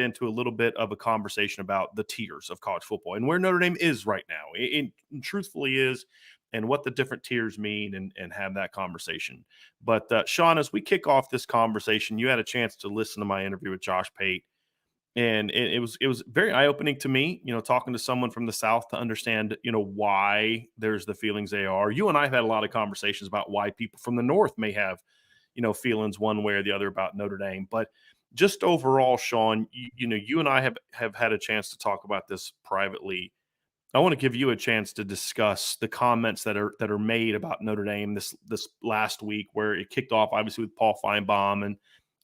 into a little bit of a conversation about the tiers of college football and where Notre Dame is right now. It truthfully is, and what the different tiers mean, and have that conversation. But Sean, as we kick off this conversation, you had a chance to listen to my interview with Josh Pate, and it was very eye opening to me. Talking to someone from the South to understand why there's the feelings they are. You and I have had a lot of conversations about why people from the North may have feelings one way or the other about Notre Dame, but just overall, Sean, you and I have had a chance to talk about this privately. I want to give you a chance to discuss the comments that are made about Notre Dame this last week, where it kicked off obviously with Paul Feinbaum and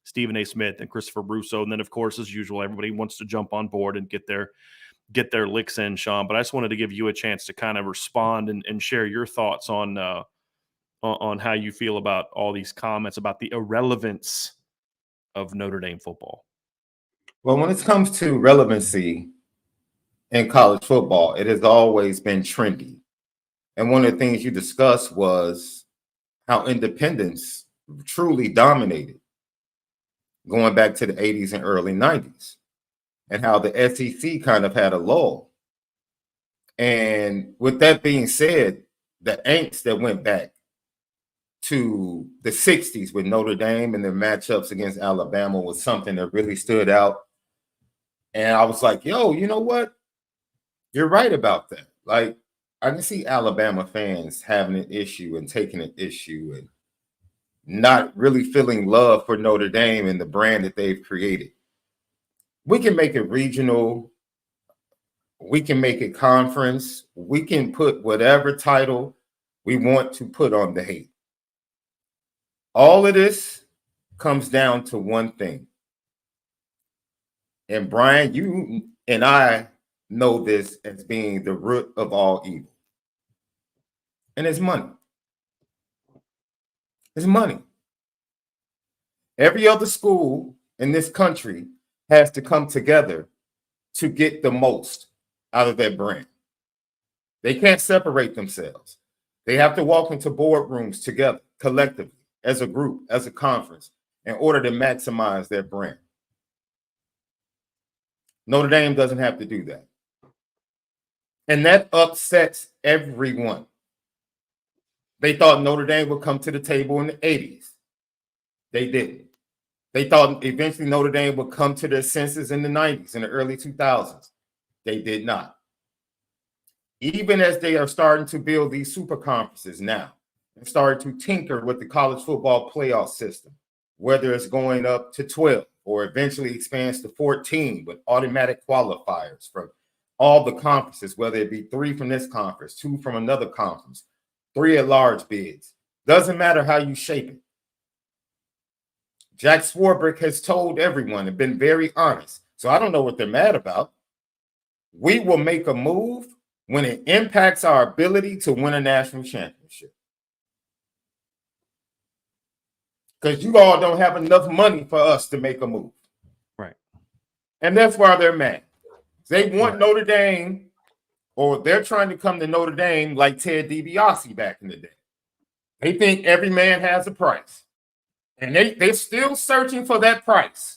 Stephen A. Smith and Christopher Russo, and then of course, as usual, everybody wants to jump on board and get their licks in, Sean. But I just wanted to give you a chance to kind of respond and share your thoughts on how you feel about all these comments about the irrelevance of Notre Dame football. Well, when it comes to relevancy in college football, it has always been trendy. And one of the things you discussed was how independents truly dominated going back to the 80s and early 90s, and how the SEC kind of had a lull. And with that being said, the angst that went back to the 60s with Notre Dame and their matchups against Alabama was something that really stood out. And I was like, yo, you know what? You're right about that. Like, I can see Alabama fans having an issue and taking an issue and not really feeling love for Notre Dame and the brand that they've created. We can make it regional. We can make it conference. We can put whatever title we want to put on the hate. All of this comes down to one thing. And Brian, you and I know this as being the root of all evil. And it's money. It's money. Every other school in this country has to come together to get the most out of their brand. They can't separate themselves. They have to walk into boardrooms together, collectively, as a group, as a conference, in order to maximize their brand. Notre Dame doesn't have to do that. And that upsets everyone. They thought Notre Dame would come to the table in the 80s. They didn't. They thought eventually Notre Dame would come to their senses in the 90s, in the early 2000s. They did not. Even as they are starting to build these super conferences now, and starting to tinker with the college football playoff system, whether it's going up to 12 or eventually expands to 14 with automatic qualifiers from all the conferences, whether it be 3 from this conference, 2 from another conference, 3 at-large bids. Doesn't matter how you shape it. Jack Swarbrick has told everyone and been very honest. So I don't know what they're mad about. We will make a move when it impacts our ability to win a national championship. Because you all don't have enough money for us to make a move. Right. And that's why they're mad. They want Notre Dame, or they're trying to come to Notre Dame like Ted DiBiase back in the day. They think every man has a price. And they're still searching for that price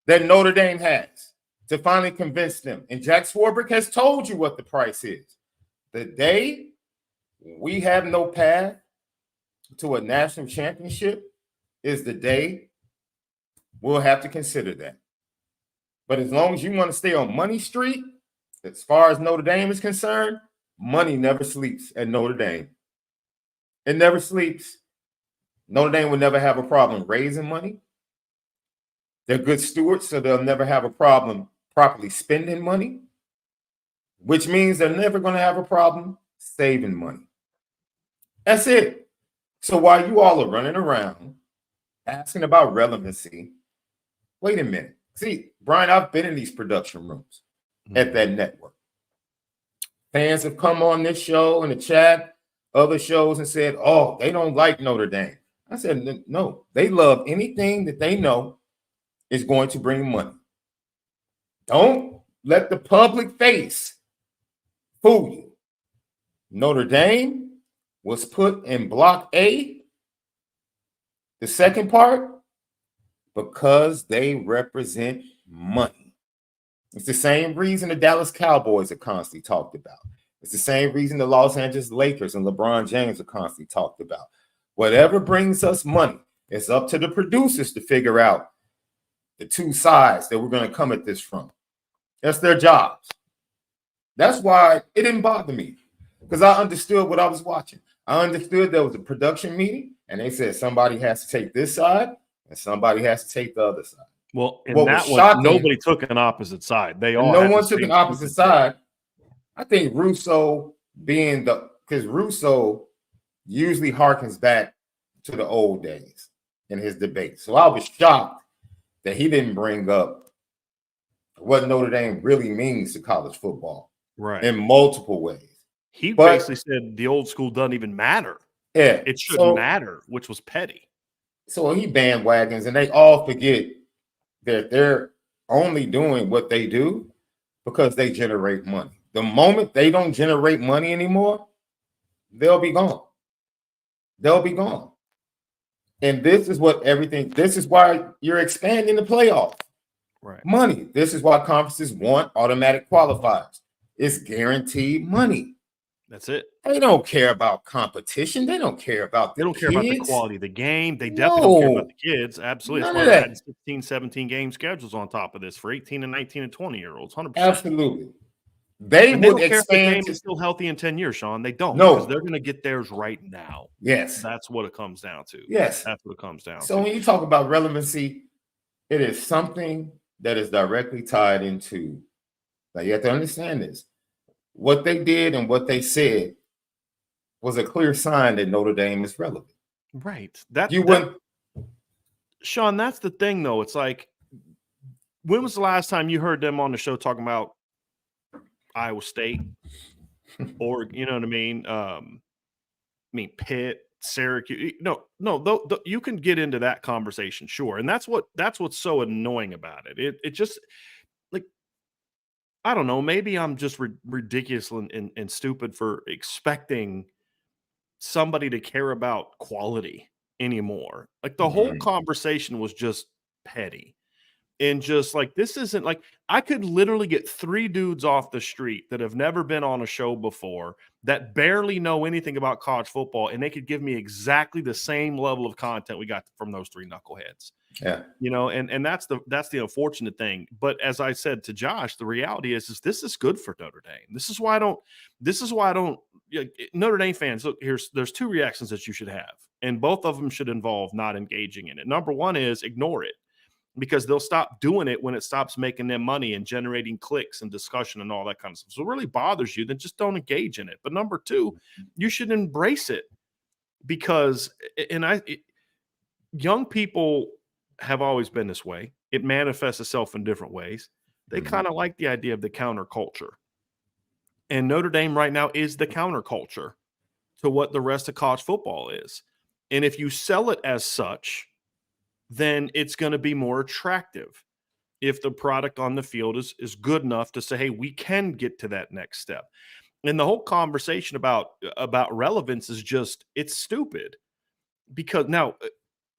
that Notre Dame has to finally convince them. And Jack Swarbrick has told you what the price is. The day we have no path to a national championship is the day we'll have to consider that. But as long as you want to stay on Money Street, as far as Notre Dame is concerned, money never sleeps at Notre Dame. It never sleeps. Notre Dame will never have a problem raising money. They're good stewards, so they'll never have a problem properly spending money, which means they're never going to have a problem saving money. That's it. So while you all are running around asking about relevancy, wait a minute. See, Brian, I've been in these production rooms at that network. Fans have come on this show in the chat, other shows, and said, oh, they don't like Notre Dame. I said, no, they love anything that they know is going to bring money. Don't let the public face fool you. Notre Dame was put in Block A, the second part, because they represent money. It's the same reason the Dallas Cowboys are constantly talked about. It's the same reason the Los Angeles Lakers and LeBron James are constantly talked about. Whatever brings us money, it's up to the producers to figure out the two sides that we're going to come at this from. That's their jobs. That's why it didn't bother me, because I understood what I was watching. I understood there was a production meeting, and they said somebody has to take this side and somebody has to take the other side. Well, in what that was one, shocking, nobody took an opposite side. They all no had one the took same an opposite side. I think Russo because Russo usually harkens back to the old days in his debate. So I was shocked that he didn't bring up what Notre Dame really means to college football, right, in multiple ways. He basically said the old school doesn't even matter. Yeah, it shouldn't matter, which was petty. So he bandwagons, and they all forget that they're only doing what they do because they generate money. The moment they don't generate money anymore, they'll be gone. They'll be gone. And this is why you're expanding the playoff. Right. Money. This is why conferences want automatic qualifiers. It's guaranteed money. That's it. They don't care about competition. They don't care about the care about the quality of the game. They definitely don't care about the kids. Absolutely. That's why they're adding 16, 17 game schedules on top of this for 18 and 19 and 20-year-olds. 100%. Absolutely. They would expand. If the game is still healthy in 10 years, Sean. They don't. No. Because they're going to get theirs right now. Yes. That's what it comes down to. Yes. That's what it comes down to. So when you talk about relevancy, it is something that is directly tied into, you have to understand this. What they did and what they said was a clear sign that Notre Dame is relevant. Right. Sean, that's the thing, though. It's like, when was the last time you heard them on the show talking about Iowa State or, you know what I mean? Pitt, Syracuse. No, you can get into that conversation, sure. And that's what's so annoying about it. It just, like, I don't know, maybe I'm just ridiculous and stupid for expecting somebody to care about quality anymore. Like, the whole conversation was just petty. And just like, this isn't like, I could literally get 3 dudes off the street that have never been on a show before, that barely know anything about college football, and they could give me exactly the same level of content we got from those 3 knuckleheads. Yeah. And that's the unfortunate thing. But as I said to Josh, the reality is this is good for Notre Dame. This is why I don't Notre Dame fans, look, there's 2 reactions that you should have, and both of them should involve not engaging in it. Number 1 is ignore it, because they'll stop doing it when it stops making them money and generating clicks and discussion and all that kind of stuff. So it really bothers you, then just don't engage in it. But number 2, you should embrace it, because young people have always been this way. It manifests itself in different ways. They kind of like the idea of the counterculture. And Notre Dame right now is the counterculture to what the rest of college football is. And if you sell it as such, then it's going to be more attractive if the product on the field is good enough to say, hey, we can get to that next step. And the whole conversation about relevance is just, it's stupid. Because now,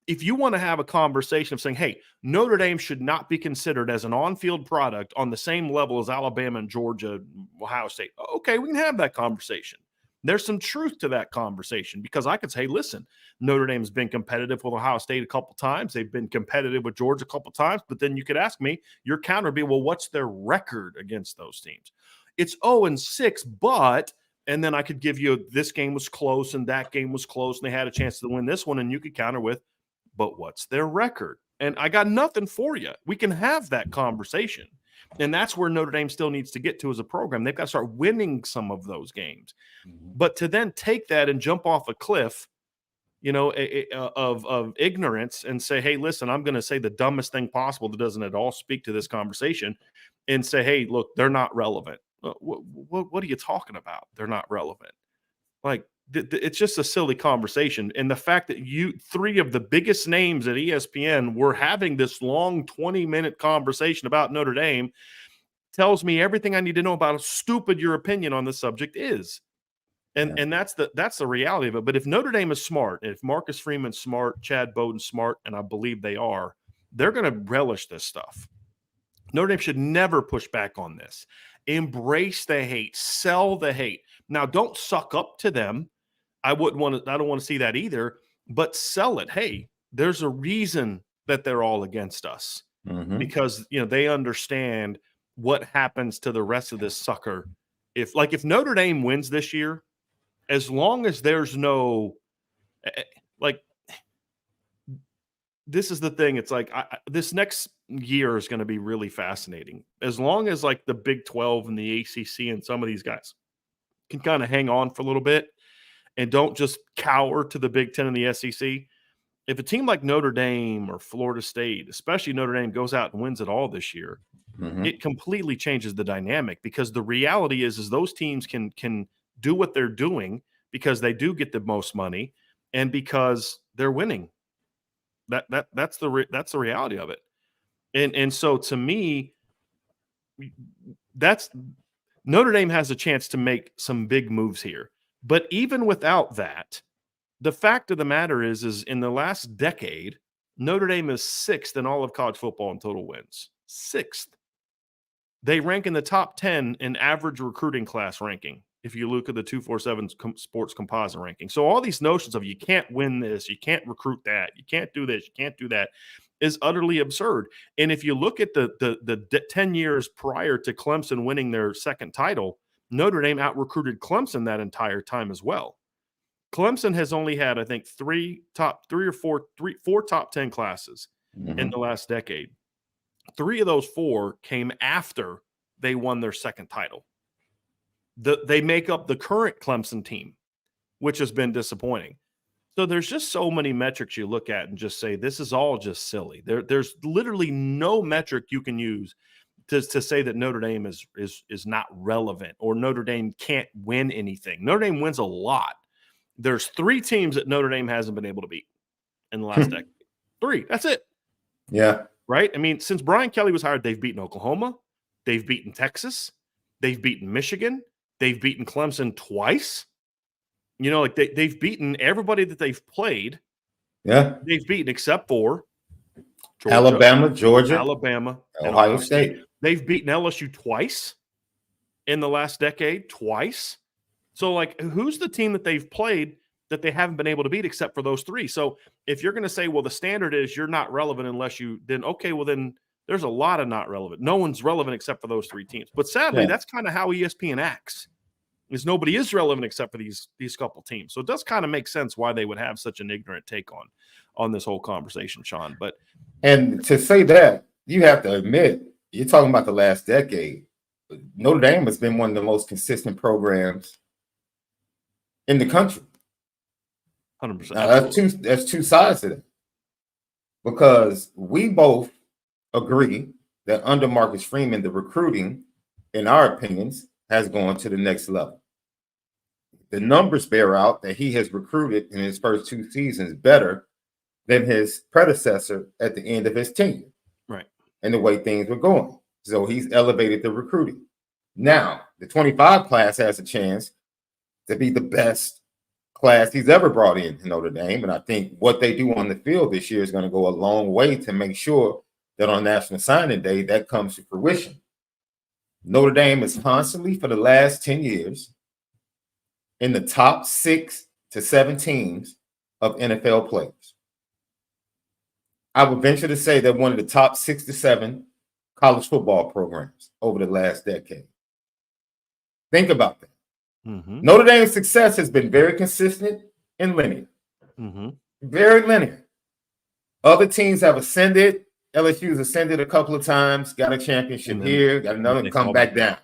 if you want to have a conversation of saying, hey, Notre Dame should not be considered as an on-field product on the same level as Alabama and Georgia, Ohio State, okay, we can have that conversation. There's some truth to that conversation, because I could say, hey, listen, Notre Dame's been competitive with Ohio State a couple times. They've been competitive with Georgia a couple times. But then you could ask me, your counter would be, well, what's their record against those teams? It's 0-6, but, and then I could give you, this game was close and that game was close and they had a chance to win this one. And you could counter with, but what's their record? And I got nothing for you. We can have that conversation. And that's where Notre Dame still needs to get to as a program. They've got to start winning some of those games. But to then take that and jump off a cliff, of ignorance and say, hey, listen, I'm going to say the dumbest thing possible that doesn't at all speak to this conversation, and say, hey, look, they're not relevant. What are you talking about? They're not relevant. Like, it's just a silly conversation. And the fact that 3 of the biggest names at ESPN were having this long 20-minute conversation about Notre Dame tells me everything I need to know about how stupid your opinion on this subject is. And that's the reality of it. But if Notre Dame is smart, if Marcus Freeman's smart, Chad Bowden's smart, and I believe they are, they're going to relish this stuff. Notre Dame should never push back on this. Embrace the hate, sell the hate. Now, don't suck up to them. I don't want to see that either, but sell it. Hey, there's a reason that they're all against us because they understand what happens to the rest of this sucker. If Notre Dame wins this year, as long as there's no this is the thing. It's like this next year is going to be really fascinating. As long as the Big 12 and the ACC and some of these guys can kind of hang on for a little bit and don't just cower to the Big 10 and the SEC. If a team like Notre Dame or Florida State, especially Notre Dame, goes out and wins it all this year, it completely changes the dynamic, because the reality is those teams can do what they're doing because they do get the most money and because they're winning. That's the reality of it. And so to me, that's Notre Dame has a chance to make some big moves here. But even without that, the fact of the matter is in the last decade, Notre Dame is 6th in all of college football in total wins. 6th. They rank in the top 10 in average recruiting class ranking, if you look at the 247 sports composite ranking. So all these notions of you can't win this, you can't recruit that, you can't do this, you can't do that, is utterly absurd. And if you look at the 10 years prior to Clemson winning their second title, Notre Dame out-recruited Clemson that entire time as well. Clemson has only had, I think, four top 10 classes in the last decade. 3 of those 4 came after they won their second title. They make up the current Clemson team, which has been disappointing. So there's just so many metrics you look at and just say, this is all just silly. There's literally no metric you can use to say that Notre Dame is not relevant or Notre Dame can't win anything. Notre Dame wins a lot. There's 3 teams that Notre Dame hasn't been able to beat in the last decade. 3. That's it. Yeah. Right? I mean, since Brian Kelly was hired, they've beaten Oklahoma. They've beaten Texas. They've beaten Michigan. They've beaten Clemson twice. They've beaten everybody that they've played. Yeah. They've beaten except for Georgia, Alabama, Ohio State. They've beaten LSU twice in the last decade, twice. So, who's the team that they've played that they haven't been able to beat except for those 3? So if you're going to say, well, the standard is you're not relevant unless you – then okay, well, then there's a lot of not relevant. No one's relevant except for those 3 teams. But sadly, that's kind of how ESPN acts, is nobody is relevant except for these couple teams. So it does kind of make sense why they would have such an ignorant take on this whole conversation, Sean. And to say that, you have to admit, you're talking about the last decade. Notre Dame has been one of the most consistent programs in the country. 100%. Now, that's two sides to that, because we both agree that under Marcus Freeman, the recruiting, in our opinions, has gone to the next level. The numbers bear out that he has recruited in his first 2 seasons better than his predecessor at the end of his tenure, right? And the way things were going. So he's elevated the recruiting. Now, the 25 class has a chance to be the best class he's ever brought in to Notre Dame. And I think what they do on the field this year is going to go a long way to make sure that on National Signing Day, that comes to fruition. Notre Dame is constantly, for the last 10 years, in the top 6 to 7 teams of NFL players. I would venture to say they're one of the top 6 to 7 college football programs over the last decade. Think about that. Notre Dame's success has been very consistent and linear. Very linear. Other teams have ascended. LSU's ascended a couple of times, got a championship here, got another, and come back down.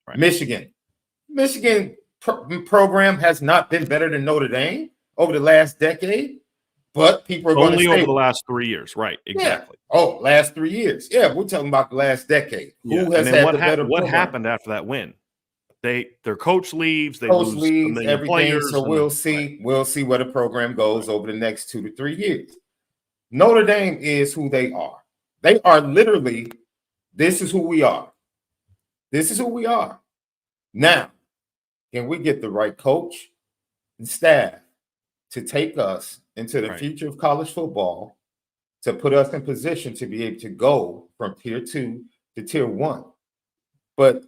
Right. Michigan program has not been better than Notre Dame over the last decade, but people are going to say only over the last 3 years, right? Exactly. Yeah. Oh, last 3 years. Yeah, we're talking about the last decade. Yeah. Who has had the better? What happened after that win? Their coach leaves. They coach lose leaves, everything. Players, so we'll see. Right. We'll see where the program goes over the next 2 to 3 years. Notre Dame is who they are. They are literally, this is who we are. This is who we are. Now, can we get the right coach and staff to take us into the future of college football, to put us in position to be able to go from tier 2 to tier 1. But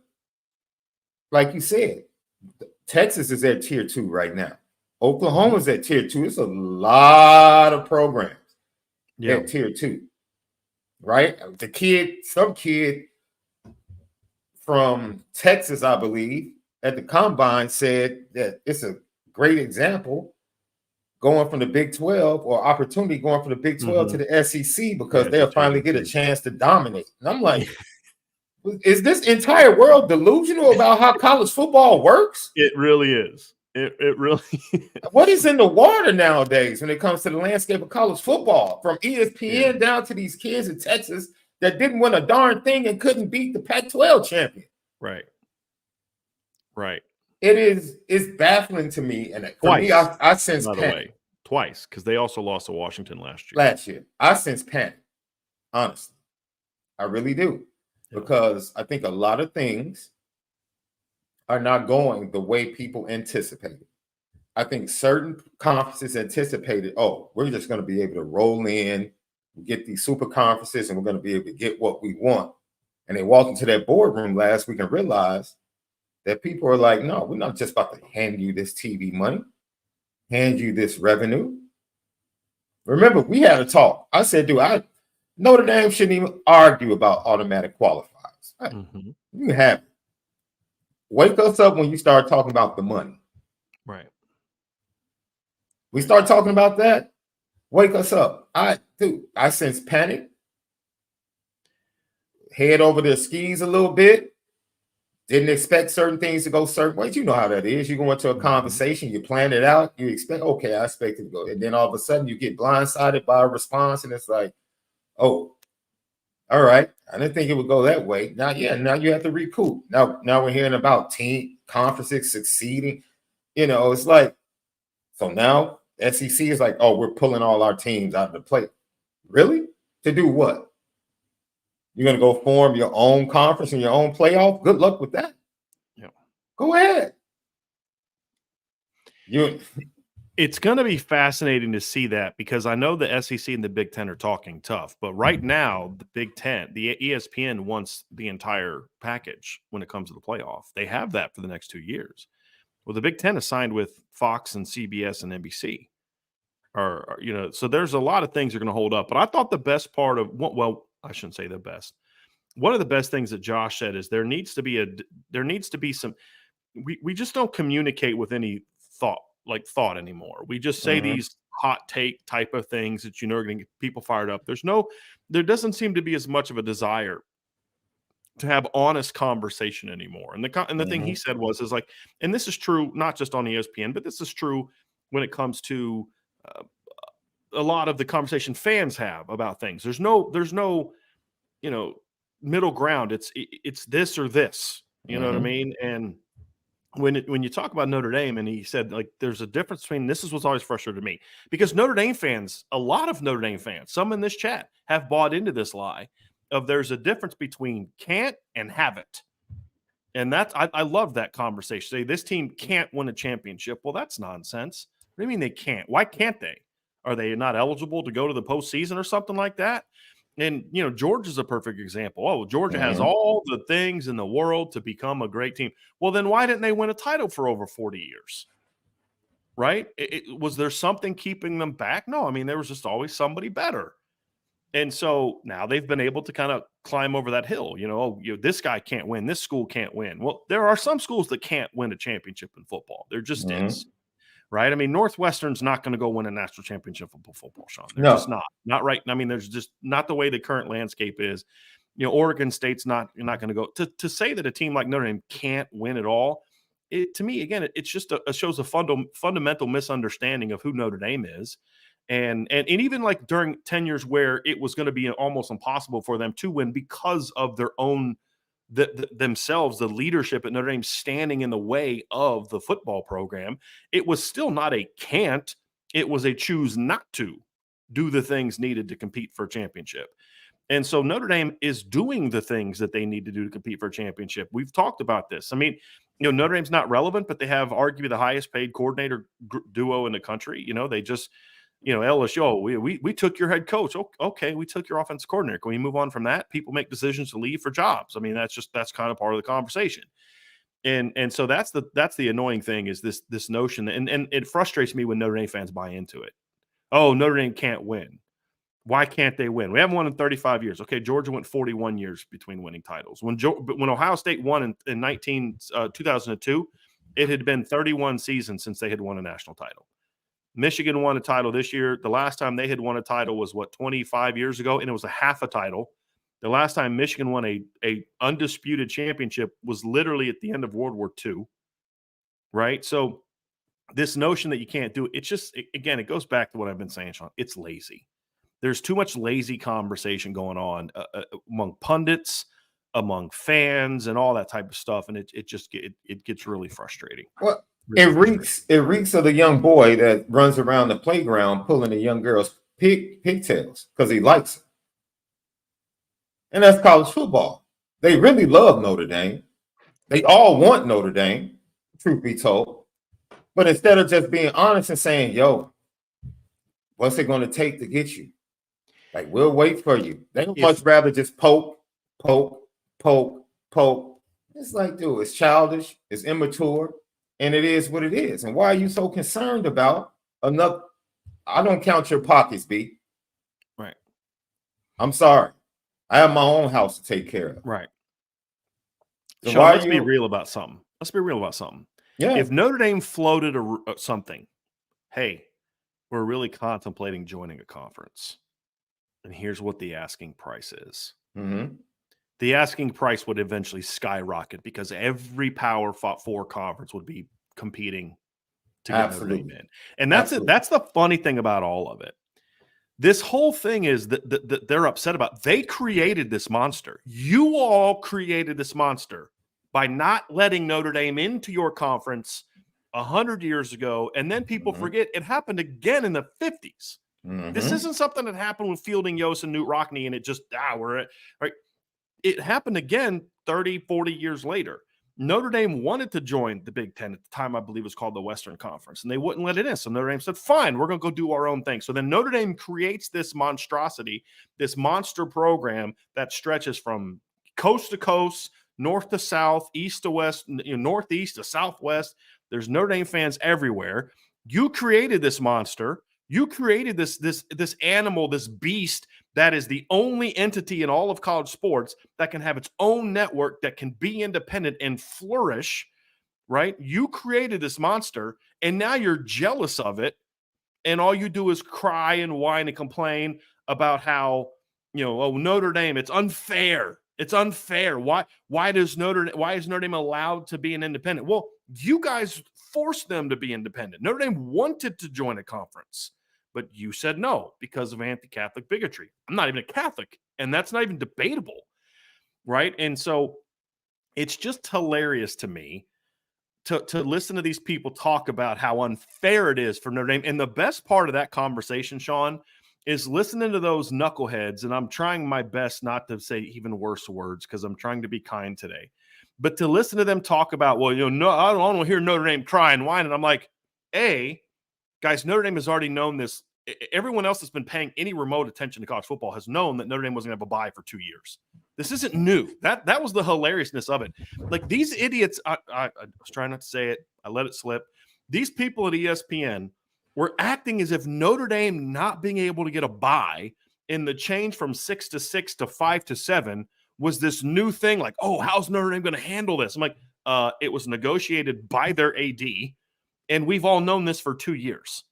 like you said, Texas is at tier 2 right now. Oklahoma's at tier 2. It's a lot of programs at tier 2, right? Some kid from Texas, I believe, at the combine said that it's a great example going from the Big 12 or opportunity going from the Big 12 to the SEC because they'll finally get a chance to dominate. And I'm like, is this entire world delusional about how college football works? It really is. It really is. What is in the water nowadays when it comes to the landscape of college football? From ESPN down to these kids in Texas that didn't win a darn thing and couldn't beat the Pac-12 champion. Right. It's baffling to me. And for me, I sense panic. Twice, because they also lost to Washington last year. I sense panic, honestly. I really do. Because I think a lot of things are not going the way people anticipated. I think certain conferences anticipated, we're just going to be able to roll in, get these super conferences, and we're going to be able to get what we want. And they walked into that boardroom last week and realized that people are like, no, we're not just about to hand you this TV money, hand you this revenue. Remember, we had a talk. I said, Notre Dame shouldn't even argue about automatic qualifiers. You have it. Wake us up when you start talking about the money. Right. We start talking about that. Wake us up. I sense panic. Head over their skis a little bit. Didn't expect certain things to go certain ways. You know how that is. You go into a conversation, you plan it out, you expect, okay, I expect it to go. And then all of a sudden you get blindsided by a response, and it's like, oh, all right. I didn't think it would go that way. Now you have to recoup. Now we're hearing about team conferences succeeding. It's like, so now SEC is like, we're pulling all our teams out of the play. Really? To do what? You're going to go form your own conference and your own playoff? Good luck with that. Yeah. Go ahead. It's going to be fascinating to see that, because I know the SEC and the Big Ten are talking tough, but right now the Big Ten, the ESPN wants the entire package when it comes to the playoff. They have that for the next 2 years. Well, the Big Ten is signed with Fox and CBS and NBC. So there's a lot of things that are going to hold up. But I thought the best part of I shouldn't say the best. One of the best things that Josh said is there needs to be some. We just don't communicate with any thought anymore. We just say these hot take type of things that are going to get people fired up. There doesn't seem to be as much of a desire to have honest conversation anymore. And the thing he said is like, and this is true not just on ESPN, but this is true when it comes to a lot of the conversation fans have about things. There's no middle ground. It's this or this. You know what I mean? And when you talk about Notre Dame, and he said, like, there's a difference between, this is what's always frustrated me, because Notre Dame fans, a lot of Notre Dame fans, some in this chat, have bought into this lie of there's a difference between can't and haven't. And I love that conversation. Say this team can't win a championship. Well, that's nonsense. What do you mean they can't? Why can't they? Are they not eligible to go to the postseason or something like that? And, Georgia's a perfect example. Oh, Georgia has all the things in the world to become a great team. Well, then why didn't they win a title for over 40 years? Right? Was there something keeping them back? No, I mean, there was just always somebody better. And so now they've been able to kind of climb over that hill. This guy can't win. This school can't win. Well, there are some schools that can't win a championship in football. There just is. Right? I mean, Northwestern's not going to go win a national championship in football, Sean. They're just not right. I mean, there's just not the way the current landscape is. Oregon State's not going to go. To say that a team like Notre Dame can't win at all, to me, again, it's just it shows a fundamental misunderstanding of who Notre Dame is. And even like during tenures where it was going to be almost impossible for them to win because of their own themselves, the leadership at Notre Dame standing in the way of the football program, it was still not a can't. It was a choose not to do the things needed to compete for a championship. And so Notre Dame is doing the things that they need to do to compete for a championship. We've talked about this. I mean, Notre Dame's not relevant, but they have arguably the highest paid coordinator duo in the country. LSU, oh, we took your head coach. Okay, we took your offensive coordinator. Can we move on from that? People make decisions to leave for jobs. I mean, that's kind of part of the conversation. And so that's the annoying thing is this notion, and it frustrates me when Notre Dame fans buy into it. Oh, Notre Dame can't win. Why can't they win? We haven't won in 35 years. Okay, Georgia went 41 years between winning titles. When Ohio State won in 2002, it had been 31 seasons since they had won a national title. Michigan won a title this year. The last time they had won a title was 25 years ago, and it was a half a title. The last time Michigan won a undisputed championship was literally at the end of World War II, right? So this notion that you can't do it, it's just, again, it goes back to what I've been saying, Sean. It's lazy. There's too much lazy conversation going on among pundits, among fans, and all that type of stuff, and it gets really frustrating. Well, it reeks of the young boy that runs around the playground pulling the young girl's pigtails because he likes it. And that's college football. They really love Notre Dame. They all want Notre Dame, truth be told. But instead of just being honest and saying, yo, what's it going to take to get you? Like, we'll wait for you. They would much rather just poke. It's like, dude, it's childish, it's immature, and it is what it is. And why are you so concerned about enough? I don't count your pockets, B. Right. I'm sorry. I have my own house to take care of. Right. So Sean, let's be real about something. Yeah. If Notre Dame floated something, hey, we're really contemplating joining a conference, and here's what the asking price is. Mm-hmm. The asking price would eventually skyrocket because every Power 4 conference would be competing to get Notre Dame in. And that's it. That's the funny thing about all of it. This whole thing is that they're upset about. They created this monster. You all created this monster by not letting Notre Dame into your conference 100 years ago. And then people forget it happened again in the 50s. Mm-hmm. This isn't something that happened with Fielding Yost and Newt Rockne and it just, right? It happened again 30, 40 years later. Notre Dame wanted to join the Big Ten at the time, I believe it was called the Western Conference, and they wouldn't let it in. So Notre Dame said, fine, we're going to go do our own thing. So then Notre Dame creates this monstrosity, this monster program that stretches from coast to coast, north to south, east to west, northeast to southwest. There's Notre Dame fans everywhere. You created this monster. You created this animal, this beast that is the only entity in all of college sports that can have its own network, that can be independent and flourish, right? You created this monster, and now you're jealous of it, and all you do is cry and whine and complain about how, Notre Dame, it's unfair. It's unfair. Why is Notre Dame allowed to be an independent? Well, you guys forced them to be independent. Notre Dame wanted to join a conference, but you said no because of anti-Catholic bigotry. I'm not even a Catholic, and that's not even debatable, right? And so it's just hilarious to me to listen to these people talk about how unfair it is for Notre Dame. And the best part of that conversation, Sean, is listening to those knuckleheads, and I'm trying my best not to say even worse words because I'm trying to be kind today, but to listen to them talk about, well, no, I don't want to hear Notre Dame cry and whine. And I'm like, guys, Notre Dame has already known this. Everyone else that's been paying any remote attention to college football has known that Notre Dame wasn't going to have a bye for 2 years. This isn't new. That was the hilariousness of it. Like, these idiots, I was trying not to say it. I let it slip. These people at ESPN were acting as if Notre Dame not being able to get a bye in the change from 6 to 6 to 5 to 7 was this new thing. Like, oh, how's Notre Dame going to handle this? I'm like, it was negotiated by their AD, and we've all known this for 2 years.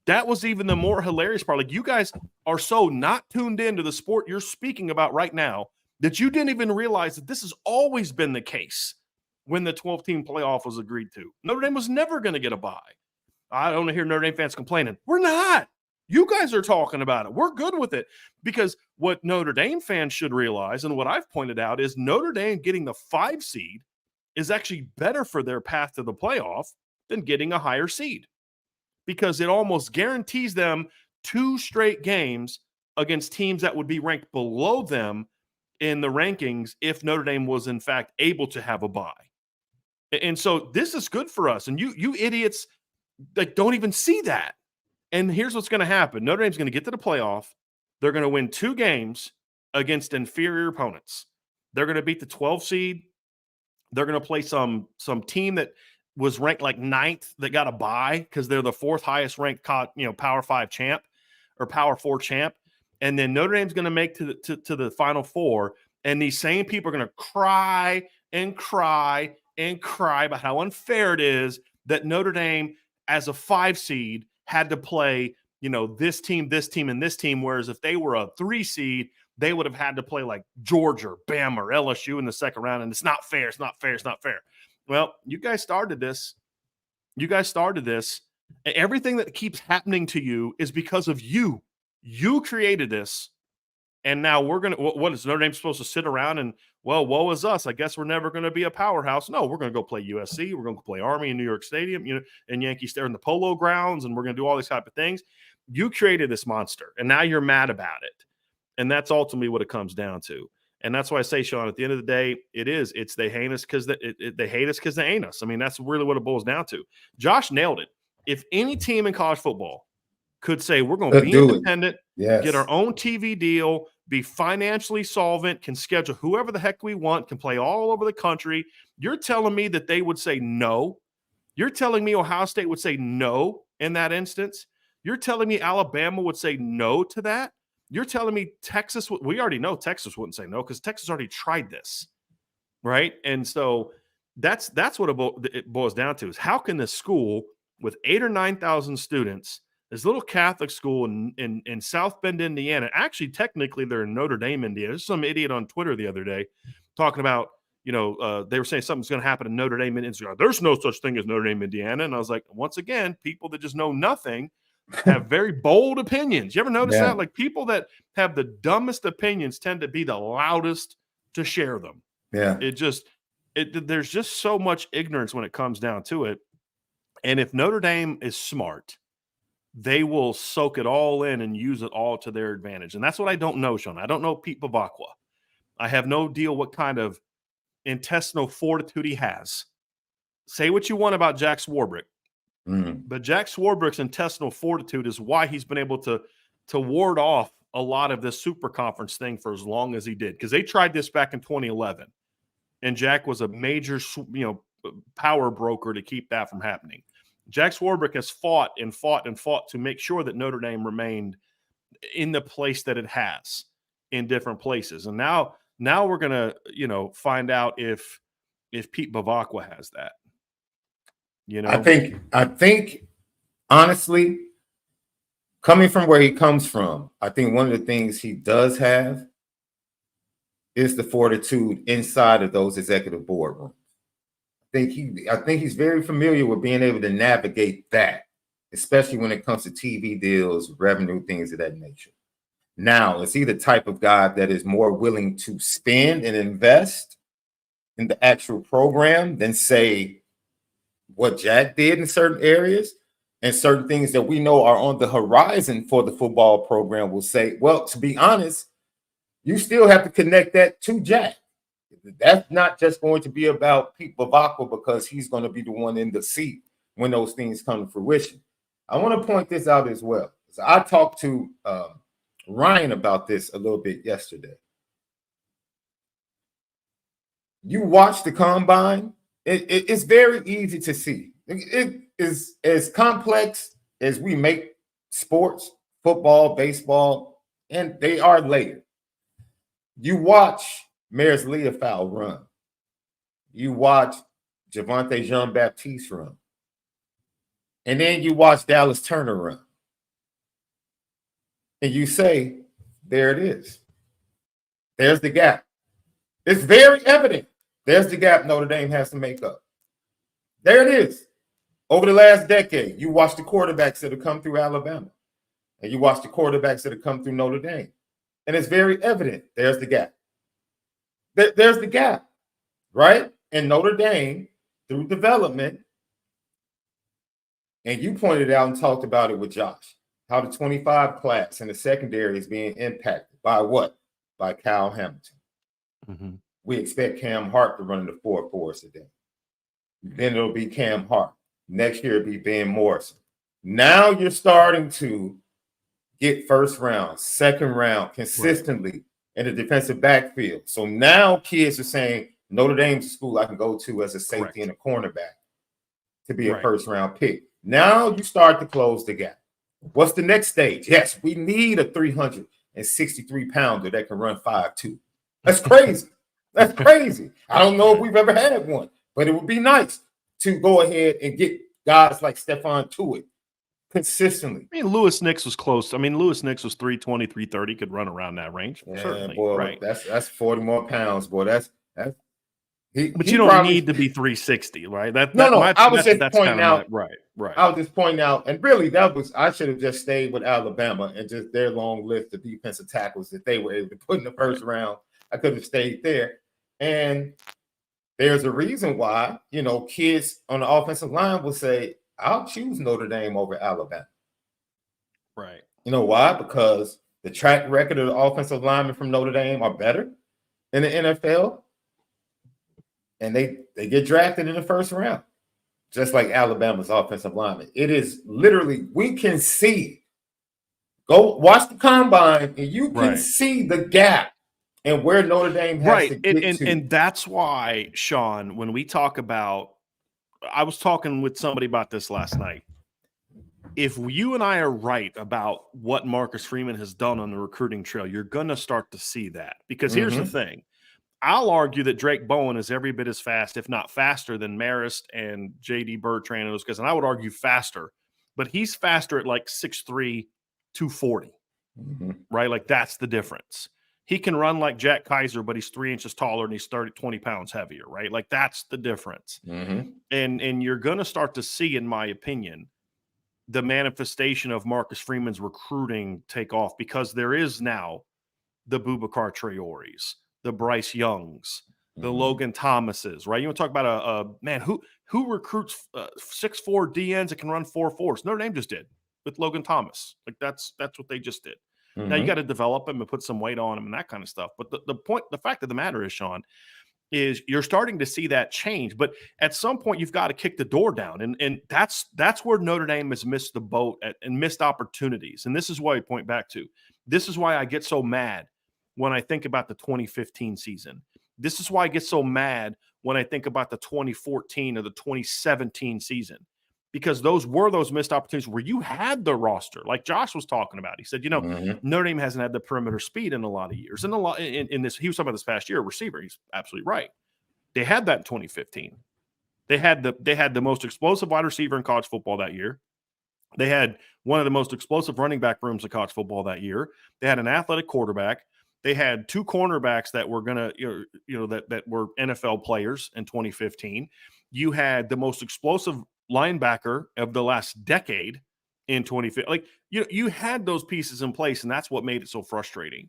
That was even the more hilarious part. Like, you guys are so not tuned into the sport you're speaking about right now that you didn't even realize that this has always been the case when the 12-team playoff was agreed to. Notre Dame was never going to get a bye. I don't hear Notre Dame fans complaining. We're not. You guys are talking about it. We're good with it, because what Notre Dame fans should realize, and what I've pointed out, is Notre Dame getting the 5 seed is actually better for their path to the playoff than getting a higher seed, because it almost guarantees them 2 straight games against teams that would be ranked below them in the rankings if Notre Dame was in fact able to have a bye. And so this is good for us. And you idiots, like, don't even see that. And here's what's going to happen. Notre Dame's going to get to the playoff. They're going to win 2 games against inferior opponents. They're going to beat the 12 seed. They're going to play some team that was ranked like 9th that got a bye because they're the 4th highest ranked Power 5 champ or Power 4 champ. And then Notre Dame's going to make to the Final Four. And these same people are going to cry and cry and cry about how unfair it is that Notre Dame, as a 5 seed, had to play, this team, and this team. Whereas if they were a 3 seed, they would have had to play like Georgia, or Bama, or LSU in the second round. And it's not fair. It's not fair. It's not fair. Well, you guys started this. Everything that keeps happening to you is because of you. You created this. And now we're going to, what is Notre Dame supposed to sit around and, well, woe is us. I guess we're never going to be a powerhouse. No, we're going to go play USC. We're going to play Army in New York Stadium, and Yankee Stadium in the Polo Grounds, and we're going to do all these type of things. You created this monster, and now you're mad about it. And that's ultimately what it comes down to. And that's why I say, Sean, at the end of the day, it's they hate us because they hate us because they ain't us. I mean, that's really what it boils down to. Josh nailed it. If any team in college football could say we're going to be independent, get our own TV deal, be financially solvent, can schedule whoever the heck we want, can play all over the country, you're telling me that they would say no? You're telling me Ohio State would say no in that instance? You're telling me Alabama would say no to that? You're telling me Texas, we already know Texas wouldn't say no because Texas already tried this, right? And so that's what it boils down to is how can this school with 8,000 or 9,000 students, this little Catholic school in South Bend, Indiana, actually technically they're in Notre Dame, Indiana. There's some idiot on Twitter the other day talking about, they were saying something's going to happen in Notre Dame, and there's no such thing as Notre Dame, Indiana. And I was like, once again, people that just know nothing have very bold opinions. You ever notice that? Like people that have the dumbest opinions tend to be the loudest to share them. Yeah. There's just so much ignorance when it comes down to it. And if Notre Dame is smart, they will soak it all in and use it all to their advantage. And that's what I don't know, Sean. I don't know Pete Bavacqua. I have no deal what kind of intestinal fortitude he has. Say what you want about Jack Swarbrick. But Jack Swarbrick's intestinal fortitude is why he's been able to ward off a lot of this super conference thing for as long as he did. Because they tried this back in 2011, and Jack was a major, power broker to keep that from happening. Jack Swarbrick has fought and fought and fought to make sure that Notre Dame remained in the place that it has in different places. And now we're gonna, find out if Pete Bavacqua has that. I think honestly, coming from where he comes from, I think one of the things he does have is the fortitude inside of those executive boardrooms. I think he's very familiar with being able to navigate that, especially when it comes to TV deals, revenue, things of that nature. Now, is he the type of guy that is more willing to spend and invest in the actual program than say what Jack did in certain areas, and certain things that we know are on the horizon for the football program will say, well, to be honest, you still have to connect that to Jack. That's not just going to be about Pete Bavacqua because he's going to be the one in the seat when those things come to fruition. I want to point this out as well. So I talked to Ryan about this a little bit yesterday. You watch the combine, it's very easy to see. It is as complex as we make sports, football, baseball, and they are layered. You watch Maris Leofow run. You watch Javonte Jean-Baptiste run. And then you watch Dallas Turner run. And you say, there it is. There's the gap. It's very evident. There's the gap Notre Dame has to make up. There it is. Over the last decade, you watch the quarterbacks that have come through Alabama. And you watch the quarterbacks that have come through Notre Dame. And it's very evident. There's the gap. There's the gap, right? And Notre Dame, through development, and you pointed out and talked about it with Josh, how the 25 class in the secondary is being impacted by what? By Kyle Hamilton. Mm-hmm. We expect Cam Hart to run the 4 for us today. Then it'll be Cam Hart. Next year it'll be Ben Morrison. Now you're starting to get first round, second round consistently in the defensive backfield. So now kids are saying Notre Dame's a school I can go to as a safety and a cornerback to be a first round pick. Now you start to close the gap. What's the next stage? Yes, we need a 363 pounder that can run 5'2". That's crazy. That's crazy. I don't know if we've ever had one, but it would be nice to go ahead and get guys like Stephon Tuitt consistently. I mean, Lewis Nix was close. I mean, Lewis Nix was 320, 330, could run around that range. Yeah, certainly. boy, that's 40 more pounds, boy. But you don't need to be 360, right? I was just pointing out. Right. I was just pointing out, and really, I should have just stayed with Alabama and just their long list of defensive tackles that they were able to put in the first round. I could have stayed there. And there's a reason why, kids on the offensive line will say, I'll choose Notre Dame over Alabama. Right. You know why? Because the track record of the offensive linemen from Notre Dame are better in the NFL. And they get drafted in the first round, just like Alabama's offensive linemen. It is literally, we can see. Go watch the combine, and you can see the gap and where Notre Dame has to get to. And that's why, Sean, when we talk about, I was talking with somebody about this last night. If you and I are right about what Marcus Freeman has done on the recruiting trail, you're going to start to see that. Because here's the thing. I'll argue that Drake Bowen is every bit as fast, if not faster, than Marist and J.D. Bertrand and those guys. And I would argue faster. But he's faster at like 6'3", 240. Right? Like, that's the difference. He can run like Jack Kaiser, but he's 3 inches taller and he's 20 pounds heavier, right? Like, that's the difference. And you're going to start to see, in my opinion, the manifestation of Marcus Freeman's recruiting take off, because there is now the Boubacar Traore's, the Bryce Youngs, the Logan Thomases, right? You want to talk about a man who recruits 6'4" DNs that can run 4.4s. Notre Dame just did with Logan Thomas. Like, that's what they just did. Now you got to develop him and put some weight on him and that kind of stuff. But the fact of the matter is, Sean, is you're starting to see that change. But at some point, you've got to kick the door down. And that's where Notre Dame has missed the boat and missed opportunities. And this is why I point back to. This is why I get so mad when I think about the 2015 season. This is why I get so mad when I think about the 2014 or the 2017 season. Because those missed opportunities where you had the roster, like Josh was talking about. He said, Notre Dame hasn't had the perimeter speed in a lot of years. And in this, he was talking about this past year, receiver. He's absolutely right. They had that in 2015. They had the most explosive wide receiver in college football that year. They had one of the most explosive running back rooms in college football that year. They had an athletic quarterback. They had 2 cornerbacks that were going to, that were NFL players in 2015. You had the most explosive linebacker of the last decade in 2015. Like, you had those pieces in place, and that's what made it so frustrating.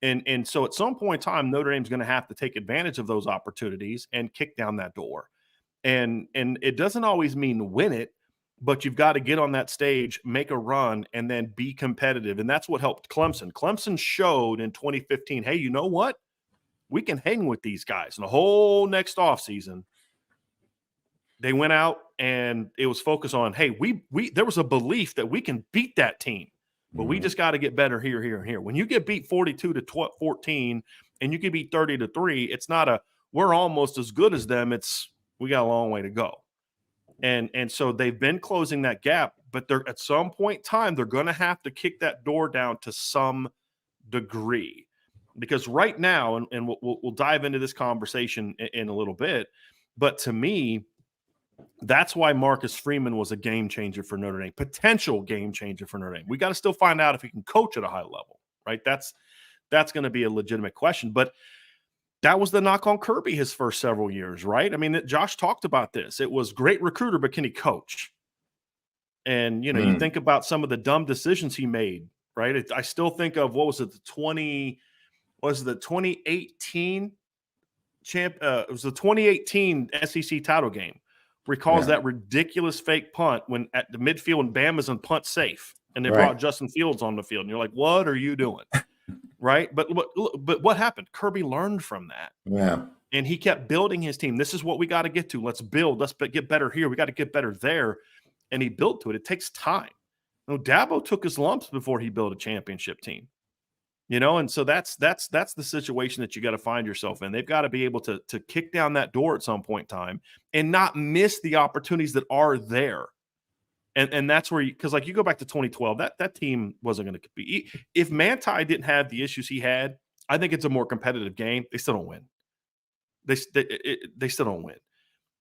And so at some point in time, Notre Dame's going to have to take advantage of those opportunities and kick down that door. And it doesn't always mean win it, but you've got to get on that stage, make a run, and then be competitive. And that's what helped Clemson. Clemson showed in 2015, hey, you know what? We can hang with these guys. And the whole next offseason, they went out and it was focused on, hey, there was a belief that we can beat that team, but we just got to get better here, here, and here. When you get beat 42-14 and you get beat 30-3, it's not we're almost as good as them. It's we got a long way to go. And so they've been closing that gap, but they're at some point in time, they're going to have to kick that door down to some degree. Because right now, and we'll dive into this conversation in a little bit, but to me, that's why Marcus Freeman was a game changer for Notre Dame, potential game changer for Notre Dame. We got to still find out if he can coach at a high level, right? That's going to be a legitimate question. But that was the knock on Kirby his first several years, right? I mean, Josh talked about this. It was great recruiter, but can he coach? And, you think about some of the dumb decisions he made, right? I still think of, what was it, the 2018 champ? It was the 2018 SEC title game. Recalls that ridiculous fake punt when at the midfield and Bama's on punt safe, and they brought Justin Fields on the field, and you're like, what are you doing? Right? But what happened? Kirby learned from that. Yeah. And he kept building his team. This is what we got to get to. Let's build. Let's get better here. We got to get better there. And he built to it. It takes time. No, Dabo took his lumps before he built a championship team. And so that's the situation that you got to find yourself in. They've got to be able to kick down that door at some point in time and not miss the opportunities that are there. And that's where because like you go back to 2012, that team wasn't going to compete. If Manti didn't have the issues he had, I think it's a more competitive game. They still don't win. They still don't win.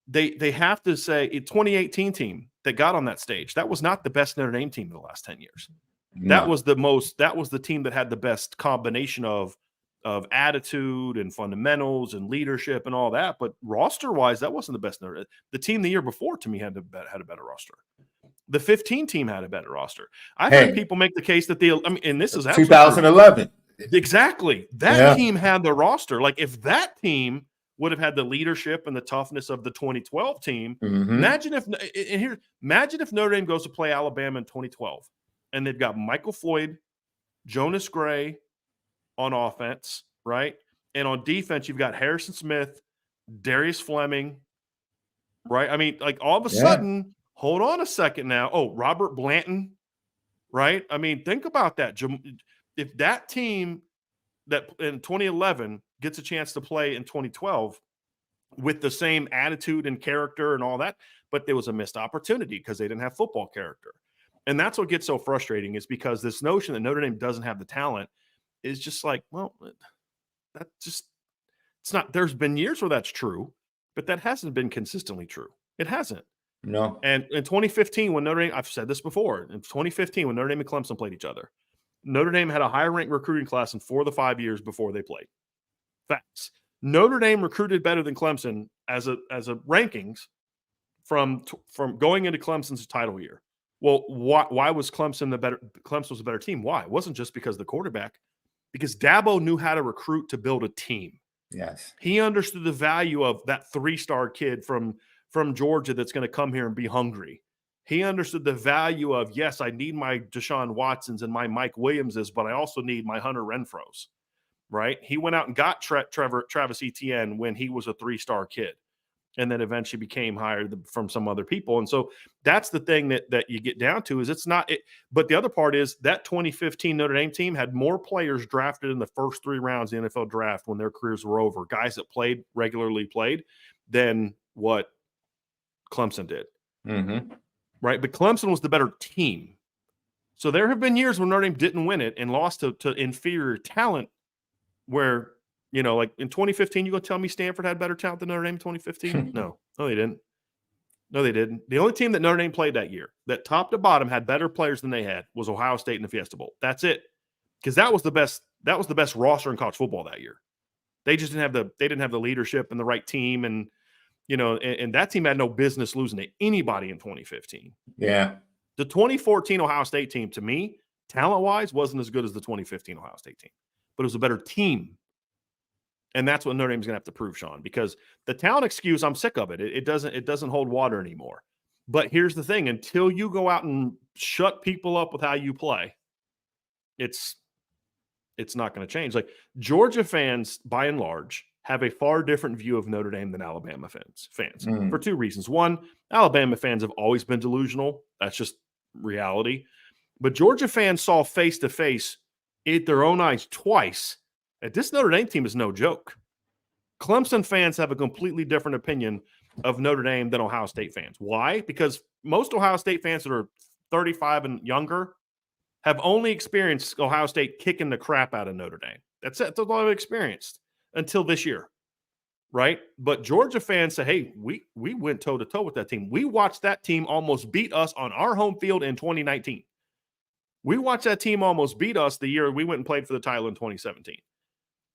They have to say a 2018 team that got on that stage, that was not the best Notre Dame team in the last 10 years. No. That was the team that had the best combination of attitude and fundamentals and leadership and all that. But roster wise, that wasn't the best. The team the year before to me had a better roster. The 15 team had a better roster. I've heard people make the case that and this is 2011. Exactly. That team had the roster. Like if that team would have had the leadership and the toughness of the 2012 team, imagine if Notre Dame goes to play Alabama in 2012. And they've got Michael Floyd, Jonas Gray on offense, right? And on defense, you've got Harrison Smith, Darius Fleming, right? I mean, like all of a sudden, hold on a second now. Oh, Robert Blanton, right? I mean, think about that. If that team that in 2011 gets a chance to play in 2012 with the same attitude and character and all that, but there was a missed opportunity because they didn't have football character. And that's what gets so frustrating is because this notion that Notre Dame doesn't have the talent is just like, well, it's not, there's been years where that's true, but that hasn't been consistently true. It hasn't. No. And in 2015, when Notre Dame, I've said this before, in 2015, when Notre Dame and Clemson played each other, Notre Dame had a higher ranked recruiting class in 4 of the 5 years before they played. Facts. Notre Dame recruited better than Clemson as a rankings from going into Clemson's title year. Well, why was Clemson Clemson was a better team? Why? It wasn't just because of the quarterback, because Dabo knew how to recruit to build a team. Yes. He understood the value of that 3-star kid from Georgia that's going to come here and be hungry. He understood the value of, yes, I need my Deshaun Watsons and my Mike Williamses, but I also need my Hunter Renfrows, right? He went out and got Travis Etienne when he was a 3-star kid, and then eventually became hired from some other people. And so that's the thing that you get down to is it's not it. But the other part is that 2015 Notre Dame team had more players drafted in the first 3 rounds of the NFL draft when their careers were over, guys that regularly played, than what Clemson did. Right? But Clemson was the better team. So there have been years when Notre Dame didn't win it and lost to inferior talent where, like in 2015, you going to tell me Stanford had better talent than Notre Dame in 2015? No, they didn't. No, they didn't. The only team that Notre Dame played that year that top to bottom had better players than they had was Ohio State in the Fiesta Bowl. That's it. Because that was the best roster in college football that year. They just didn't have the leadership and the right team, and and that team had no business losing to anybody in 2015. Yeah. The 2014 Ohio State team, to me, talent-wise, wasn't as good as the 2015 Ohio State team, but it was a better team. And that's what Notre Dame's going to have to prove, Sean, because the talent excuse, I'm sick of it. It doesn't hold water anymore. But here's the thing: until you go out and shut people up with how you play, it's not going to change. Like Georgia fans, by and large, have a far different view of Notre Dame than Alabama fans for 2 reasons. One, Alabama fans have always been delusional. That's just reality. But Georgia fans saw face-to-face, ate their own eyes twice, that this Notre Dame team is no joke. Clemson fans have a completely different opinion of Notre Dame than Ohio State fans. Why? Because most Ohio State fans that are 35 and younger have only experienced Ohio State kicking the crap out of Notre Dame. That's it. That's all I've experienced until this year, right? But Georgia fans say, hey, we went toe-to-toe with that team. We watched that team almost beat us on our home field in 2019. We watched that team almost beat us the year we went and played for the title in 2017.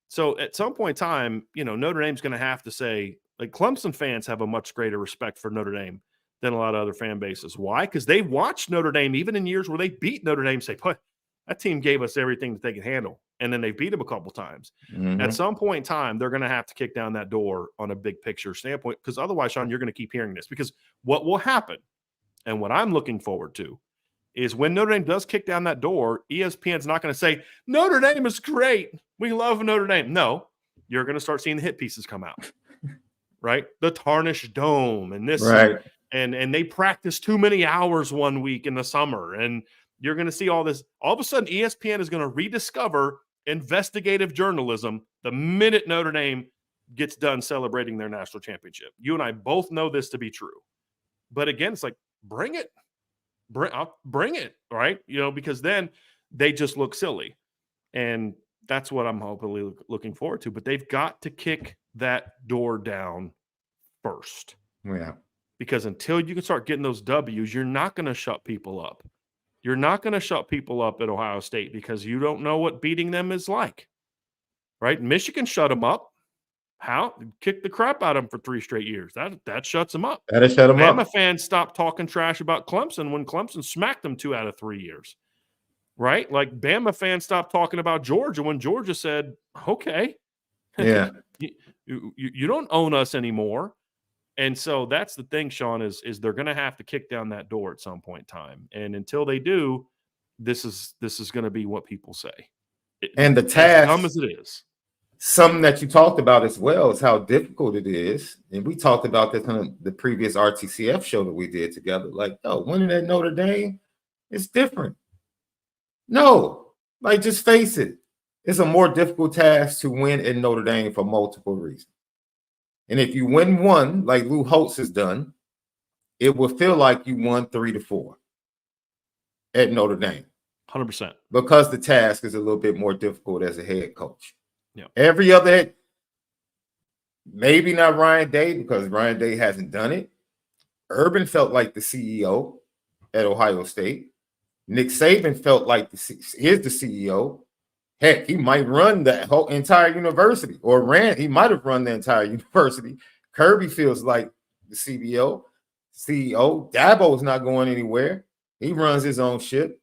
So at some point in time, Notre Dame's going to have to say, like Clemson fans have a much greater respect for Notre Dame than a lot of other fan bases. Why? Because they watched Notre Dame, even in years where they beat Notre Dame, say, that team gave us everything that they could handle. And then they beat them a couple times. At some point in time, they're going to have to kick down that door on a big picture standpoint, because otherwise, Sean, you're going to keep hearing this. Because what will happen, and what I'm looking forward to, is when Notre Dame does kick down that door, ESPN's not going to say, Notre Dame is great. We love Notre Dame. No, you're going to start seeing the hit pieces come out, right? The tarnished dome and this. Right. And they practice too many hours one week in the summer. And You're going to see all this. All of a sudden, ESPN is going to rediscover investigative journalism the minute Notre Dame gets done celebrating their national championship. You and I both know this to be true. But again, it's like, bring it. Bring it, right? Because then they just look silly. And that's what I'm hopefully looking forward to. But they've got to kick that door down first. Yeah. Because until you can start getting those W's, you're not going to shut people up. You're not going to shut people up at Ohio State because you don't know what beating them is like, right? Michigan shut them up. How? Kick the crap out of them for 3 straight years. That shuts them up. That'll shut them up. Bama fans stopped talking trash about Clemson when Clemson smacked them 2 out of 3 years, right? Like Bama fans stopped talking about Georgia when Georgia said, okay, yeah, you don't own us anymore. And so that's the thing, Sean, is they're going to have to kick down that door at some point in time. And until they do, this is going to be what people say. And the task, as dumb as it is. Something that you talked about as well is how difficult it is. And we talked about this on the previous RTCF show that we did together. Like, winning at Notre Dame is different. No, like, just face it. It's a more difficult task to win at Notre Dame for multiple reasons. And if you win one, like Lou Holtz has done, it will feel like you won 3-4 at Notre Dame. 100%. Because the task is a little bit more difficult as a head coach. Yeah. Every other head, maybe not Ryan Day, because Ryan Day hasn't done it. Urban felt like the CEO at Ohio State. Nick Saban felt like he's the CEO. Heck, he might run the whole entire university, he might have run the entire university. Kirby feels like the CEO. Dabo's not going anywhere. He runs his own ship.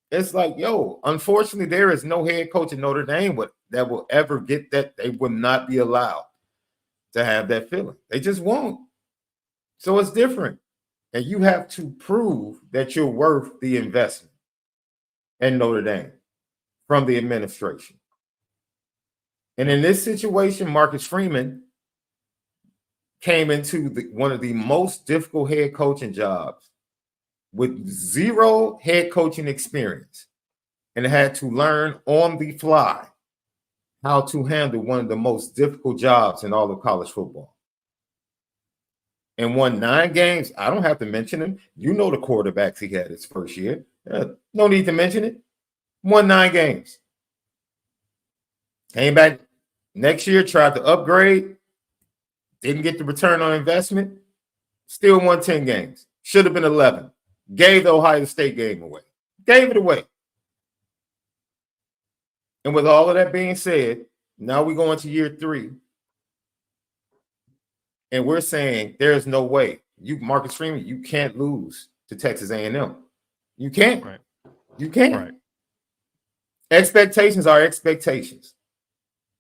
It's like, unfortunately, there is no head coach at Notre Dame that will ever get that. They will not be allowed to have that feeling. They just won't. So it's different. And you have to prove that you're worth the investment in Notre Dame from the administration. And in this situation, Marcus Freeman came into one of the most difficult head coaching jobs with 0 head coaching experience and had to learn on the fly how to handle one of the most difficult jobs in all of college football. And won 9 games. I don't have to mention him. You know the quarterbacks he had his first year. No need to mention it. Won 9 games. Came back next year, tried to upgrade. Didn't get the return on investment. Still won 10 games. Should have been 11. Gave the Ohio State game away. Gave it away. And with all of that being said, now we go into year 3. And we're saying there's no way. Marcus Freeman, you can't lose to Texas A&M. You can't. Right. You can't. Right. Expectations are expectations.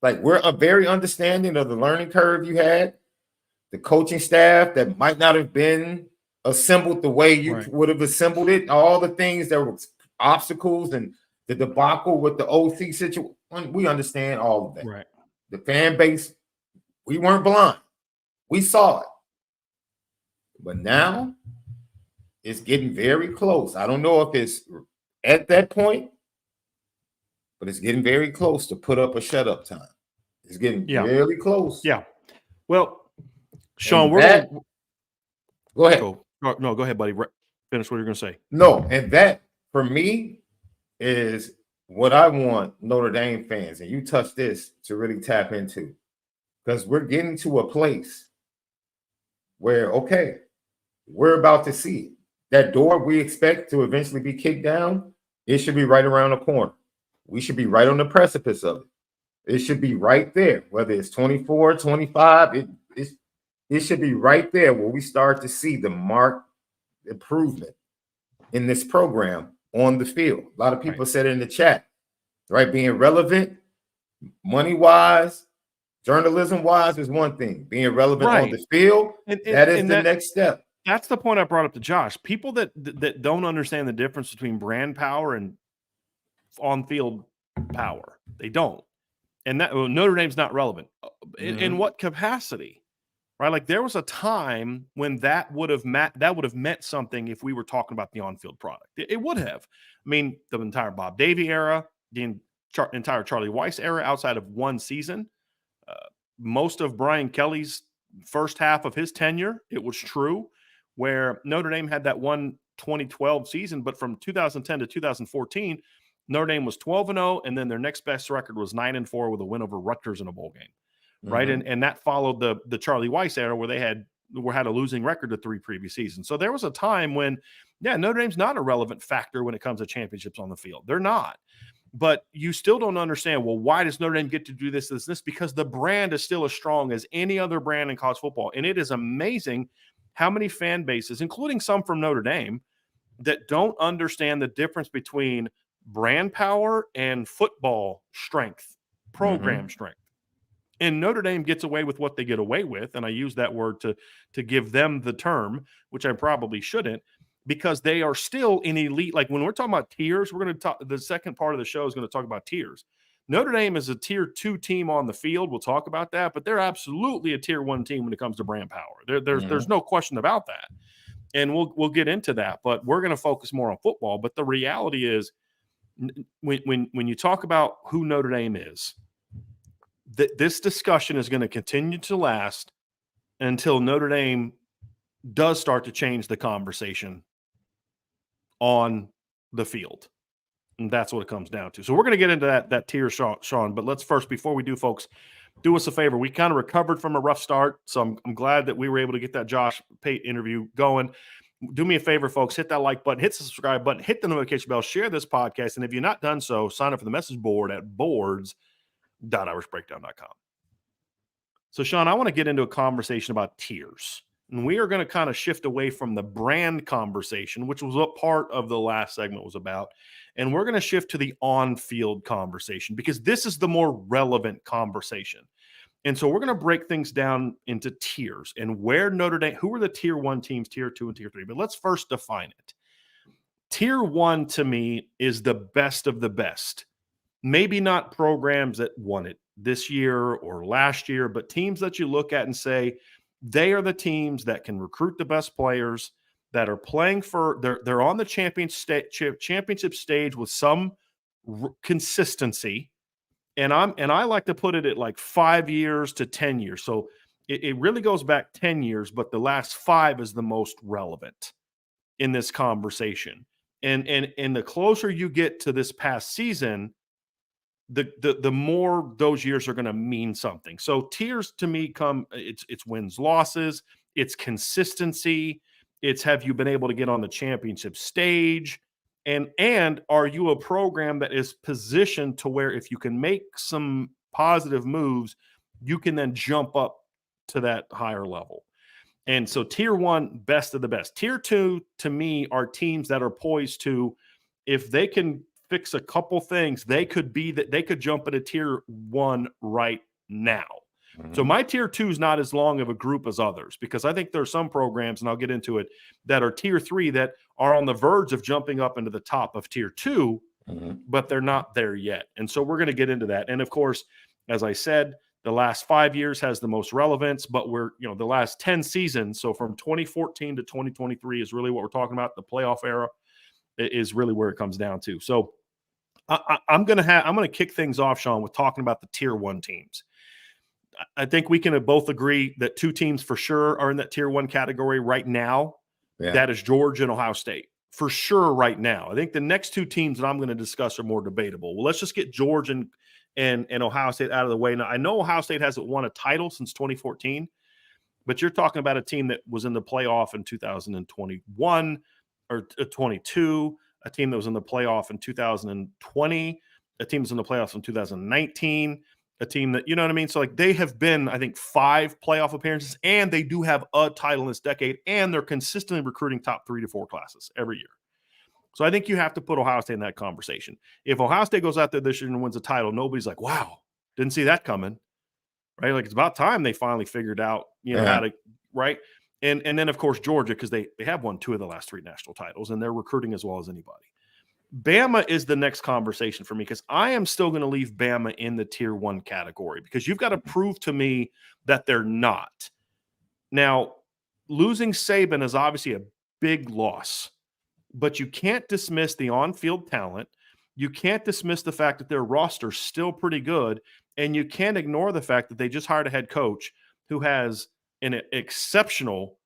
Like, we're very understanding of the learning curve you had, the coaching staff that might not have been assembled the way you would have assembled it, all the things that were obstacles and the debacle with the OC situation. We understand all of that. Right. The fan base, we weren't blind. We saw it. But now it's getting very close. I don't know if it's at that point, but it's getting very close to put up a shut up time. It's getting really close. Yeah. Well, Sean, go ahead. No, go ahead, buddy. Finish what you're going to say. No, and that for me is what I want Notre Dame fans, and you touch this, to really tap into, because we're getting to a place where, okay, we're about to see it. That door we expect to eventually be kicked down, it should be right around the corner. We should be right on the precipice of it. It should be right there, whether it's 24, 25, it should be right there where we start to see the marked improvement in this program on the field. A lot of people said it in the chat, right? Being relevant, money-wise, journalism-wise is one thing. Being relevant on the field, that is the next step. That's the point I brought up to Josh. People that don't understand the difference between brand power and on-field power, they don't. And that Notre Dame's not relevant. In what capacity? right? Like there was a time when that would have meant something if we were talking about the on-field product. It would have. I mean, the entire Bob Davie era, the entire Charlie Weiss era, outside of one season, most of Brian Kelly's first half of his tenure, it was true, where Notre Dame had that one 2012 season, but from 2010 to 2014, Notre Dame was 12-0, and then their next best record was 9-4 with a win over Rutgers in a bowl game, right? And that followed the Charlie Weiss era, where they had a losing record the 3 previous seasons. So there was a time when, Notre Dame's not a relevant factor when it comes to championships on the field. They're not. But you still don't understand, well, why does Notre Dame get to do this? Because the brand is still as strong as any other brand in college football. And it is amazing how many fan bases, including some from Notre Dame, that don't understand the difference between brand power and football strength, program strength. And Notre Dame gets away with what they get away with. And I use that word to give them the term, which I probably shouldn't, because they are still an elite. Like when we're talking about tiers, we're going to talk, the second part of the show is going to talk about tiers. Notre Dame is a tier 2 team on the field. We'll talk about that, but they're absolutely a tier 1 team when it comes to brand power. There's no question about that. And we'll get into that, but we're going to focus more on football. But the reality is, when you talk about who Notre Dame is, this discussion is going to continue to last until Notre Dame does start to change the conversation on the field. And that's what it comes down to. So we're going to get into that tier, Sean. But let's first, before we do, folks, do us a favor. We kind of recovered from a rough start, so I'm glad that we were able to get that Josh Pate interview going. Do me a favor, folks. Hit that like button, hit the subscribe button, hit the notification bell, share this podcast. And if you're not done so, sign up for the message board at boards.irishbreakdown.com. So, Sean, I want to get into a conversation about tiers. And we are going to kind of shift away from the brand conversation, which was what part of the last segment was about. And we're going to shift to the on-field conversation, because this is the more relevant conversation. And so we're going to break things down into tiers and where Notre Dame, who are the tier 1 teams, tier 2 and tier 3. But let's first define it. Tier 1 to me is the best of the best. Maybe not programs that won it this year or last year, but teams that you look at and say, they are the teams that can recruit the best players, that are playing for, they're on the championship stage with some consistency. And I like to put it at like 5 years to 10 years. So it really goes back 10 years, but the last 5 is the most relevant in this conversation. And the closer you get to this past season, the more those years are going to mean something. So tiers to me it's wins, losses, it's consistency, it's have you been able to get on the championship stage, and are you a program that is positioned to where if you can make some positive moves, you can then jump up to that higher level. And so tier 1, best of the best. Tier 2 to me are teams that are poised to, if they can fix a couple things, they could jump into tier 1 right now. So my tier 2 is not as long of a group as others, because I think there are some programs, and I'll get into it, that are tier 3 that are on the verge of jumping up into the top of tier 2, but they're not there yet. And so we're going to get into that. And of course, as I said, the last 5 years has the most relevance, but the last 10 seasons, so from 2014 to 2023 is really what we're talking about. The playoff era is really where it comes down to. So I'm going to kick things off, Sean, with talking about the tier 1 teams. I think we can both agree that 2 teams for sure are in that tier 1 category right now. Yeah. That is Georgia and Ohio State for sure right now. I think the next 2 teams that I'm going to discuss are more debatable. Well, let's just get Georgia and Ohio State out of the way. Now, I know Ohio State hasn't won a title since 2014, but you're talking about a team that was in the playoff in 2021 or 22, a team that was in the playoff in 2020, a team that was in the playoffs in 2019, a team that, you know what I mean? So like they have been, I think, 5 playoff appearances, and they do have a title in this decade, and they're consistently recruiting top 3 to 4 classes every year. So I think you have to put Ohio State in that conversation. If Ohio State goes out there this year and wins a title, nobody's like, wow, didn't see that coming, right? Like it's about time they finally figured out, how to, right? And then, of course, Georgia, because they have won 2 of the last 3 national titles, and they're recruiting as well as anybody. Bama is the next conversation for me, because I am still going to leave Bama in the tier 1 category, because you've got to prove to me that they're not. Now, losing Saban is obviously a big loss, but you can't dismiss the on-field talent. You can't dismiss the fact that their roster's still pretty good, and you can't ignore the fact that they just hired a head coach who has an exceptional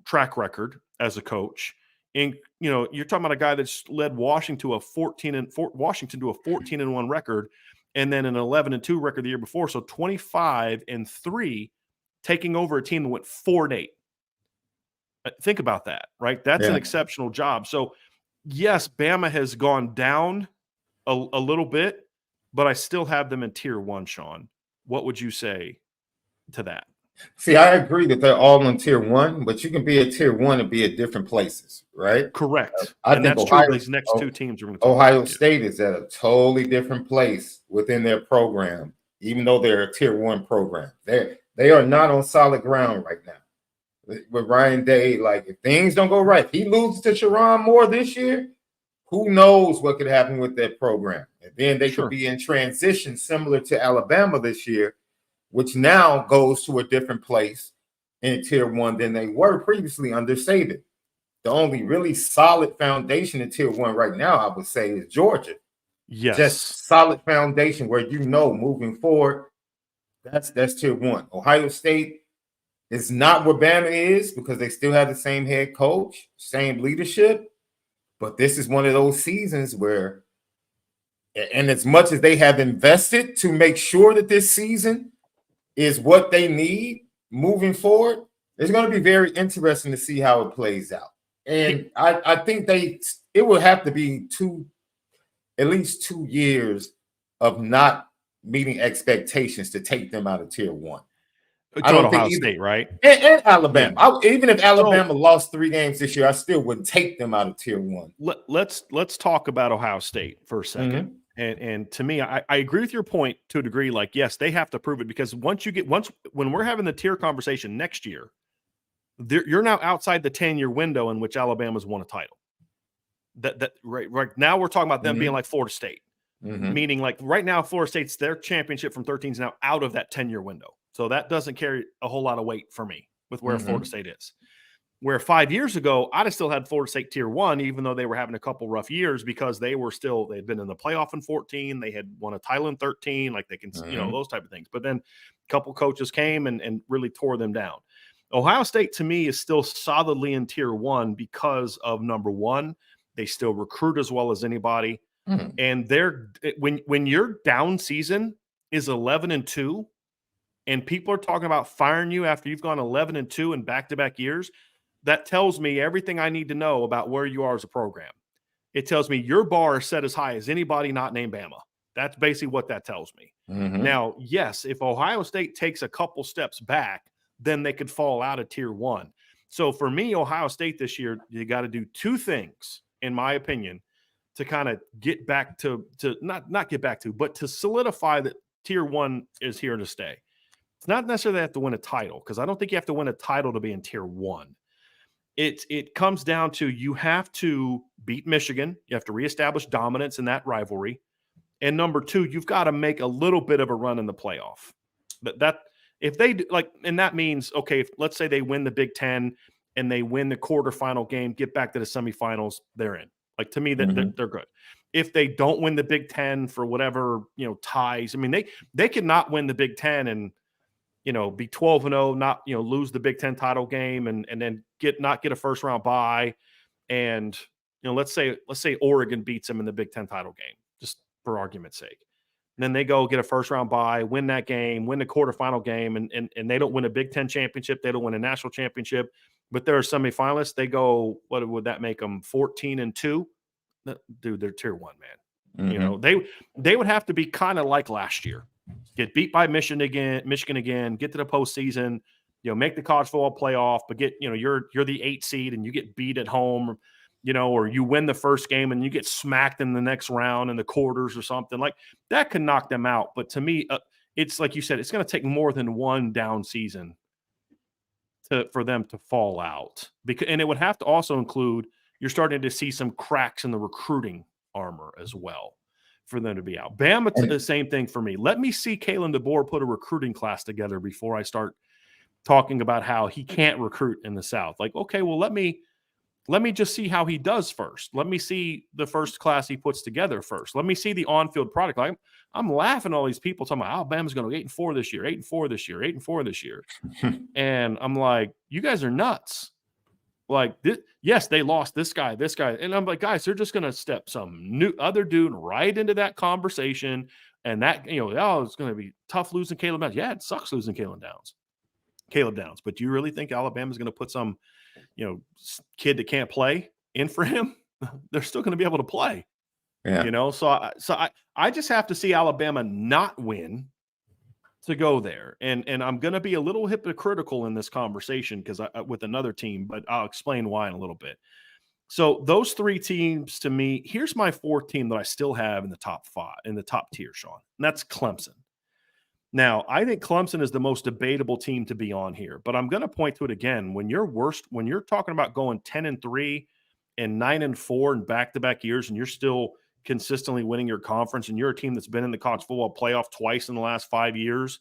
track record as a coach. And you're talking about a guy that's led Washington to a 14-1 record, and then an 11-2 record the year before. So 25-3, taking over a team that went 4-8. Think about that, right? That's an exceptional job. So yes, Bama has gone down a little bit, but I still have them in tier 1, Sean. What would you say to that? See, I agree that they're all in tier 1, but you can be a tier 1 and be at different places, right? Correct. I think that's true. These next two teams are going to talk Ohio about State is at a totally different place within their program, even though they're a tier 1 program. They are not on solid ground right now. With Ryan Day, like, if things don't go right, if he loses to Sharon Moore this year, who knows what could happen with that program? And then they could be in transition similar to Alabama this year, which now goes to a different place in tier 1 than they were previously under Saban. The only really solid foundation in tier 1 right now, I would say, is Georgia. Yes. Just solid foundation where moving forward, that's tier 1. Ohio State is not where Bama is because they still have the same head coach, same leadership. But this is one of those seasons where, and as much as they have invested to make sure that this season is what they need moving forward, it's going to be very interesting to see how it plays out. And I think it will have to be at least 2 years of not meeting expectations to take them out of tier 1. I don't think Ohio State, right? And Alabama. Yeah. Even if Alabama lost 3 games this year, I still wouldn't take them out of tier 1. Let's talk about Ohio State for a second. Mm-hmm. And to me, I agree with your point to a degree. Like, yes, they have to prove it because when we're having the tier conversation next year, you're now outside the 10-year window in which Alabama's won a title. Right now we're talking about them being like Florida State, meaning like right now Florida State's their championship from 13 is now out of that 10-year window. So that doesn't carry a whole lot of weight for me with where Florida State is. Where 5 years ago, I'd have still had Florida State tier 1, even though they were having a couple rough years because they had been in the playoff in 14. They had won a title in 13, like they can, those type of things. But then a couple coaches came and really tore them down. Ohio State to me is still solidly in tier 1 because of number one, they still recruit as well as anybody. And when your down season is 11-2 and people are talking about firing you after you've gone 11-2 in back-to-back years, that tells me everything I need to know about where you are as a program. It tells me your bar is set as high as anybody not named Bama. That's basically what that tells me. Now, yes, if Ohio State takes a couple steps back, then they could fall out of tier 1. So for me, Ohio State this year, you got to do 2 things, in my opinion, to kind of get back to not get back to, but to solidify that tier 1 is here to stay. It's not necessarily have to win a title because I don't think you have to win a title to be in tier 1. It comes down to you have to beat Michigan. You have to reestablish dominance in that rivalry. And number 2, you've got to make a little bit of a run in the playoff. That if they like, and that means, okay, let's say they win the Big Ten and they win the quarterfinal game, get back to the semifinals, they're in. Like, to me, they're good. If they don't win the Big Ten for whatever, ties, I mean, they could not win the Big Ten and, be 12-0, not, lose the Big Ten title game and then not get a first round bye. And, let's say Oregon beats them in the Big Ten title game, just for argument's sake. And then they go get a first round bye, win that game, win the quarterfinal game, and they don't win a Big Ten championship. They don't win a national championship, but they're semifinalists. They go, what would that make them? 14-2? Dude, they're tier 1, man. They would have to be kind of like last year. Get beat by Michigan again, get to the postseason, make the college football playoff, but get, you're the 8 seed and you get beat at home, or you win the first game and you get smacked in the next round in the quarters or something like that could knock them out. But to me, it's like you said, it's going to take more than one down season for them to fall out. And it would have to also include you're starting to see some cracks in the recruiting armor as well for them to be out. Bama, the same thing for me. Let me see Kalen DeBoer put a recruiting class together before I start talking about how he can't recruit in the South. Like, okay, well, let me just see how he does first. Let me see the first class he puts together first. Let me see the on-field product. Like, I'm laughing at all these people talking about Alabama's going to go 8-4 this year, 8-4 this year, 8-4 this year. And I'm like, you guys are nuts. Like, this, yes, they lost this guy. And I'm like, guys, they're just going to step some new other dude right into that conversation. And that, it's going to be tough losing Caleb Downs. Yeah, it sucks losing Caleb Downs. But do you really think Alabama's going to put some, kid that can't play in for him? They're still going to be able to play. Yeah. So I just have to see Alabama not win to go there. And I'm going to be a little hypocritical in this conversation because with another team, but I'll explain why in a little bit. So those three teams to me, here's my fourth team that I still have in the top five, in the top tier, Sean, and that's Clemson. Now, I think Clemson is the most debatable team to be on here, but I'm going to point to it again. When you're talking about going 10-3 and 9-4 in back-to-back years, and you're still consistently winning your conference, and you're a team that's been in the college football playoff twice in the last 5 years,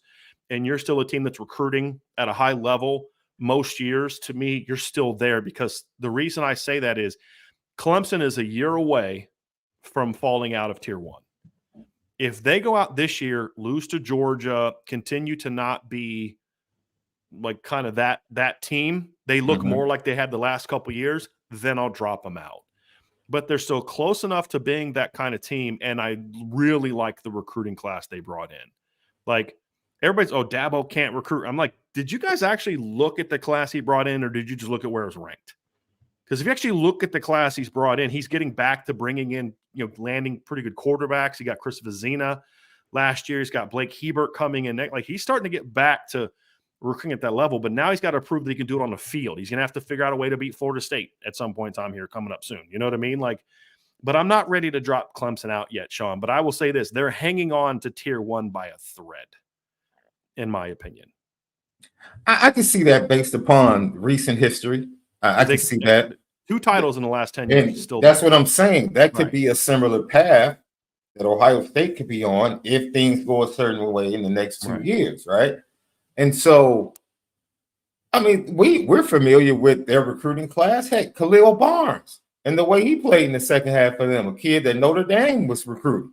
and you're still a team that's recruiting at a high level most years, to me, you're still there, because the reason I say that is Clemson is a year away from falling out of tier one. If they go out this year, lose to Georgia, continue to not be like kind of that team, they look more like they had the last couple of years, then I'll drop them out. But they're still close enough to being that kind of team, and I really like the recruiting class they brought in. Like, everybody's, Dabo can't recruit. I'm like, did you guys actually look at the class he brought in, or did you just look at where it was ranked? Because if you actually look at the class he's brought in, he's getting back to bringing in, landing pretty good quarterbacks. He got Chris Vizina last year. He's got Blake Hebert coming in. Like, he's starting to get back to recruiting at that level, but now he's got to prove that he can do it on the field. He's going to have to figure out a way to beat Florida State at some point in time here coming up soon. You know what I mean? Like, but I'm not ready to drop Clemson out yet, Sean, but I will say this. They're hanging on to tier one by a thread, in my opinion. I can see that based upon recent history. I can see that. 2 titles in the last 10 years. Still, that's what I'm saying. That could be a similar path that Ohio State could be on if things go a certain way in the next 2 years, right? And so, I mean, we're familiar with their recruiting class. Heck, Khalil Barnes and the way he played in the second half for them, a kid that Notre Dame was recruiting.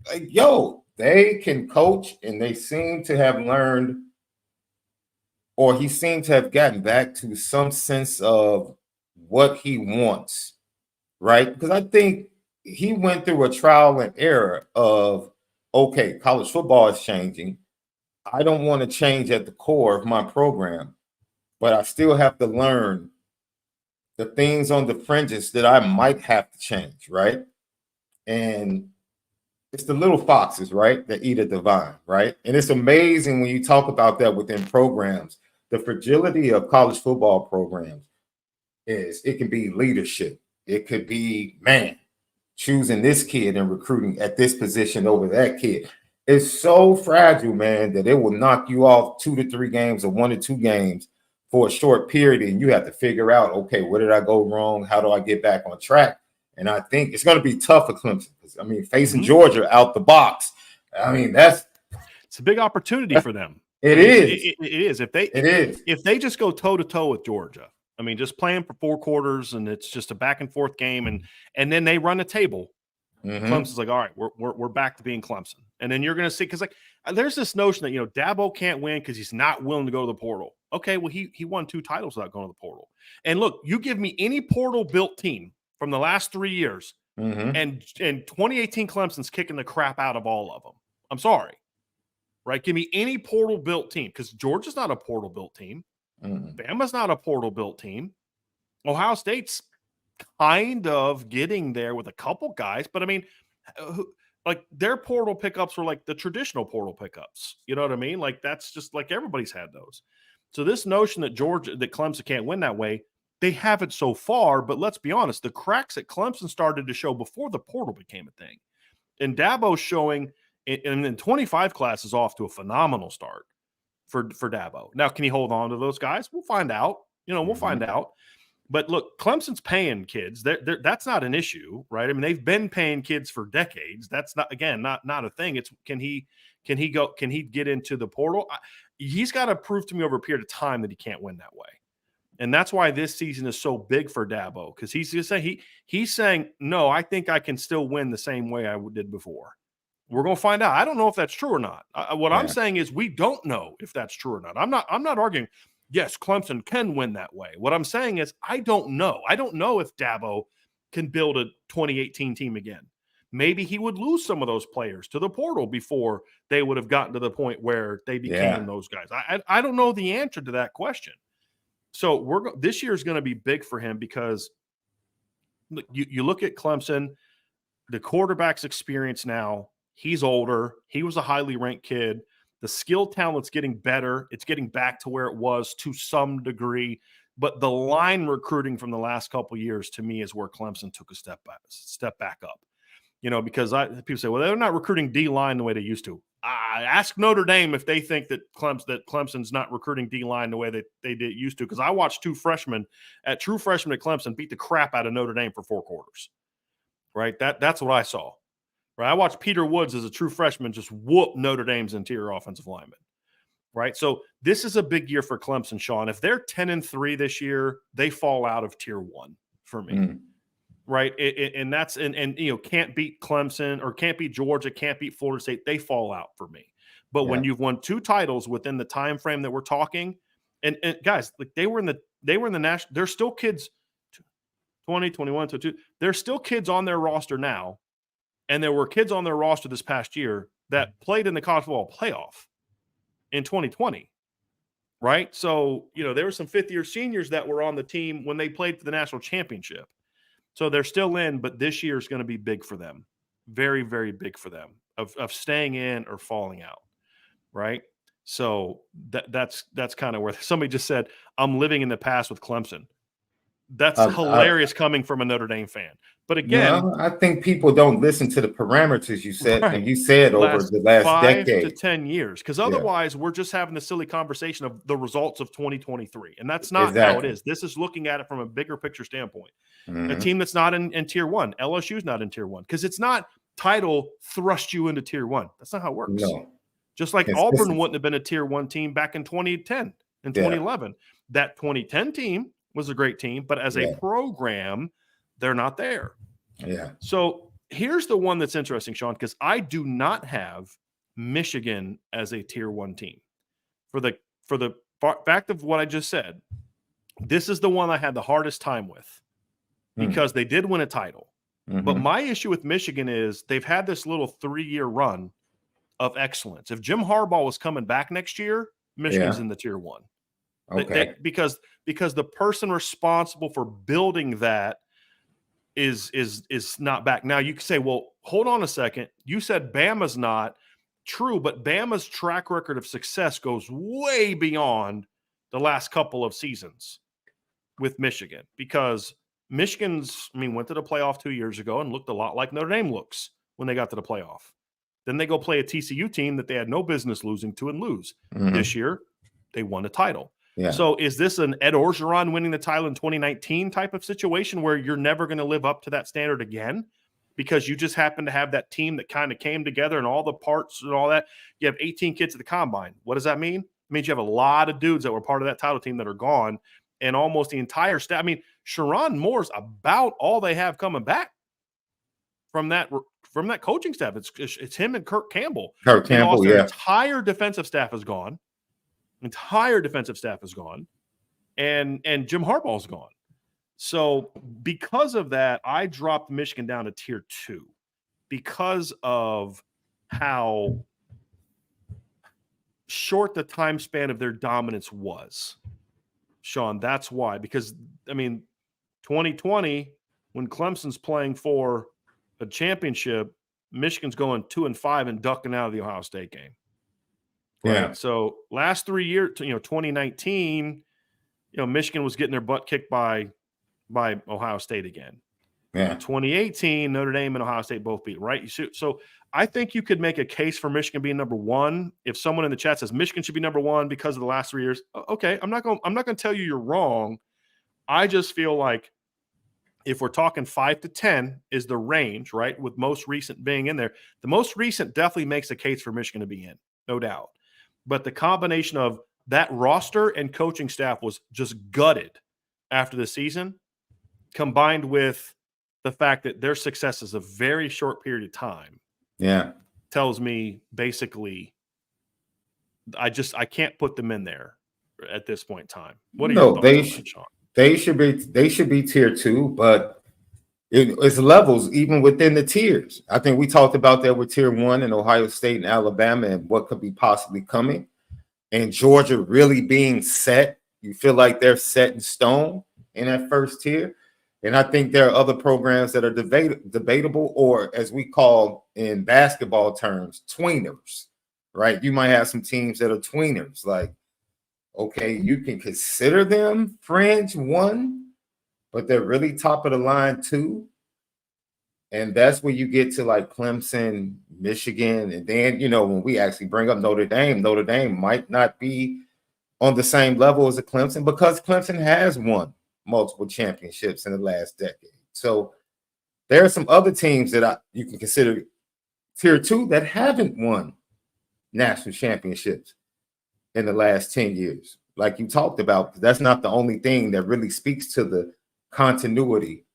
Like, they can coach, and they seem to have learned, or he seemed to have gotten back to some sense of what he wants, right? Because I think he went through a trial and error of, okay, college football is changing. I don't want to change at the core of my program, but I still have to learn the things on the fringes that I might have to change, right? And it's the little foxes, right, that eat at the vine, right? And it's amazing when you talk about that within programs. The fragility of college football programs is it can be leadership. It could be, choosing this kid and recruiting at this position over that kid. It's so fragile, man, that it will knock you off 2 to 3 games or 1 to 2 games for a short period. And you have to figure out, okay, where did I go wrong? How do I get back on track? And I think it's going to be tough for Clemson. I mean, facing Georgia out the box, I mean, it's a big opportunity for them. It is. It is. If they just go toe to toe with Georgia, I mean, just playing for 4 quarters and it's just a back and forth game, and then they run the table. Clemson's like, all right, we're back to being Clemson, and then you're going to see, because like there's this notion that Dabo can't win because he's not willing to go to the portal. Okay, well he won 2 titles without going to the portal. And look, you give me any portal built team from the last 3 years, and 2018 Clemson's kicking the crap out of all of them. I'm sorry. Right? Give me any portal-built team, because Georgia's not a portal-built team. Bama's not a portal-built team. Ohio State's kind of getting there with a couple guys, but I mean, like their portal pickups were like the traditional portal pickups. You know what I mean? Like that's just like everybody's had those. So this notion that Clemson can't win that way, they haven't so far, but let's be honest, the cracks at Clemson started to show before the portal became a thing. And Dabo's showing – and then 25 class is off to a phenomenal start for Dabo. Now, can he hold on to those guys? We'll find out. We'll find out. But look, Clemson's paying kids. That's not an issue, right? I mean, they've been paying kids for decades. That's not a thing. It's can he get into the portal? he's got to prove to me over a period of time that he can't win that way. And that's why this season is so big for Dabo, because he's just saying he's saying, no, I think I can still win the same way I did before. We're going to find out. I don't know if that's true or not. What I'm saying is we don't know if that's true or not. I'm not arguing, yes, Clemson can win that way. What I'm saying is I don't know. I don't know if Dabo can build a 2018 team again. Maybe he would lose some of those players to the portal before they would have gotten to the point where they became those guys. I don't know the answer to that question. So this year is going to be big for him because you look at Clemson, the quarterback's experience now. He's older. He was a highly ranked kid. The skill talent's getting better. It's getting back to where it was to some degree. But the line recruiting from the last couple of years, to me, is where Clemson took a step back up. Because people say, well, they're not recruiting D-line the way they used to. Ask Notre Dame if they think that Clemson's not recruiting D-line the way that they used to. Because I watched true freshmen at Clemson beat the crap out of Notre Dame for 4 quarters. Right? That's what I saw. Right? I watched Peter Woods as a true freshman just whoop Notre Dame's interior offensive lineman. Right? So this is a big year for Clemson, Sean. If they're 10-3 this year, they fall out of tier 1 for me. Right. And that's can't beat Clemson or can't beat Georgia, can't beat Florida State. They fall out for me. But when you've won 2 titles within the time frame that we're talking, and guys, like they were in the national, they're still kids 20, 21, 22. There's still kids on their roster now. And there were kids on their roster this past year that played in the college football playoff in 2020. Right. So, there were some 5th-year seniors that were on the team when they played for the national championship. So they're still in, but this year is going to be big for them. Very, very big for them of staying in or falling out, right? So that's kind of where somebody just said, I'm living in the past with Clemson. That's hilarious coming from a Notre Dame fan. But again, I think people don't listen to the parameters you said, and you said over the last 5 decade to 10 years, because otherwise we're just having the silly conversation of the results of 2023, and that's not how it is. This is looking at it from a bigger picture standpoint. A team that's not in tier 1, LSU's not in tier 1, because it's not title thrust you into tier 1. That's not how it works. No. Just like Auburn wouldn't have been a tier 1 team back in 2010 and 2011. That 2010 team was a great team, but as a program, they're not there. Yeah. So here's the one that's interesting, Sean, because I do not have Michigan as a tier 1 team. For the fact of what I just said, this is the one I had the hardest time with because they did win a title. But my issue with Michigan is they've had this little 3-year run of excellence. If Jim Harbaugh was coming back next year, Michigan's in the tier 1. Okay. Because the person responsible for building that is not back. Now you can say, well, hold on a second. You said Bama's not true, but Bama's track record of success goes way beyond the last couple of seasons with Michigan, because went to the playoff 2 years ago and looked a lot like Notre Dame looks when they got to the playoff. Then they go play a TCU team that they had no business losing to and lose. This year, they won the title. Yeah. So is this an Ed Orgeron winning the title in 2019 type of situation where you're never going to live up to that standard again because you just happen to have that team that kind of came together and all the parts and all that? You have 18 kids at the combine. What does that mean? It means you have a lot of dudes that were part of that title team that are gone, and almost the entire staff. I mean, Sharon Moore's about all they have coming back from that coaching staff. It's him and Kirk Campbell. Their entire defensive staff is gone. And Jim Harbaugh's gone. So because of that, I dropped Michigan down to tier 2 because of how short the time span of their dominance was. Sean, that's why. Because, 2020, when Clemson's playing for a championship, Michigan's going 2-5 and ducking out of the Ohio State game. Right. Yeah. So last 3 years, 2019, Michigan was getting their butt kicked by Ohio State again. Yeah. 2018, Notre Dame and Ohio State both beat, right? So I think you could make a case for Michigan being number 1. If someone in the chat says Michigan should be number 1 because of the last 3 years, okay, I'm not going to tell you you're wrong. I just feel like if we're talking 5 to 10 is the range, right? With most recent being in there, the most recent definitely makes a case for Michigan to be in, no doubt. But the combination of that roster and coaching staff was just gutted after the season, combined with the fact that their success is a very short period of time. Yeah. Tells me basically I can't put them in there at this point in time. What are your thoughts on that, Sean? They should be tier 2, but it's levels even within the tiers. I think we talked about that with tier 1 in Ohio State and Alabama and what could be possibly coming. And Georgia really being set. You feel like they're set in stone in that first tier. And I think there are other programs that are debatable, or as we call in basketball terms, tweeners, right? You might have some teams that are tweeners. Like, okay, you can consider them fringe 1, but they're really top of the line 2. And that's where you get to like Clemson, Michigan. And then, when we actually bring up Notre Dame might not be on the same level as a Clemson because Clemson has won multiple championships in the last decade. So there are some other teams that you can consider tier 2 that haven't won national championships in the last 10 years. Like you talked about, that's not the only thing that really speaks to the continuity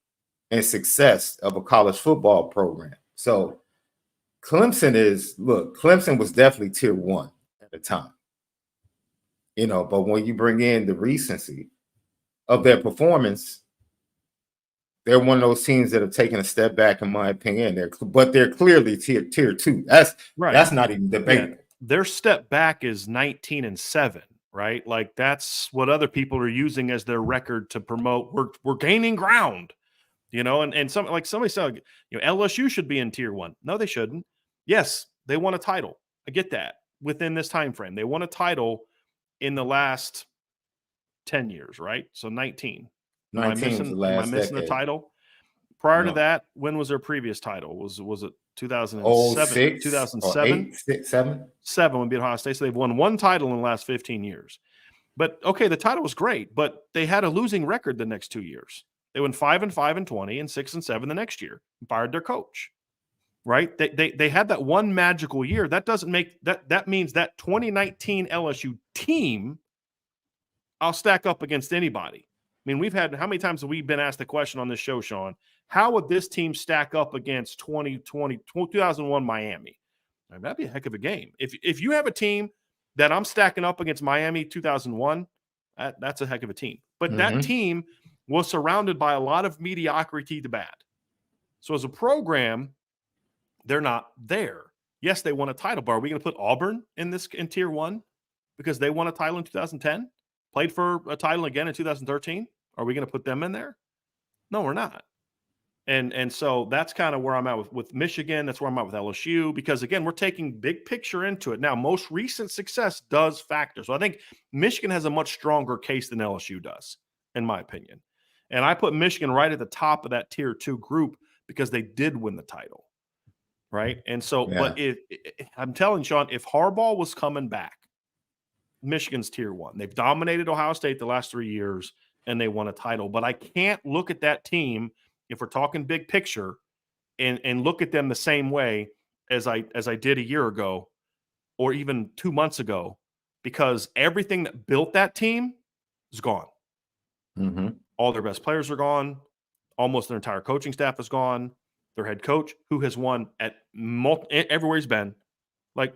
and success of a college football program. So Clemson was definitely tier 1 at the time. But when you bring in the recency of their performance, they're one of those teams that have taken a step back, in my opinion. They're clearly tier 2. That's right. That's not even debatable. Yeah. Their step back is 19-7, right? Like that's what other people are using as their record to promote. We're gaining ground, and somebody said, LSU should be in tier 1. No, they shouldn't. Yes, they won a title. I get that within this time frame. They won a title in the last 10 years, right? So 19. Am I missing the title? Prior to that, when was their previous title? Was it 2007? 2007? 7 would be Ohio State. So they've won one title in the last 15 years. But okay, the title was great, but they had a losing record the next 2 years. They went 5-5 and 20 and 6-7 the next year. Fired their coach. Right? They had that one magical year. That doesn't make that means that 2019 LSU team, I'll stack up against anybody. I mean, how many times have we been asked the question on this show, Sean? How would this team stack up against 2001 Miami? I mean, that'd be a heck of a game. If you have a team that I'm stacking up against Miami 2001, that's a heck of a team. But that team was surrounded by a lot of mediocrity to bad. So as a program, they're not there. Yes, they won a title, but are we going to put Auburn in tier 1 because they won a title in 2010, played for a title again in 2013? Are we going to put them in there? No, we're not. And so that's kind of where I'm at with Michigan. That's where I'm at with LSU because, again, we're taking big picture into it. Now, most recent success does factor. So I think Michigan has a much stronger case than LSU does, in my opinion. And I put Michigan right at the top of that tier 2 group because they did win the title. Right. And so, but I'm telling Sean, if Harbaugh was coming back, Michigan's tier 1. They've dominated Ohio State the last 3 years and they won a title. But I can't look at that team, if we're talking big picture, and look at them the same way as I did a year ago or even 2 months ago, because everything that built that team is gone. All their best players are gone. Almost their entire coaching staff is gone. Their head coach, who has won at everywhere he's been. Like,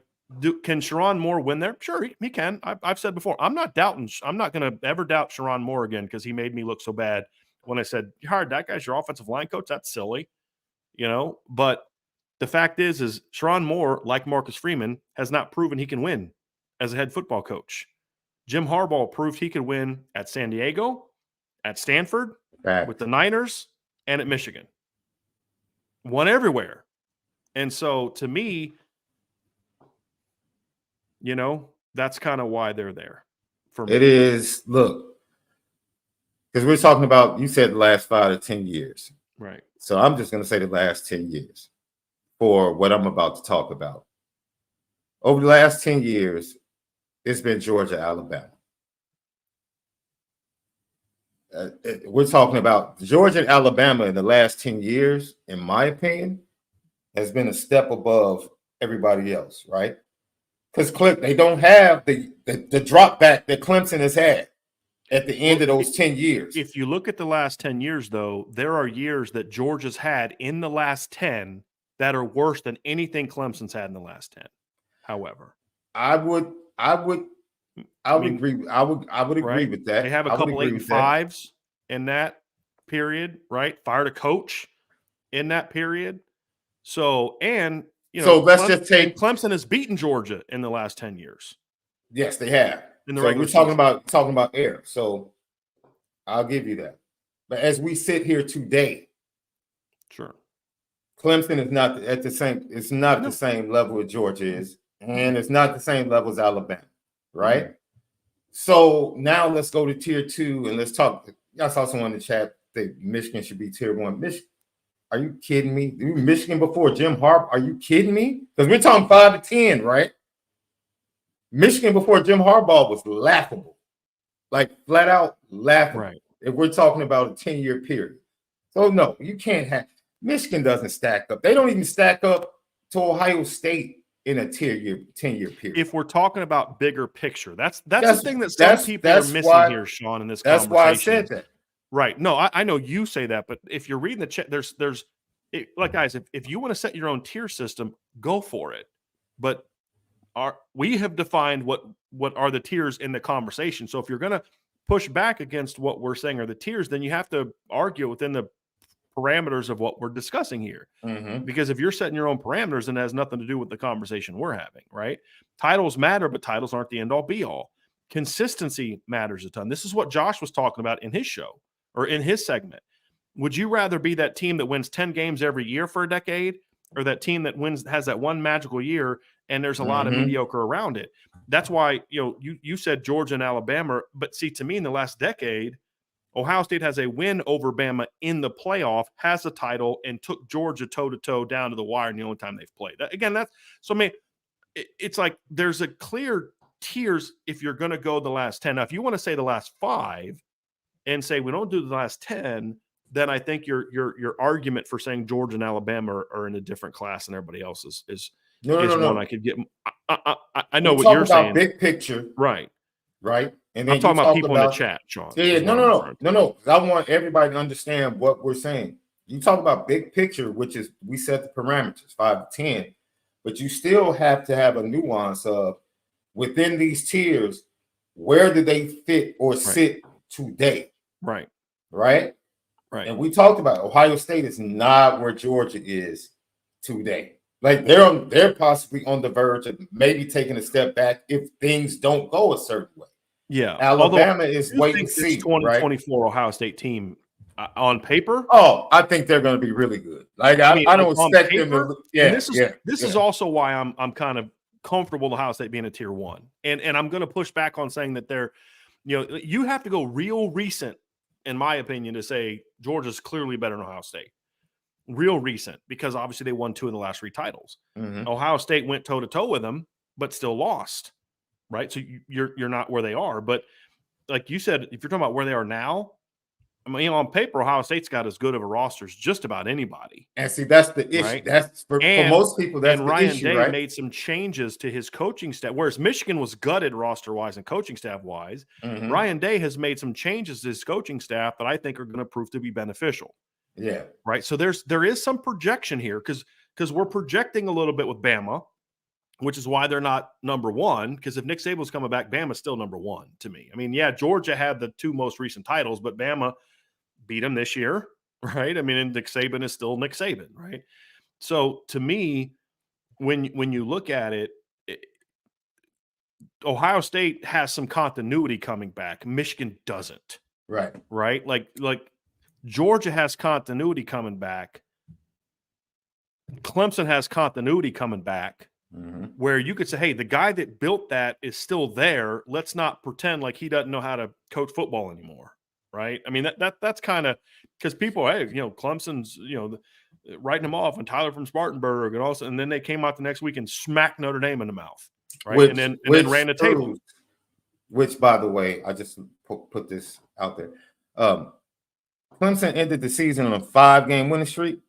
can Sherrone Moore win there? Sure, he can. I've said before, I'm not going to ever doubt Sherrone Moore again because he made me look so bad when I said, you hired that guy's your offensive line coach? That's silly, But the fact is Sherrone Moore, like Marcus Freeman, has not proven he can win as a head football coach. Jim Harbaugh proved he could win at San Diego, at Stanford, with the Niners, and at Michigan. Won everywhere. And so to me, that's kind of why they're there for me. It is, look, because we're talking about, you said the last 5 to 10 years. Right. So I'm just going to say the last 10 years for what I'm about to talk about. Over the last 10 years, it's been Georgia, Alabama. We're talking about Georgia and Alabama in the last 10 years, in my opinion, has been a step above everybody else, right? Because they don't have the drop back that Clemson has had at the end of those 10 years. If you look at the last 10 years, though, there are years that Georgia's had in the last 10 that are worse than anything Clemson's had in the last 10. However, I would agree. I would agree with that. They have a couple 8 and 5s in that period, right? Fired a coach in that period. So, and let's just take Clemson has beaten Georgia in the last 10 years. Yes, they have. So we're talking about air. So I'll give you that. But as we sit here today, sure, Clemson is not at the same. It's not the same level as Georgia is, and it's not the same level as Alabama, right? Mm-hmm. So now let's go to tier 2 and let's talk. I saw someone in the chat that Michigan should be tier 1. Michigan. Are you kidding me? Michigan before Jim Harbaugh? Are you kidding me? Because we're talking 5 to 10, right? Michigan before Jim Harbaugh was laughable, like flat out laughable. Right. If we're talking about a 10-year period. So no, you can't have Michigan doesn't stack up. They don't even stack up to Ohio State in a 10-year period. If we're talking about bigger picture, that's the thing that some people are missing here, Sean, in this conversation. That's why I said that. Right. No, I know you say that, but if you're reading the chat, like guys, if you want to set your own tier system, go for it. But we have defined what are the tiers in the conversation. So if you're going to push back against what we're saying are the tiers, then you have to argue within the parameters of what we're discussing here. Mm-hmm. Because if you're setting your own parameters, then it has nothing to do with the conversation we're having, right? Titles matter, but titles aren't the end all be all. Consistency matters a ton. This is what Josh was talking about in his show or in his segment. Would you rather be that team that wins 10 games every year for a decade, or that team that has that one magical year and there's a lot of mediocre around it? That's why, you said Georgia and Alabama, but see, to me, in the last decade, Ohio State has a win over Bama in the playoff, has a title, and took Georgia toe-to-toe down to the wire in the only time they've played. It's like there's a clear tiers if you're going to go the last 10. Now, if you want to say the last 5 and say we don't do the last 10, then I think your argument for saying Georgia and Alabama are in a different class than everybody else is one I could get. I know what you're saying. Big picture, right? And then I'm talking about people in the chat, Sean. Yeah, no. I want everybody to understand what we're saying. You talk about big picture, which is we set the parameters 5 to 10, but you still have to have a nuance of within these tiers, where do they fit or sit today? Right. And we talked about Ohio State is not where Georgia is today. Like they're possibly on the verge of maybe taking a step back if things don't go a certain way. Yeah, Alabama is waiting to see. 2024 Ohio State team on paper. Oh, I think they're going to be really good. Like I don't expect them to. Yeah, this is also why I'm kind of comfortable with Ohio State being a tier 1, and I'm going to push back on saying that they're, you have to go real recent, in my opinion, to say Georgia's clearly better than Ohio State. Real recent, because obviously they won 2 of the last 3 titles. Mm-hmm. Ohio State went toe-to-toe with them, but still lost, right? So you're not where they are. But like you said, if you're talking about where they are now, I mean, on paper, Ohio State's got as good of a roster as just about anybody. And see, that's the issue. Right? That's for most people. That's the Ryan issue, Day right? made some changes to his coaching staff, whereas Michigan was gutted roster-wise and coaching staff-wise. Mm-hmm. Ryan Day has made some changes to his coaching staff that I think are going to prove to be beneficial. Yeah. Right. So there is some projection here because we're projecting a little bit with Bama, which is why they're not number 1. Because if Nick Saban's coming back, Bama's still number 1 to me. I mean, yeah, Georgia had the 2 most recent titles, but Bama beat them this year, right? I mean, and Nick Saban is still Nick Saban, right? So to me, when you look at it, Ohio State has some continuity coming back. Michigan doesn't. Right. Like Georgia has continuity coming back. Clemson has continuity coming back, where you could say, hey, the guy that built that is still there. Let's not pretend like he doesn't know how to coach football anymore, right? I mean, that's kind of because people, hey, Clemson's, writing them off, and Tyler from Spartanburg, and then they came out the next week and smacked Notre Dame in the mouth, right? And then ran the table. Which, by the way, I just put this out there. Clemson ended the season on a 5-game winning streak.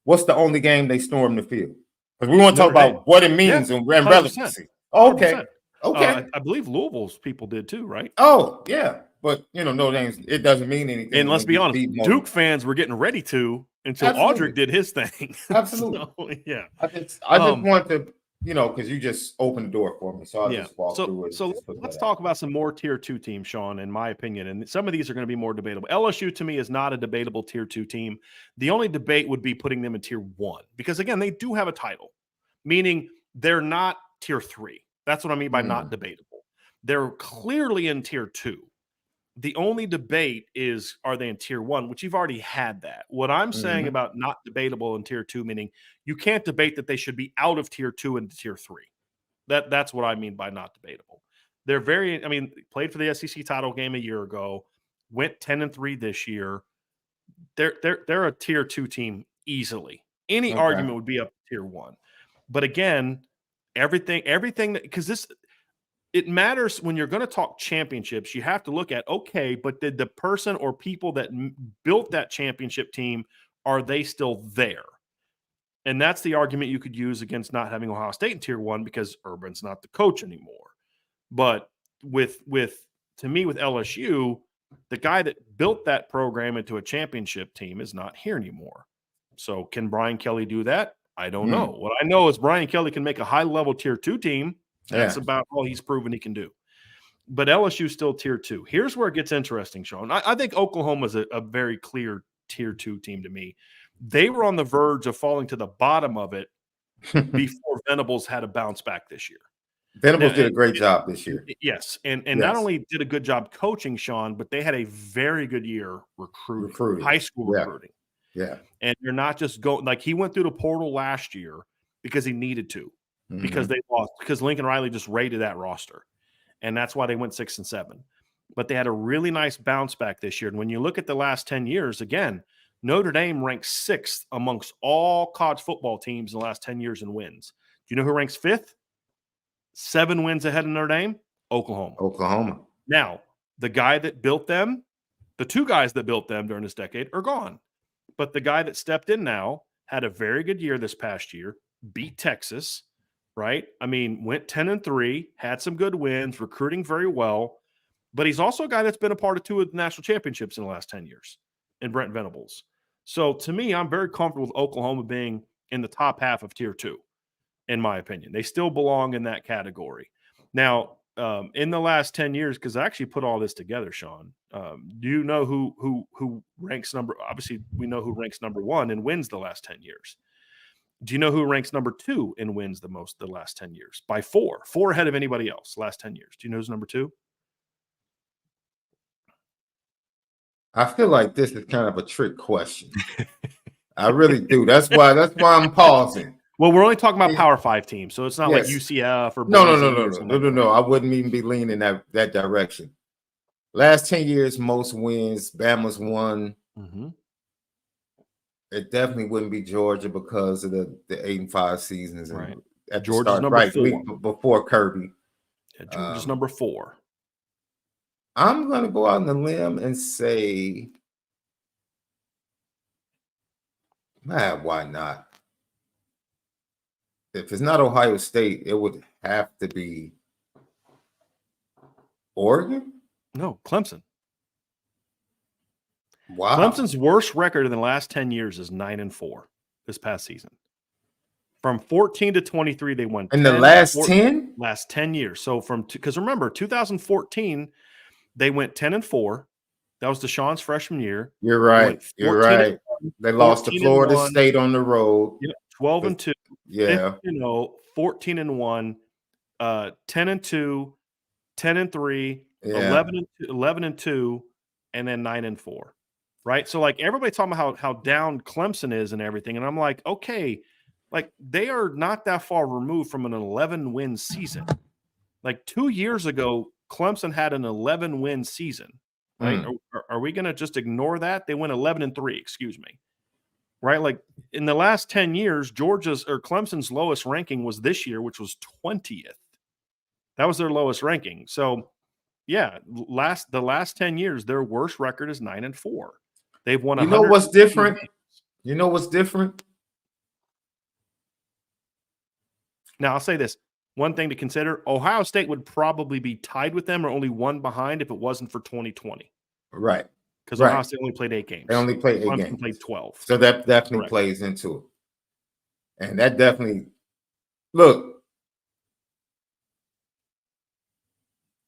What's the only game they stormed the field? Because we want to talk about what it means and relevancy. Okay. 100%. Okay. I believe Louisville's people did too, right? Oh, yeah. But Notre Dame's, it doesn't mean anything And let's when be you honest, beat Notre Duke Dame. fans were getting ready to until Absolutely. Audric did his thing. Absolutely. So, yeah. I just want to, because you just opened the door for me. So I'll just walk through it and So just put let's that talk out. about some more tier 2 teams, Sean, in my opinion. And some of these are going to be more debatable. LSU to me is not a debatable tier 2 team. The only debate would be putting them in tier 1 because, again, they do have a title, meaning they're not tier 3. That's what I mean by not debatable. They're clearly in tier 2. The only debate is, are they in tier 1, which you've already had that. What I'm saying about not debatable in tier 2, meaning you can't debate that they should be out of tier 2 into tier 3. That's what I mean by not debatable. They're played for the SEC title game a year ago, went 10-3 this year. They're a tier 2 team easily. Any Okay. argument would be up to tier 1. But again, everything because it matters when you're going to talk championships. You have to look at, okay, but did the person or people that built that championship team, are they still there? And that's the argument you could use against not having Ohio State in tier 1 because Urban's not the coach anymore. But to me, with LSU, the guy that built that program into a championship team is not here anymore. So can Brian Kelly do that? I don't know. What I know is Brian Kelly can make a high-level tier 2 team. That's about all he's proven he can do. But LSU still tier 2. Here's where it gets interesting, Sean. I think Oklahoma is a very clear tier 2 team to me. They were on the verge of falling to the bottom of it before Venables had a bounce back this year. Venables did a great job this year. Yes. And not only did a good job coaching, Sean, but they had a very good year recruiting. High school recruiting. Yeah. And you're not just going, like, he went through the portal last year because he needed to, because they lost, because Lincoln Riley just raided that roster. And that's why they went 6-7. But they had a really nice bounce back this year. And when you look at the last 10 years, again, Notre Dame ranks 6th amongst all college football teams in the last 10 years in wins. Do you know who ranks 5th? 7 wins ahead of Notre Dame? Oklahoma. Now, the guy that built them, the 2 guys that built them during this decade are gone. But the guy that stepped in now had a very good year this past year, beat Texas, right? I mean, went 10-3, had some good wins, recruiting very well. But he's also a guy that's been a part of 2 of the national championships in the last 10 years, in Brent Venables. So to me, I'm very comfortable with Oklahoma being in the top half of tier 2, in my opinion. They still belong in that category. Now, in the last 10 years, because I actually put all this together, Sean, do you know who ranks number? Obviously, we know who ranks number 1 and wins the last 10 years. Do you know who ranks number 2 and wins the most the last 10 years? By 4 ahead of anybody else last 10 years. Do you know who's number 2? I feel like this is kind of a trick question. I really do. That's why I'm pausing. Well, we're only talking about Power 5 teams, so it's not like UCF or no. I wouldn't even be leaning that direction. Last 10 years, most wins. Bama's won. It definitely wouldn't be Georgia because of the 8-5 seasons. Right. At Georgia's number 4. Week before Kirby. Yeah, Georgia's number 4. I'm going to go out on a limb and say, man, why not? If it's not Ohio State, it would have to be Oregon? No, Clemson. Wow. Clemson's worst record in the last 10 years is 9-4 this past season. From 14 to 23, they won. In the last 10? Last 10 years. So because remember, 2014, they went 10-4. That was Deshaun's freshman year. You're right. You're right. They lost to Florida State on the road. 12-2. Yeah. 14-1, 10-2, 10-3, 11-2, and then 9-4. Right. So like everybody's talking about how down Clemson is and everything. And I'm like, okay, like they are not that far removed from an 11-win season. Like 2 years ago, Clemson had an 11-win season. Right. Are we going to just ignore that? They went 11-3, excuse me. Right. Like in the last 10 years, Clemson's lowest ranking was this year, which was 20th. That was their lowest ranking. So yeah, the last 10 years, their worst record is 9-4. They've won. You know what's different? Now I'll say this. one thing to consider, Ohio State would probably be tied with them or only one behind if it wasn't for 2020. Right. Because Right. Ohio State only played 8 games. They only played 8 Clemson games. played 12. So that definitely Correct. plays into it. And that definitely, look,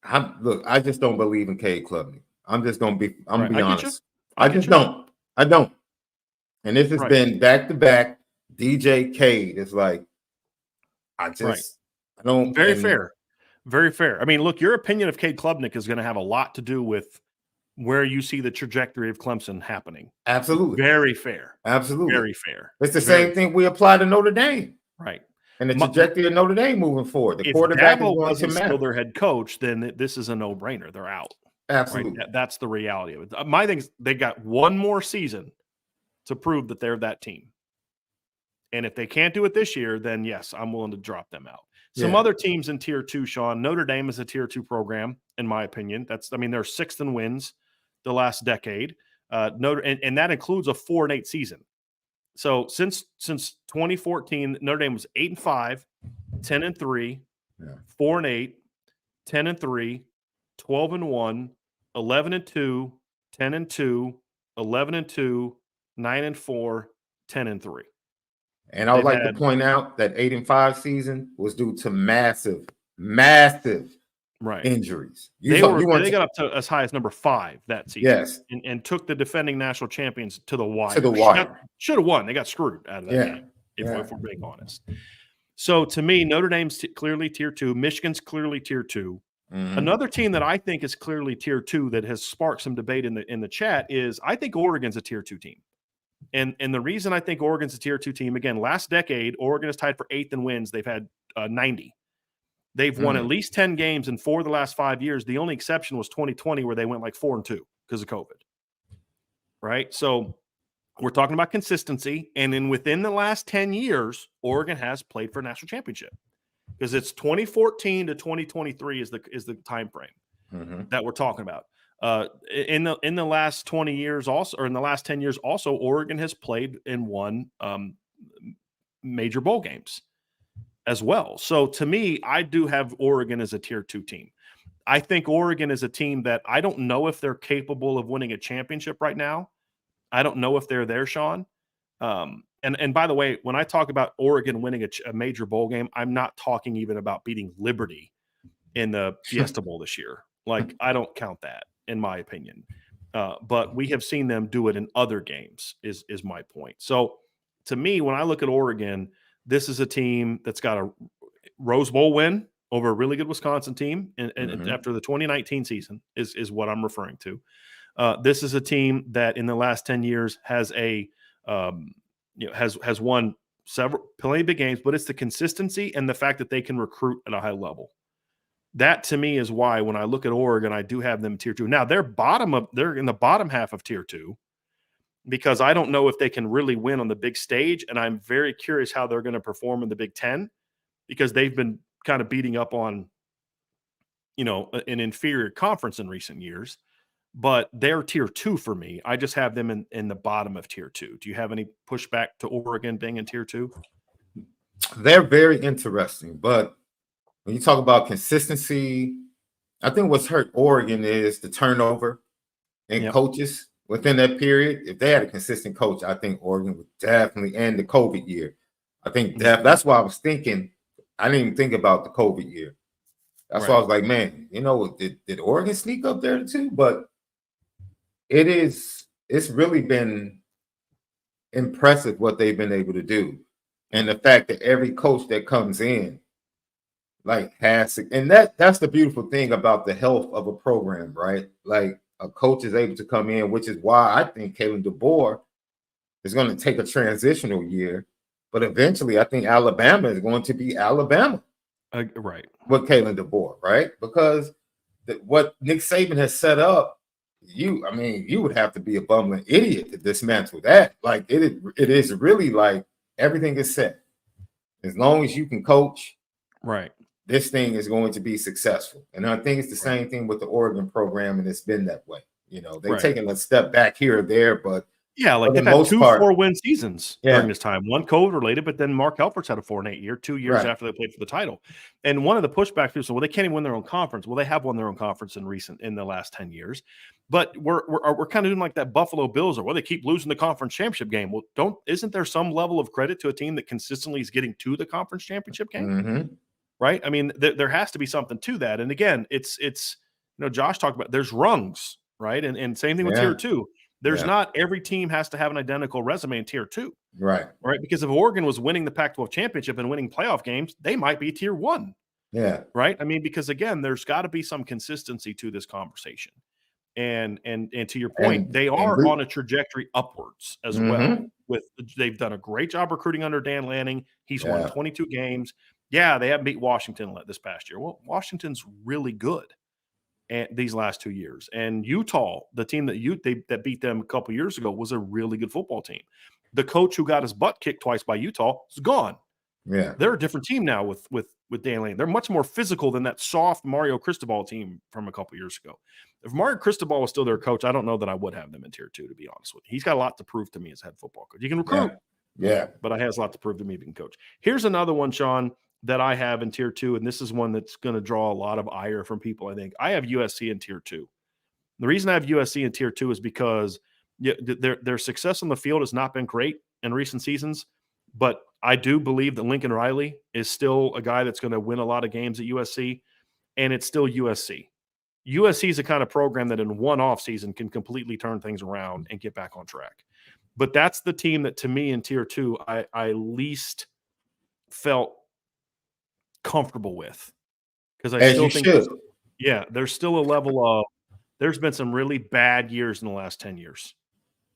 I just don't believe in Cade Klubnik. I'm gonna be honest. I just don't. I don't. And this has been back to back. DJ Cade is like, I don't. Very fair. Very fair. I mean, look, your opinion of Cade Klubnik is going to have a lot to do with where you see the trajectory of Clemson happening. Absolutely. Very fair. Absolutely. Very fair. It's the same thing we apply to Notre Dame. Right. And the trajectory of Notre Dame moving forward. The quarterback is going to matter. Still their head coach, then this is a no-brainer. They're out. Absolutely. Right? That's the reality of it. My thing is they got one more season to prove that they're that team. And if they can't do it this year, then yes, I'm willing to drop them out. Some other teams in tier 2, Sean, Notre Dame is a tier 2 program, in my opinion. They're 6th in wins the last decade. And that includes a 4-8 season. So since 2014, Notre Dame was 8-5, 10-3, 4-8, 10-3, 12-1, 11-2, 10-2, 11-2, 9-4, 10-3. And I would like to point out that 8-5 season was due to massive injuries. They got up to as high as number 5 that season. Yes. And took the defending national champions to the wire. Should have won. They got screwed out of that game, if we're being honest. So to me, Notre Dame's clearly tier 2. Michigan's clearly tier 2. Mm-hmm. Another team that I think is clearly tier 2 that has sparked some debate in the chat is I think Oregon's a tier 2 team. And the reason I think Oregon's a tier 2 team, again, last decade, Oregon is tied for 8th in wins. They've had 90. They've won at least 10 games in 4 of the last 5 years. The only exception was 2020 where they went like 4-2 because of COVID. Right? So we're talking about consistency. And then within the last 10 years, Oregon has played for a national championship because it's 2014 to 2023 is the time frame that we're talking about. In the last 20 years also, or in the last 10 years also, Oregon has played and won major bowl games as well. So to me, I do have Oregon as a tier 2 team. I think Oregon is a team that I don't know if they're capable of winning a championship right now. I don't know if they're there, Sean. And by the way, when I talk about Oregon winning a major bowl game, I'm not talking even about beating Liberty in the Fiesta Bowl this year. Like, I don't count that, in my opinion. But we have seen them do it in other games, is my point. So to me, when I look at Oregon, this is a team that's got a Rose Bowl win over a really good Wisconsin team and after the 2019 season is what I'm referring to. This is a team that in the last 10 years has has won plenty of big games, but it's the consistency and the fact that they can recruit at a high level. That to me is why when I look at Oregon, I do have them tier 2. Now they're in the bottom half of tier 2 because I don't know if they can really win on the big stage. And I'm very curious how they're going to perform in the Big Ten because they've been kind of beating up on, an inferior conference in recent years, but they're tier 2 for me. I just have them in the bottom of tier 2. Do you have any pushback to Oregon being in tier 2? They're very interesting, but when you talk about consistency, I think what's hurt Oregon is the turnover in coaches within that period. If they had a consistent coach, I think Oregon would definitely end the COVID year. I think that's why I was thinking. I didn't even think about the COVID year. That's why I was like, man, did Oregon sneak up there too? But it's really been impressive what they've been able to do. And the fact that every coach that comes in has, and that's the beautiful thing about the health of a program, right? Like a coach is able to come in, which is why I think Kalen DeBoer is going to take a transitional year, but eventually I think Alabama is going to be Alabama, right? With Kalen DeBoer, right? Because what Nick Saban has set up, you would have to be a bumbling idiot to dismantle that. Like it is really like everything is set. As long as you can coach, right, this thing is going to be successful. And I think it's the same thing with the Oregon program, and it's been that way. They've taken a step back here or there, but Yeah, like for the they've had most 2 part. 4-win seasons Yeah. during this time. One COVID related, but then Mark Helfrich's had a 4-8 year, 2 years Right. after they played for the title. And one of the pushbacks people say, well, they can't even win their own conference. Well, they have won their own conference in the last 10 years. But we're kind of doing like that Buffalo Bills, or well, they keep losing the conference championship game. Well, isn't there some level of credit to a team that consistently is getting to the conference championship game? Mm-hmm. Right? I mean, there has to be something to that. And again, it's Josh talked about there's rungs, right? And same thing with tier Yeah. 2. There's Yeah. not every team has to have an identical resume in tier 2. Right. Right? Because if Oregon was winning the Pac-12 championship and winning playoff games, they might be tier 1. Yeah. Right? I mean, because again, there's got to be some consistency to this conversation. And to your point, they are on a trajectory upwards as well. They've done a great job recruiting under Dan Lanning. He's won 22 games. Yeah, they haven't beat Washington this past year. Well, Washington's really good these last 2 years. And Utah, the team that beat them a couple years ago, was a really good football team. The coach who got his butt kicked twice by Utah is gone. Yeah. They're a different team now with Dan Lanning. They're much more physical than that soft Mario Cristobal team from a couple years ago. If Mario Cristobal was still their coach, I don't know that I would have them in tier 2, to be honest with you. He's got a lot to prove to me as head football coach. He can recruit. Yeah. But he has a lot to prove to me if he can coach. Here's another one, Sean, that I have in tier 2, and this is one that's going to draw a lot of ire from people, I think. I have USC in tier 2. The reason I have USC in tier 2 is because their success on the field has not been great in recent seasons, but I do believe that Lincoln Riley is still a guy that's going to win a lot of games at USC, and it's still USC. USC is the kind of program that in one offseason can completely turn things around and get back on track. But that's the team that, to me, in tier 2, I least felt comfortable with, because I still think there's still a level of there's been some really bad years in the last 10 years.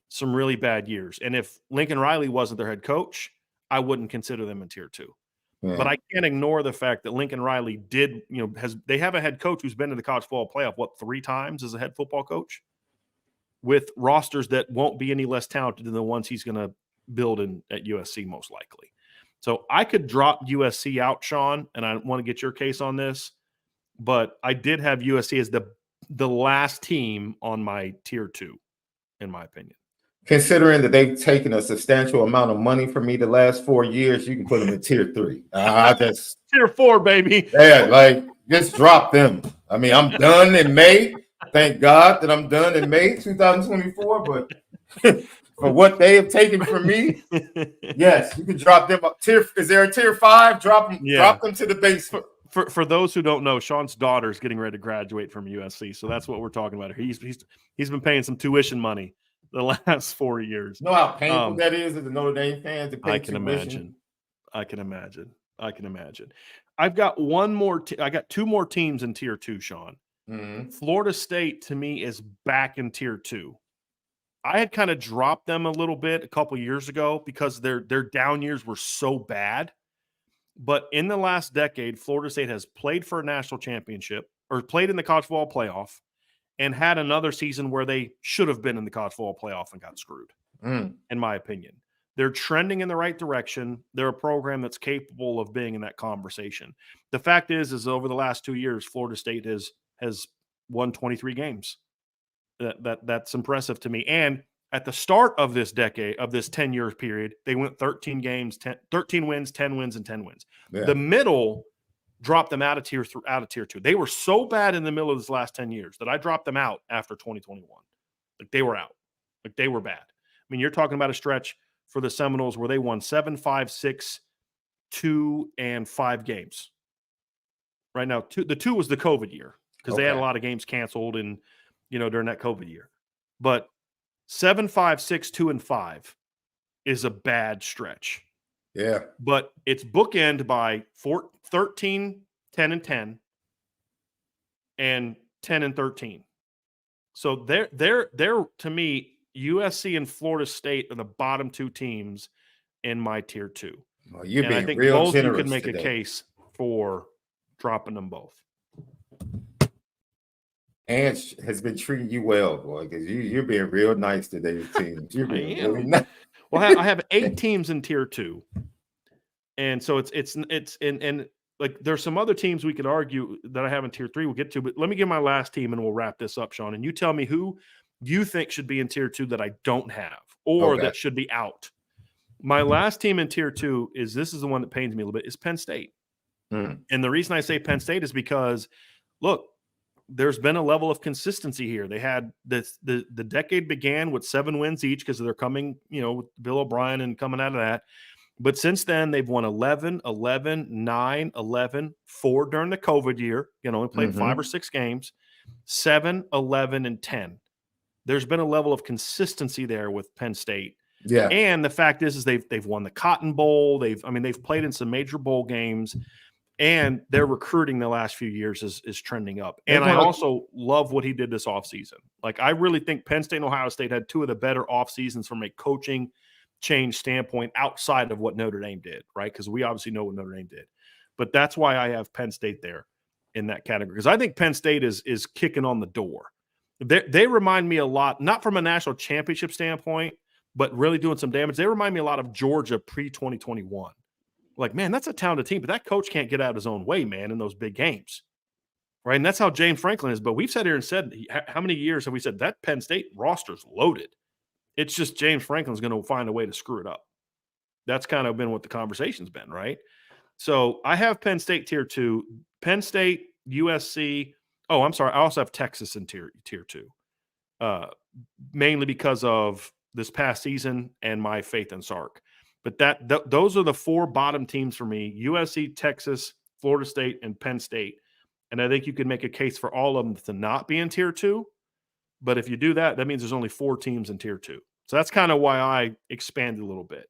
Some really bad years. And if Lincoln Riley wasn't their head coach, I wouldn't consider them in tier 2. Yeah. But I can't ignore the fact that Lincoln Riley they have a head coach who's been to the college football playoff, 3 times as a head football coach, with rosters that won't be any less talented than the ones he's going to build at USC most likely. So I could drop USC out, Sean, and I want to get your case on this, but I did have USC as the last team on my tier 2, in my opinion. Considering that they've taken a substantial amount of money from me the last 4 years, you can put them in tier 3. Tier 4, baby. Yeah, like just drop them. I mean, I'm done in May. Thank God that I'm done in May 2024. But for what they have taken from me, yes, you can drop them up. Is there a tier 5? Drop them to the basement. For those who don't know, Sean's daughter is getting ready to graduate from USC, so that's what we're talking about. He's been paying some tuition money the last 4 years. You know how painful that is as a Notre Dame fan to pay tuition? I can imagine. I've got one more. I got 2 more teams in tier 2, Sean. Mm-hmm. Florida State, to me, is back in tier 2. I had kind of dropped them a little bit a couple years ago because their down years were so bad. But in the last decade, Florida State has played for a national championship, or played in the college football playoff, and had another season where they should have been in the college football playoff and got screwed, in my opinion. They're trending in the right direction. They're a program that's capable of being in that conversation. The fact is over the last 2 years, Florida State has won 23 games. That's impressive to me. And at the start of this decade, of this 10-year period, they went 13 wins, 10 wins, and 10 wins. Yeah. The middle dropped them out of tier 2. They were so bad in the middle of this last 10 years that I dropped them out after 2021. Like, they were out. Like, they were bad. I mean, you're talking about a stretch for the Seminoles where they won 7, 5, 6, 2, and 5 games. Right now, the 2 was the COVID year because they had a lot of games canceled and during that COVID year. But 7, 5, 6, 2, and 5 is a bad stretch. Yeah. But it's bookend by 13, 10, and 10, and 10 and 13. So they're to me, USC and Florida State are the bottom 2 teams in my tier 2. Well, you're being I think real both generous you can make today. a case for dropping them both. And has been treating you well, boy, because you're being real nice today, your team. You're being really nice. Well, I have 8 teams in tier 2, and so it's like there's some other teams we could argue that I have in tier 3. We'll get to, but let me give my last team and we'll wrap this up, Sean. And you tell me who you think should be in tier 2 that I don't have, or that should be out. My last team in tier 2 this is the one that pains me a little bit, is Penn State. And the reason I say Penn State is because, look, there's been a level of consistency here. They had the decade began with 7 wins each because they're coming, with Bill O'Brien and coming out of that. But since then, they've won 11, 11, 9, 11, 4 during the COVID year, only played 5 or 6 games, 7, 11, and 10. There's been a level of consistency there with Penn State. Yeah. And the fact is they've won the Cotton Bowl. They've played in some major bowl games. And their recruiting the last few years is trending up. And I also love what he did this offseason. Like, I really think Penn State and Ohio State had 2 of the better off seasons from a coaching change standpoint outside of what Notre Dame did, right? Because we obviously know what Notre Dame did. But that's why I have Penn State there in that category. Because I think Penn State is kicking on the door. They remind me a lot, not from a national championship standpoint, but really doing some damage. They remind me a lot of Georgia pre-2021. Like, man, that's a talented team, but that coach can't get out of his own way, man, in those big games, right? And that's how James Franklin is. But we've sat here and said, how many years have we said that Penn State roster's loaded? It's just James Franklin's going to find a way to screw it up. That's kind of been what the conversation's been, right? So I have Penn State tier 2, Penn State, USC. Oh, I'm sorry. I also have Texas in tier 2, mainly because of this past season and my faith in Sark. But those are the 4 bottom teams for me: USC, Texas, Florida State, and Penn State. And I think you can make a case for all of them to not be in tier 2. But if you do that, that means there's only 4 teams in tier 2. So that's kind of why I expanded a little bit.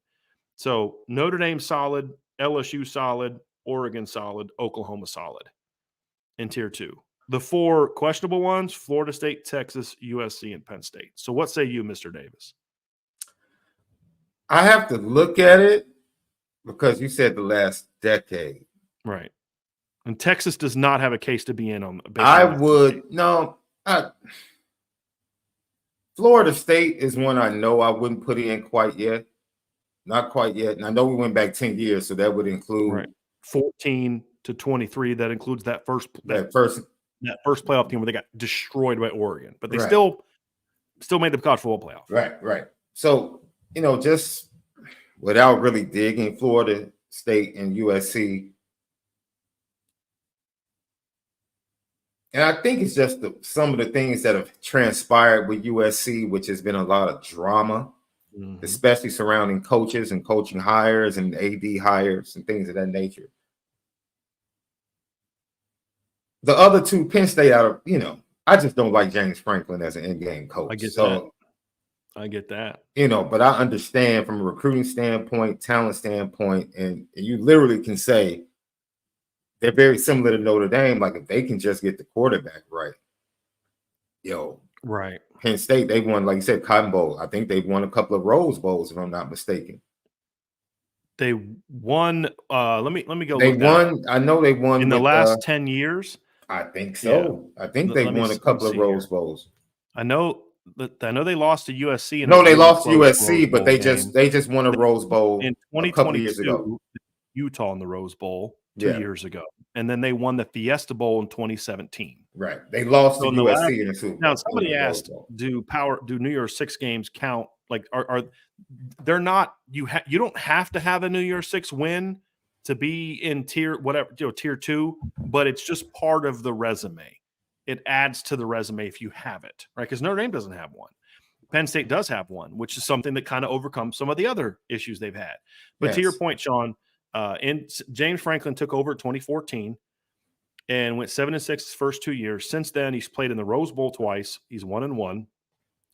So Notre Dame solid, LSU solid, Oregon solid, Oklahoma solid in tier 2. The 4 questionable ones: Florida State, Texas, USC, and Penn State. So what say you, Mr. Davis? I have to look at it because you said the last decade. Right. And Texas does not have a case to be in on. Florida State is one I know I wouldn't put in quite yet. Not quite yet. And I know we went back 10 years, so that would include 14 to 23. That includes that first playoff team where they got destroyed by Oregon. But they still made the college football playoff. Right. So, just without really digging Florida State and USC, and I think it's just some of the things that have transpired with USC, which has been a lot of drama, especially surrounding coaches and coaching hires and AD hires and things of that nature. The other 2, Penn State, I just don't like James Franklin as an in-game coach. I get that. But I understand from a recruiting standpoint, talent standpoint, and you literally can say they're very similar to Notre Dame. Like, if they can just get the quarterback right, right. Penn State, they won, like you said, Cotton Bowl. I think they've won a couple of Rose Bowls, if I'm not mistaken. They won. Let me go. They won. I know they won in the last 10 years. I think so. Yeah. I think they won a couple of Rose Bowls. I know they lost to USC. No, they lost to USC, but they just won a Rose Bowl in 2022. Utah in the Rose Bowl 2 years ago, and then they won the Fiesta Bowl in 2017. Right, they lost to USC in the Super Bowl. Now, somebody asked, do New Year's 6 games count? Like, are they're not? You don't have to have a New Year's 6 win to be in tier 2, but it's just part of the resume. It adds to the resume if you have it, right? Because Notre Dame doesn't have one. Penn State does have one, which is something that kind of overcomes some of the other issues they've had. But to your point, Sean, James Franklin took over in 2014 and went 7-6 his first 2 years. Since then, he's played in the Rose Bowl twice. He's 1-1.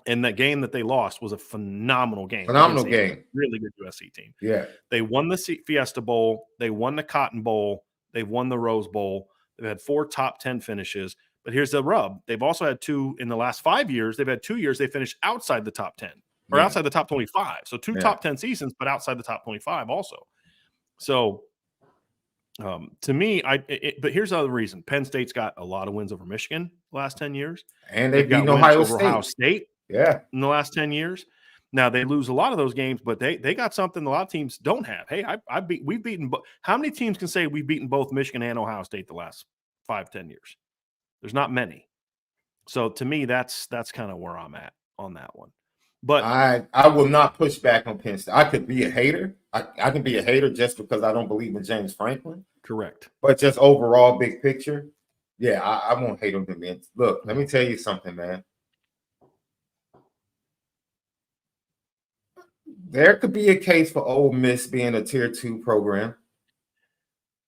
And that game that they lost was a phenomenal game. Really good USC team. Yeah. They won the Fiesta Bowl. They won the Cotton Bowl. They won the Rose Bowl. They've had 4 top 10 finishes. But here's the rub. They've also had 2 in the last 5 years. They've had 2 years they finished outside the top 10 or outside the top 25. So 2 top 10 seasons, but outside the top 25 also. So to me, but here's the other reason. Penn State's got a lot of wins over Michigan the last 10 years. And they've got Ohio State in the last 10 years. Now, they lose a lot of those games, but they got something a lot of teams don't have. Hey, we've beaten – how many teams can say we've beaten both Michigan and Ohio State the last 5-10 years? There's not many. So to me, that's kind of where I'm at on that one. But I will not push back on Penn State. I could be a hater. I can be a hater just because I don't believe in James Franklin. correct. But just overall, big picture, yeah, I won't hate on him, man. Look, let me tell you something, man. There could be a case for Ole Miss being a tier 2 program.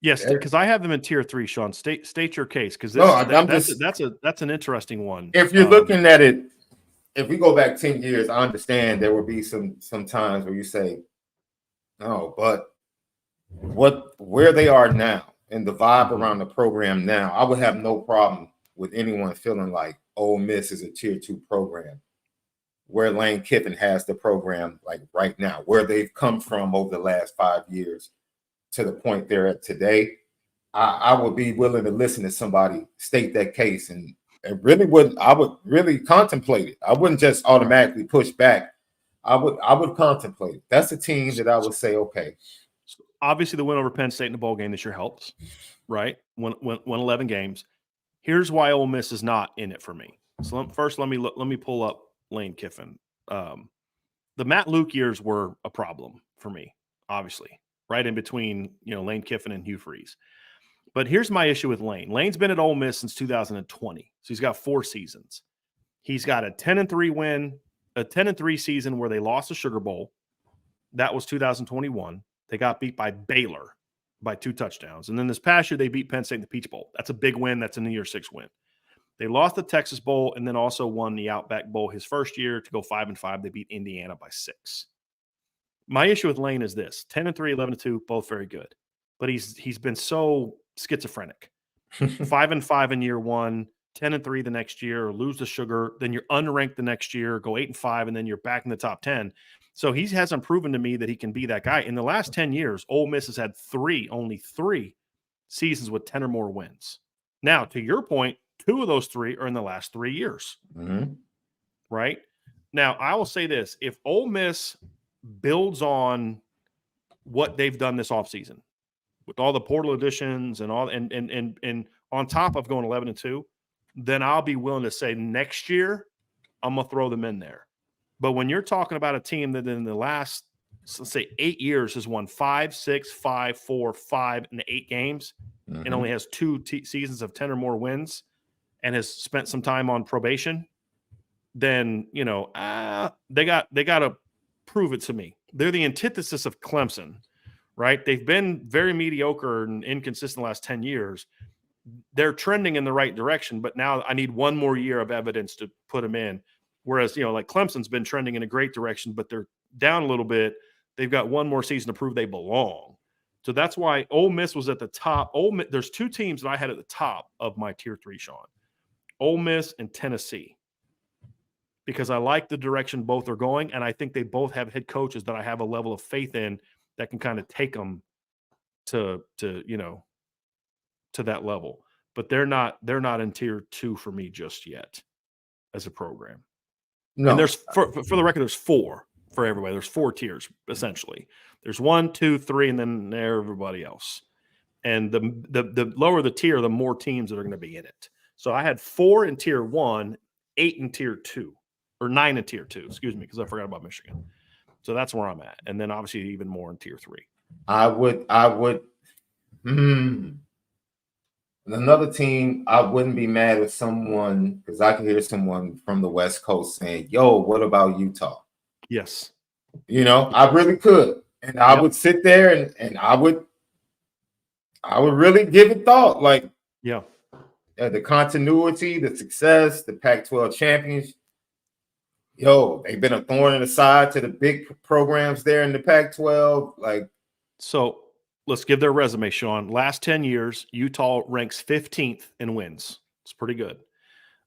Yes, because I have them in tier 3, Sean. State your case, because that's an interesting one. If you're looking at it, if we go back 10 years, I understand there will be some times where you say, no, but where they are now and the vibe around the program now, I would have no problem with anyone feeling like Ole Miss is a tier 2 program, where Lane Kiffin has the program like right now, where they've come from over the last 5 years to the point they're at today. I would be willing to listen to somebody state that case, and I would really contemplate it. I wouldn't just automatically push back. I would contemplate it. That's a team that I would say, okay. Obviously, the win over Penn State in the bowl game this year helps, right? Won 11 games. Here's why Ole Miss is not in it for me. So first, let me pull up Lane Kiffin. The Matt Luke years were a problem for me, obviously, right in between Lane Kiffin and Hugh Freeze. But here's my issue with Lane. Lane's been at Ole Miss since 2020, so he's got 4 seasons. He's got a 10-3 win, a 10-3 season where they lost the Sugar Bowl. That was 2021. They got beat by Baylor by 2 touchdowns. And then this past year, they beat Penn State in the Peach Bowl. That's a big win. That's a New Year's 6 win. They lost the Texas Bowl and then also won the Outback Bowl his first year to go 5-5. They beat Indiana by 6. My issue with Lane is this: 10-3, 11-2, both very good. But he's been so schizophrenic. 5-5 in year 1, 10-3 the next year, lose the Sugar, then you're unranked the next year, go 8-5, and then you're back in the top 10. So he hasn't proven to me that he can be that guy. In the last 10 years, Ole Miss has had only three seasons with 10 or more wins. Now, to your point, 2 of those 3 are in the last 3 years. Mm-hmm. Right? Now, I will say this. If Ole Miss builds on what they've done this offseason, with all the portal additions and all, and on top of going 11-2, then I'll be willing to say next year I'm gonna throw them in there. But when you're talking about a team that in the last, let's say, 8 years has won 5, 6, 5, 4, 5, and 8 games, and only has 2 seasons of 10 or more wins, and has spent some time on probation, then they got to prove it to me. They're the antithesis of Clemson. Right? They've been very mediocre and inconsistent the last 10 years. They're trending in the right direction, but now I need one more year of evidence to put them in. Whereas, like Clemson's been trending in a great direction, but they're down a little bit. They've got one more season to prove they belong. So that's why Ole Miss was at the top. There's 2 teams that I had at the top of my tier 3, Sean. Ole Miss and Tennessee. Because I like the direction both are going, and I think they both have head coaches that I have a level of faith in that can kind of take them to that level. But they're not in tier 2 for me just yet as a program. No. And there's for the record, there's 4 for everybody. There's 4 tiers essentially. There's 1, 2, 3, and then everybody else. And the lower the tier, the more teams that are going to be in it. So I had 4 in tier 1, 8 in tier 2, or 9 in tier 2. Excuse me, because I forgot about Michigan. So that's where I'm at. And then obviously even more in tier 3. I would another team, I wouldn't be mad if someone, because I can hear someone from the West Coast saying, yo, what about Utah? Yes. I really could. And I would sit there and I would really give it thought. Like, the continuity, the success, the Pac-12 champions. They've been a thorn in the side to the big programs there in the Pac-12. So let's give their resume, Sean. Last 10 years, Utah ranks 15th in wins. It's pretty good.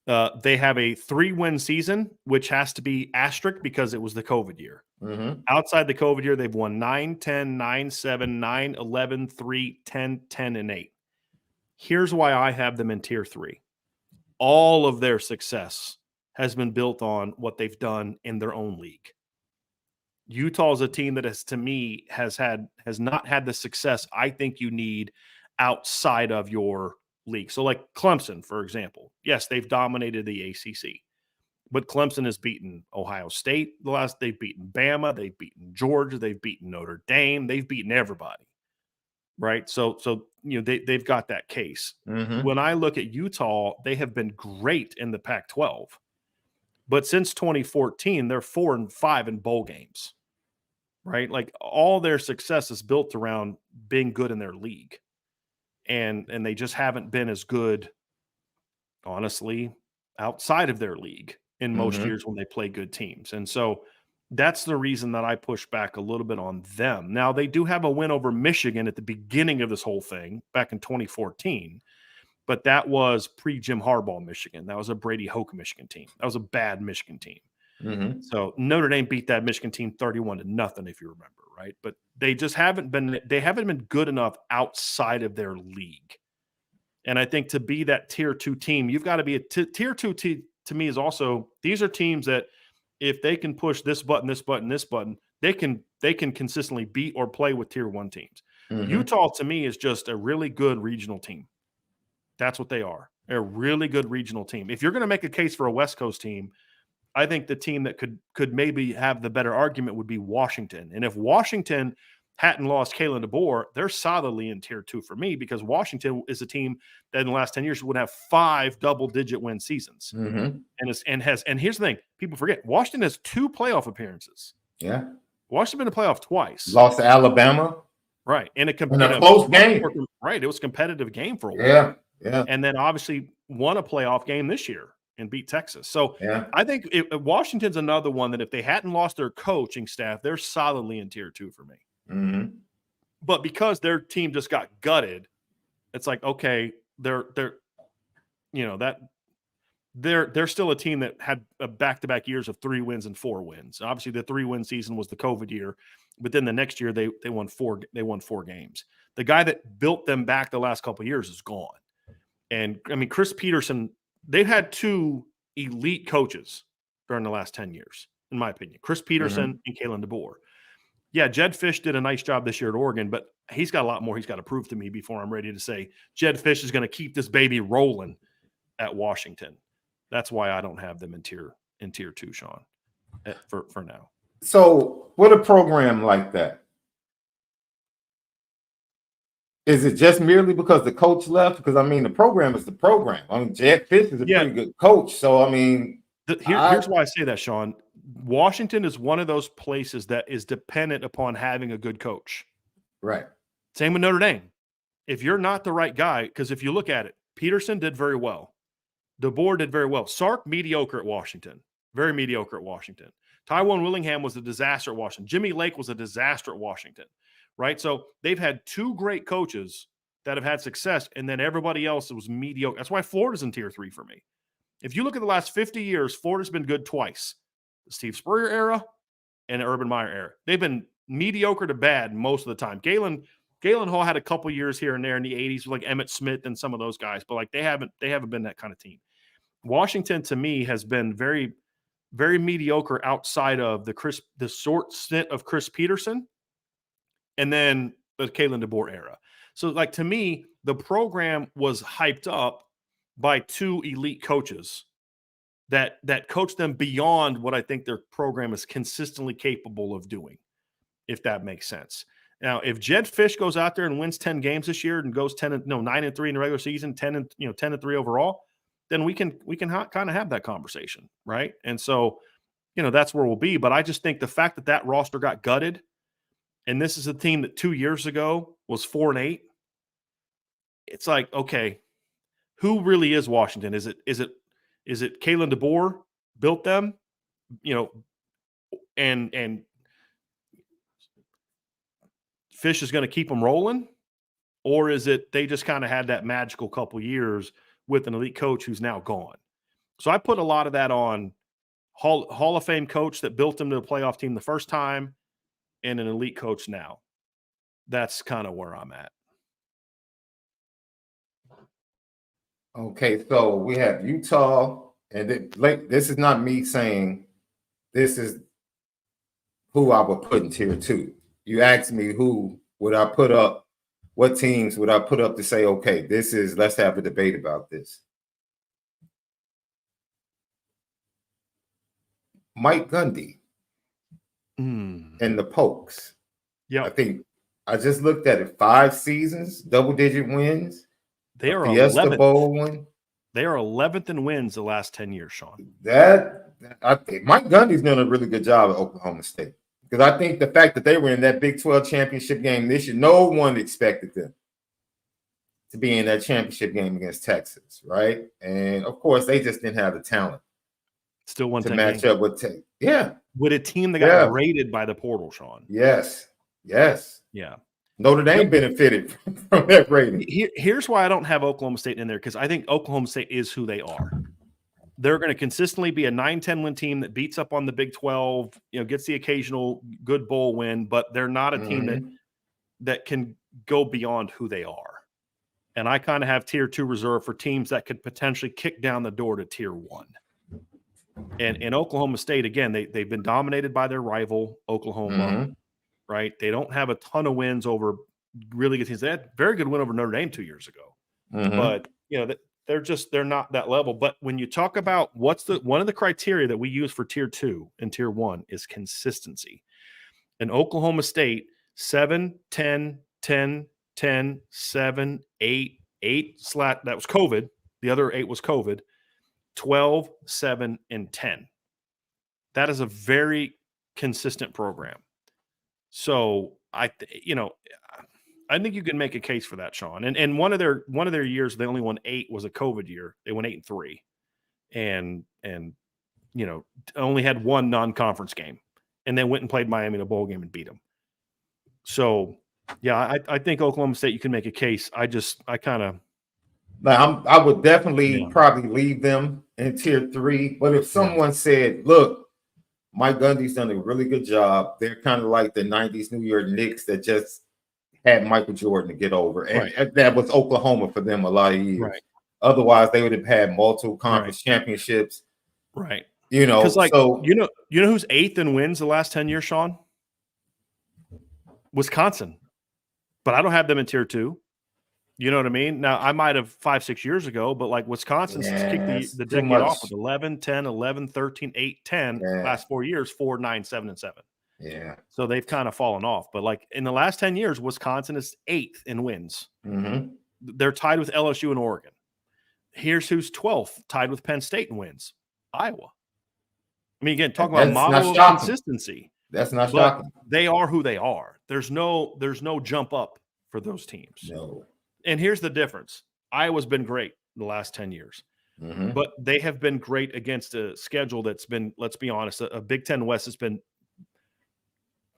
They have a 3-win season, which has to be asterisk because it was the COVID year. Mm-hmm. Outside the COVID year, they've won 9, 10, 9, 7, 9, 11, 3, 10, 10, and 8. Here's why I have them in tier 3. All of their success has been built on what they've done in their own league. Utah is a team that has not had the success I think you need outside of your league. So like Clemson, for example, yes, they've dominated the ACC, But Clemson has beaten Ohio State they've beaten Bama, they've beaten Georgia, they've beaten Notre Dame, they've beaten everybody, right? So they've got that case. Mm-hmm. When I look at Utah, they have been great in the Pac-12, but since 2014, they're 4-5 in bowl games, right? Like all their success is built around being good in their league, and they just haven't been as good, honestly, outside of their league in most Mm-hmm. years when they play good teams. And so that's the reason that I push back a little bit on them. Now, they do have a win over Michigan at the beginning of this whole thing back in 2014, but that was pre-Jim Harbaugh Michigan. That was a Brady Hoke Michigan team. That was a bad Michigan team. Mm-hmm. So Notre Dame beat that Michigan team 31-0, if you remember, right? But they just haven't been good enough outside of their league. And I think to be that tier 2 team, you've got to be a tier 2 team. To me, is also, these are teams that if they can push this button, this button, this button, they can consistently beat or play with tier 1 teams. Mm-hmm. Utah, to me, is just a really good regional team. That's what they are. They're a really good regional team. If you're going to make a case for a West Coast team, I think the team that could maybe have the better argument would be Washington. And if Washington hadn't lost Kalen DeBoer, they're solidly in tier 2 for me, because Washington is a team that in the last 10 years would have 5 double-digit win seasons. Mm-hmm. And here's the thing, people forget, Washington has 2 playoff appearances. Yeah. Washington been in the playoff twice. Lost to Alabama. Right. In a close game. Right. It was a competitive game for a while. Yeah. Yeah. And then obviously won a playoff game this year and beat Texas. So yeah. I think Washington's another one that if they hadn't lost their coaching staff, they're solidly in tier 2 for me. Mm-hmm. But because their team just got gutted, it's like, okay, they're still a team that had a back-to-back years of 3 wins and 4 wins. Obviously, the 3-win season was the COVID year, but then the next year they won 4 games. The guy that built them back the last couple of years is gone. And I mean, Chris Peterson, they've had 2 elite coaches during the last 10 years, in my opinion. Chris Peterson and Kalen DeBoer. Yeah, Jed Fish did a nice job this year at Oregon, but he's got a lot more he's got to prove to me before I'm ready to say Jed Fish is going to keep this baby rolling at Washington. That's why I don't have them in tier 2, Sean, for now. So with a program like that, is it just merely because the coach left? Because, I mean, the program is the program. I mean, Jed Fish is a pretty good coach. So, I mean. Here's why I say that, Sean. Washington is one of those places that is dependent upon having a good coach. Right. Same with Notre Dame. If you're not the right guy, because if you look at it, Peterson did very well. DeBoer did very well. Sark, mediocre at Washington. Very mediocre at Washington. Tywone Willingham was a disaster at Washington. Jimmy Lake was a disaster at Washington. Right? So they've had 2 great coaches that have had success, and then everybody else was mediocre. That's why Florida's in tier 3 for me. If you look at the last 50 years, Florida's been good twice. The Steve Spurrier era and the Urban Meyer era. They've been mediocre to bad most of the time. Galen Hall had a couple years here and there in the 80s with like Emmitt Smith and some of those guys, but like they haven't been that kind of team. Washington, to me, has been very, very mediocre outside of the short stint of Chris Peterson and then the Kalen DeBoer era. So, like, to me, the program was hyped up by 2 elite coaches that coach them beyond what I think their program is consistently capable of doing, if that makes sense. Now, if Jed Fish goes out there and wins 10 games this year and goes 9-3 in the regular season, 10-3 overall, then we can kind of have that conversation, right? And so, that's where we'll be. But I just think the fact that roster got gutted, and this is a team that 2 years ago was 4-8, it's like, okay, who really is Washington? Is it Kalen DeBoer built them, and Fish is going to keep them rolling? Or is it they just kind of had that magical couple years with an elite coach who's now gone? So I put a lot of that on Hall of Fame coach that built them to a playoff team the first time and an elite coach now. That's kind of where I'm at. Okay, so we have Utah, and this is not me saying this is who I would put in tier 2. You asked me who would I put up, what teams would I put up to say, okay, let's have a debate about this. Mike Gundy Mm. and the Pokes. Yeah, I think I just looked at it. 5 seasons, double-digit wins. they A are Fiesta 11th. Bowl one. They are 11th in wins the last 10 years, Sean. I think Mike Gundy's doing a really good job at Oklahoma State, because I think the fact that they were in that Big 12 championship game this year, no one expected them to be in that championship game against Texas, right? And of course, they just didn't have the talent Still won to 10 match games. up with Texas. Yeah. With a team that Yeah. got graded by the portal, Sean. Yes. Yes. Yeah. Notre Dame benefited from that rating. Here's why I don't have Oklahoma State in there, because I think Oklahoma State is who they are. They're going to consistently be a 9-10 win team that beats up on the Big 12, gets the occasional good bowl win, but they're not a team that can go beyond who they are. And I kind of have tier 2 reserved for teams that could potentially kick down the door to tier 1. And in Oklahoma State, again, they've been dominated by their rival, Oklahoma, right? They don't have a ton of wins over really good teams. They had a very good win over Notre Dame 2 years ago. But, they're not that level. But when you talk about one of the criteria that we use for tier 2 and tier 1 is consistency. In Oklahoma State, 7, 10, 10, 10, 7, 8, 8 slat. That was COVID. The other 8 was COVID. 12, 7, and 10. That is a very consistent program. So I think you can make a case for that, Sean. And one of their years they only won 8 was a COVID year. They won 8-3, and only had one non-conference game, and then went and played Miami in a bowl game and beat them. So yeah, I think Oklahoma State you can make a case. I would definitely probably leave them in tier 3. But if someone said, look, Mike Gundy's done a really good job, they're kind of like the 90s New York Knicks that just had Michael Jordan to get over. And that was Oklahoma for them a lot of years. Right. Otherwise, they would have had multiple conference championships. Right. Because you know who's 8th in wins the last 10 years, Sean? Wisconsin. But I don't have them in tier 2. You know what I mean? Now, I might have 5-6 years ago, but like Wisconsin's kicked the decade off with 11, 10, 11, 13, 8, 10. Last 4 years, 4, 9, 7, and 7. Yeah. So they've kind of fallen off. But like in the last 10 years, Wisconsin is 8th in wins. They're tied with LSU and Oregon. Here's who's 12th, tied with Penn State in wins. Iowa. I mean, again, talking about model of consistency. That's not shocking. They are who they are. There's no jump up for those teams. No. And here's the difference. Iowa's been great in the last 10 years. But they have been great against a schedule that's been, let's be honest, a Big Ten West has been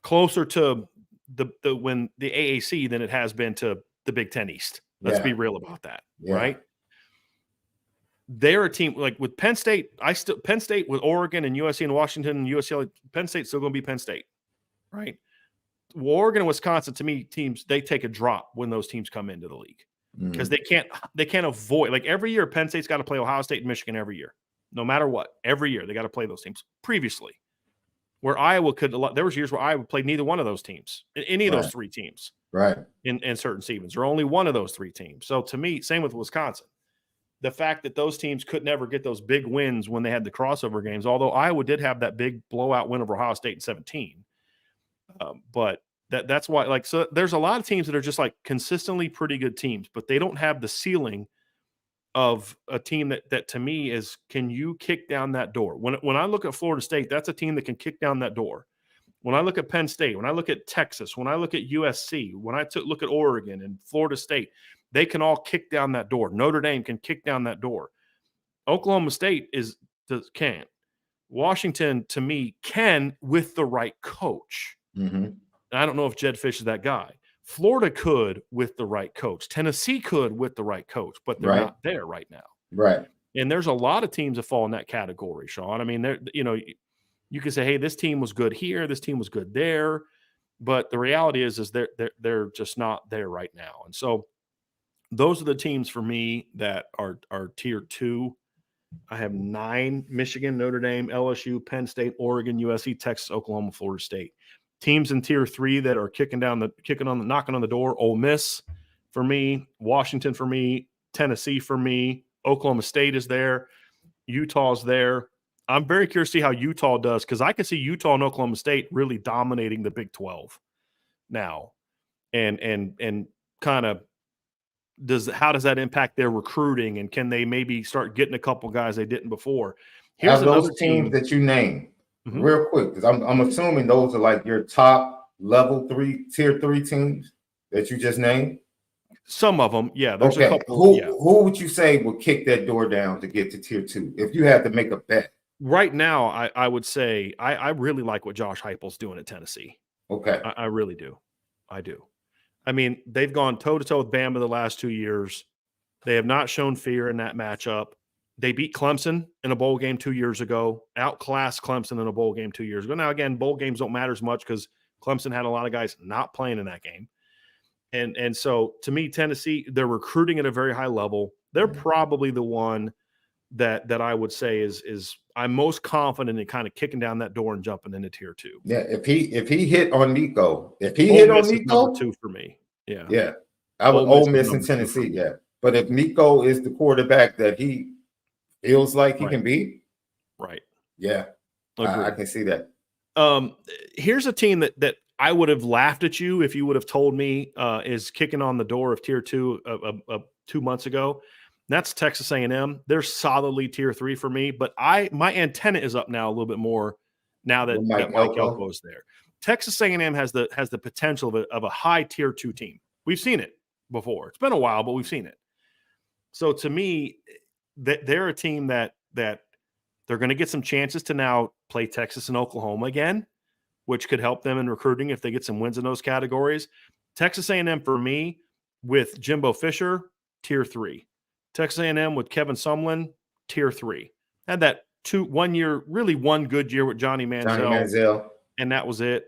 closer to the AAC than it has been to the Big Ten East. Let's be real about that, right? They're a team like with Penn State. Penn State with Oregon and USC and Washington and UCLA. Penn State's still going to be Penn State, right? Oregon and Wisconsin, to me, teams they take a drop when those teams come into the league because they can't avoid, like every year Penn State's got to play Ohio State and Michigan every year, no matter what. Every year they got to play those teams. Previously, where Iowa there was years where Iowa played neither one of those teams, any of those 3 teams, right? In certain seasons, or only one of those 3 teams. So to me, same with Wisconsin. The fact that those teams could never get those big wins when they had the crossover games, although Iowa did have that big blowout win over Ohio State in 17. But that's why, like, so there's a lot of teams that are just like consistently pretty good teams, but they don't have the ceiling of a team that to me is, can you kick down that door? When I look at Florida State, that's a team that can kick down that door. When I look at Penn State, when I look at Texas, when I look at USC, when I look at Oregon and Florida State, they can all kick down that door. Notre Dame can kick down that door. Oklahoma State can't. Washington, to me, can with the right coach. I don't know if Jed Fish is that guy. Florida could with the right coach. Tennessee could with the right coach, but they're not there right now. Right. And there's a lot of teams that fall in that category, Sean. I mean, you can say, hey, this team was good here, this team was good there, but the reality is they're just not there right now. And so those are the teams for me that are tier 2. I have 9: Michigan, Notre Dame, LSU, Penn State, Oregon, USC, Texas, Oklahoma, Florida State. Teams in tier 3 that are knocking on the door: Ole Miss for me, Washington for me, Tennessee for me, Oklahoma State is there, Utah's there. I'm very curious to see how Utah does, because I can see Utah and Oklahoma State really dominating the Big 12 now, and kind of how does that impact their recruiting, and can they maybe start getting a couple guys they didn't before? Here's Have another those teams team. that you named Mhm. real quick, because I'm assuming those are like your top level tier 3 teams that you just named. Some of them, yeah. There's a Okay, couple, yeah. who would you say would kick that door down to get to tier 2 if you had to make a bet? Right now, I would say I really like what Josh Heupel's doing at Tennessee. Okay, I really do. I do. I mean, they've gone toe-to-toe with Bama the last 2 years. They have not shown fear in that matchup. They beat Clemson in a bowl game 2 years ago, outclassed Clemson in a bowl game 2 years ago. Now, again, bowl games don't matter as much because Clemson had a lot of guys not playing in that game. And so, to me, Tennessee, they're recruiting at a very high level. They're probably the one that I would say is I'm most confident in kind of kicking down that door and jumping into tier 2. yeah. If he hit on Nico, Ole Miss is number 2 for me. Yeah. yeah, I would Ole Miss Ole is Miss in number 2 for Tennessee. me. Yeah, but if Nico is the quarterback that he feels like he Right. can be, Right. yeah, I can see that. Here's a team that I would have laughed at you if you would have told me is kicking on the door of tier 2 2 months ago. That's Texas A&M. They're solidly tier 3 for me, but my antenna is up now a little bit more now that Mike Elko is there. Texas A&M has the potential of a high tier 2 team. We've seen it before. It's been a while, but we've seen it. So to me, they're a team that they're going to get some chances to now play Texas and Oklahoma again, which could help them in recruiting if they get some wins in those categories. Texas A&M for me, with Jimbo Fisher, tier 3. Texas A&M with Kevin Sumlin, tier 3. Had that 1 year, really one good year with Johnny Manziel, and that was it.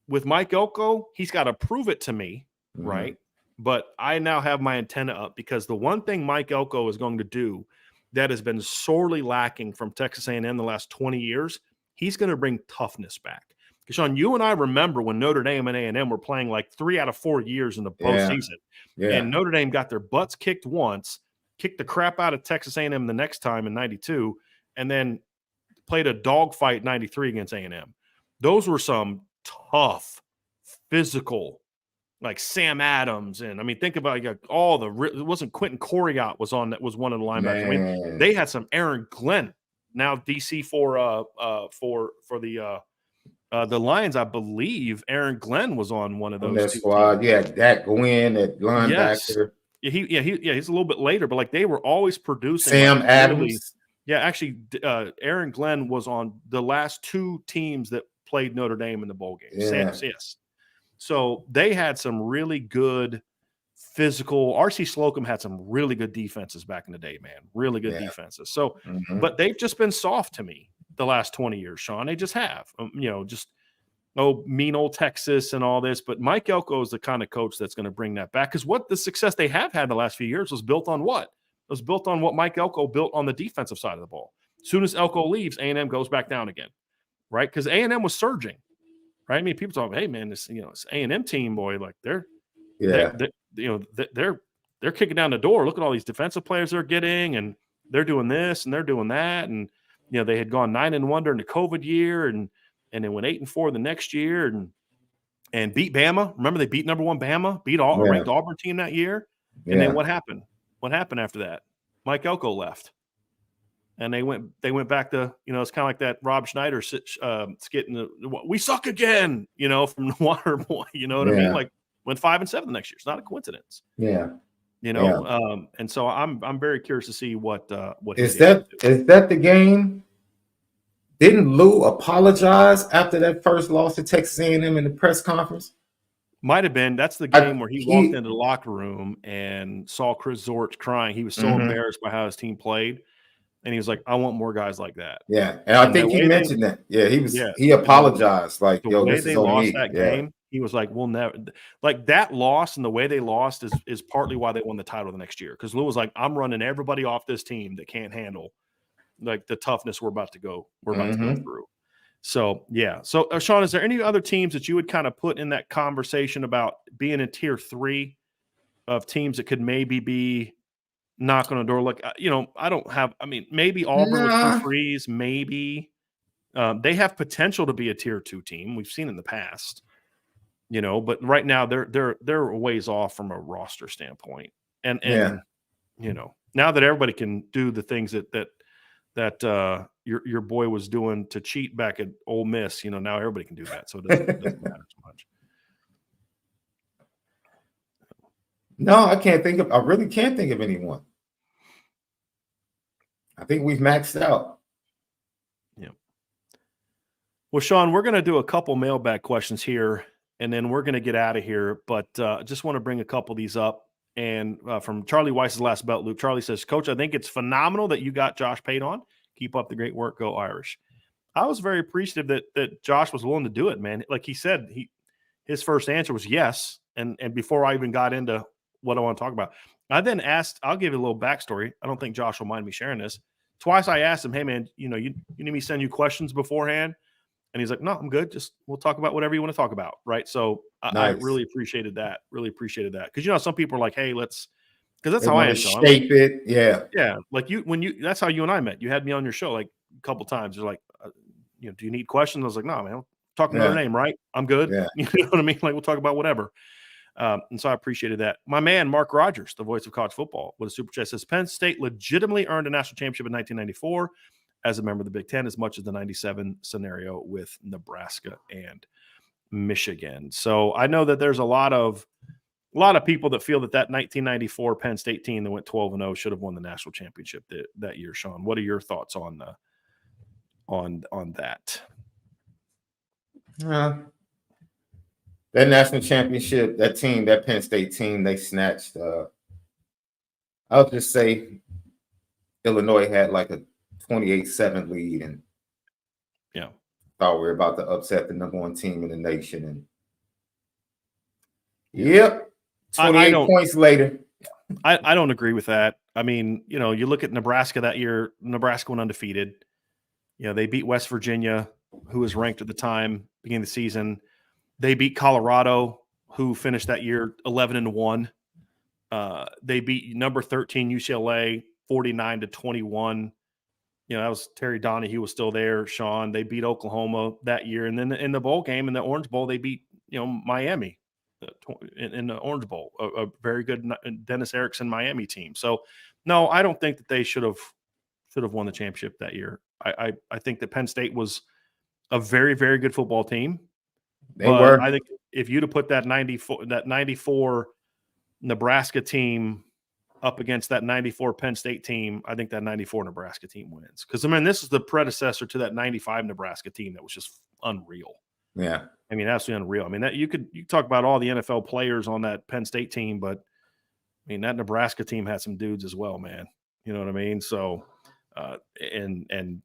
With Mike Elko, he's got to prove it to me, right? But I now have my antenna up, because the one thing Mike Elko is going to do that has been sorely lacking from Texas A&M the last 20 years, he's going to bring toughness back. Sean, you and I remember when Notre Dame and A&M were playing like 3 out of 4 years in the postseason, and Notre Dame got their butts kicked once, kicked the crap out of Texas A&M the next time in 92, and then played a dogfight 93 against A&M. Those were some tough, physical, like Sam Adams, and I mean, think about all the. It wasn't Quentin Coriat was one of the linebackers. I mean, they had some Aaron Glenn, now DC for the Lions, I believe. Aaron Glenn was on one of those that squad. Teams. Yeah, Dak Gwynn at linebacker. Yes. He's a little bit later, but like they were always producing. Sam Adams. Yeah, actually, Aaron Glenn was on the last 2 teams that played Notre Dame in the bowl game. Yeah. Yes. So they had some really good physical. R.C. Slocum had some really good defenses back in the day, man. Really good defenses. So, but they've just been soft to me the last 20 years, Sean. They just have. Mean old Texas and all this. But Mike Elko is the kind of coach that's going to bring that back, because what the success they have had the last few years was built on what? It was built on what Mike Elko built on the defensive side of the ball. As soon as Elko leaves, A&M goes back down again, right? Because A&M was surging. Right? I mean, people talk, hey man, this A&M team, boy, like they're kicking down the door. Look at all these defensive players they're getting, and they're doing this and they're doing that, and they had gone 9-1 during the COVID year, and then went 8-4 the next year, and beat Bama. Remember, they beat number 1 Bama, beat a ranked Auburn team that year, and then what happened? What happened after that? Mike Elko left. And they went back to, it's kind of like that Rob Schneider skit in the "We suck again," from the Water Boy. You know what I mean? Like went 5-7 the next year. It's not a coincidence. Yeah. And so I'm very curious to see what is that the game. Didn't Lou apologize after that first loss to Texas A&M in the press conference? Might have been. That's the game where he walked into the locker room and saw Chris Zorich crying. He was so embarrassed by how his team played. And he was like, I want more guys like that. Yeah. And I think he mentioned that. Yeah, he apologized. Like, the way they lost that game, he was like, we'll never, like that loss, and the way they lost is partly why they won the title the next year. Because Lou was like, I'm running everybody off this team that can't handle like the toughness we're about to go through. So yeah. So Sean, is there any other teams that you would kind of put in that conversation about being in tier 3 of teams that could maybe be knock on a door. Like, I don't have. I mean, maybe Auburn with Hugh Nah. Freeze, maybe. They have potential to be a tier 2 team. We've seen in the past, but right now they're a ways off from a roster standpoint. And Yeah. now that everybody can do the things that your boy was doing to cheat back at Ole Miss, now everybody can do that, so it doesn't matter so much. No, I really can't think of anyone. I think we've maxed out. Yeah. Well, Sean, we're going to do a couple mailbag questions here, and then we're going to get out of here. But just want to bring a couple of these up. And from Charlie Weiss's last belt loop, Charlie says, Coach, I think it's phenomenal that you got Josh Pate on. Keep up the great work. Go Irish. I was very appreciative that Josh was willing to do it, man. Like he said, his first answer was yes. And before I even got into what I want to talk about, I then asked, I'll give you a little backstory. I don't think Josh will mind me sharing this. Twice I asked him, hey, man, you need me to send you questions beforehand? And he's like, no, I'm good. Just we'll talk about whatever you want to talk about. Right. So Nice. I really appreciated that. Really appreciated that. Because, some people are like, hey, because that's They how I am. shape it. Yeah. Yeah. Like that's how you and I met. You had me on your show like a couple times. You're like, do you need questions? I was like, no, man, talking Notre Dame, right? I'm good. Yeah. You know what I mean? Like we'll talk about whatever. And so I appreciated that. My man, Mark Rogers, the voice of college football, with a super chat says Penn State legitimately earned a national championship in 1994 as a member of the Big Ten, as much as the 97 scenario with Nebraska and Michigan. So I know that there's a lot of people that feel that 1994 Penn State team that went 12-0 should have won the national championship that year. Sean, what are your thoughts on that? That national championship, that Penn State team, they snatched. I'll just say Illinois had like a 28-7 lead, and thought we were about to upset the number 1 team in the nation. And yep, 28 points later. I don't agree with that. I mean, you look at Nebraska that year. Nebraska went undefeated. They beat West Virginia, who was ranked at the time, beginning of the season. They beat Colorado, who finished that year 11-1. They beat number 13 UCLA 49-21. That was Terry Donahue was still there. Sean, they beat Oklahoma that year, and then in the bowl game, in the Orange Bowl, they beat Miami in the Orange Bowl, a very good Dennis Erickson Miami team. So, no, I don't think that they should have won the championship that year. I think that Penn State was a very, very good football team. They were. I think if you'd have put that 94 Nebraska team up against that 94 Penn State team, I think that 94 Nebraska team wins. Because, I mean, this is the predecessor to that 95 Nebraska team that was just unreal. Yeah. I mean, absolutely unreal. I mean, you talk about all the NFL players on that Penn State team, but, I mean, that Nebraska team had some dudes as well, man. You know what I mean? So, and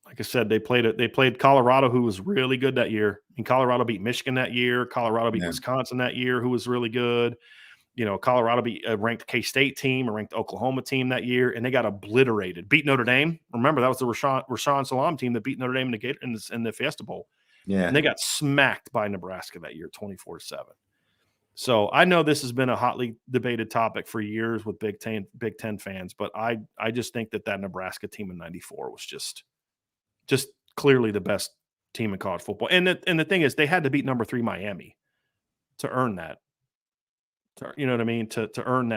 like I said, they played Colorado, who was really good that year. And Colorado beat Michigan that year. Colorado beat Wisconsin that year, who was really good. Colorado beat a ranked K-State team, a ranked Oklahoma team that year, and they got obliterated. Beat Notre Dame. Remember, that was the Rashawn Salam team that beat Notre Dame in the Fiesta Bowl. Yeah. And they got smacked by Nebraska that year, 24-7. So I know this has been a hotly debated topic for years with Big Ten fans, but I just think that Nebraska team in 94 was just clearly the best team in college football. And the thing is, they had to beat number 3 Miami to earn that. You know what I mean? To earn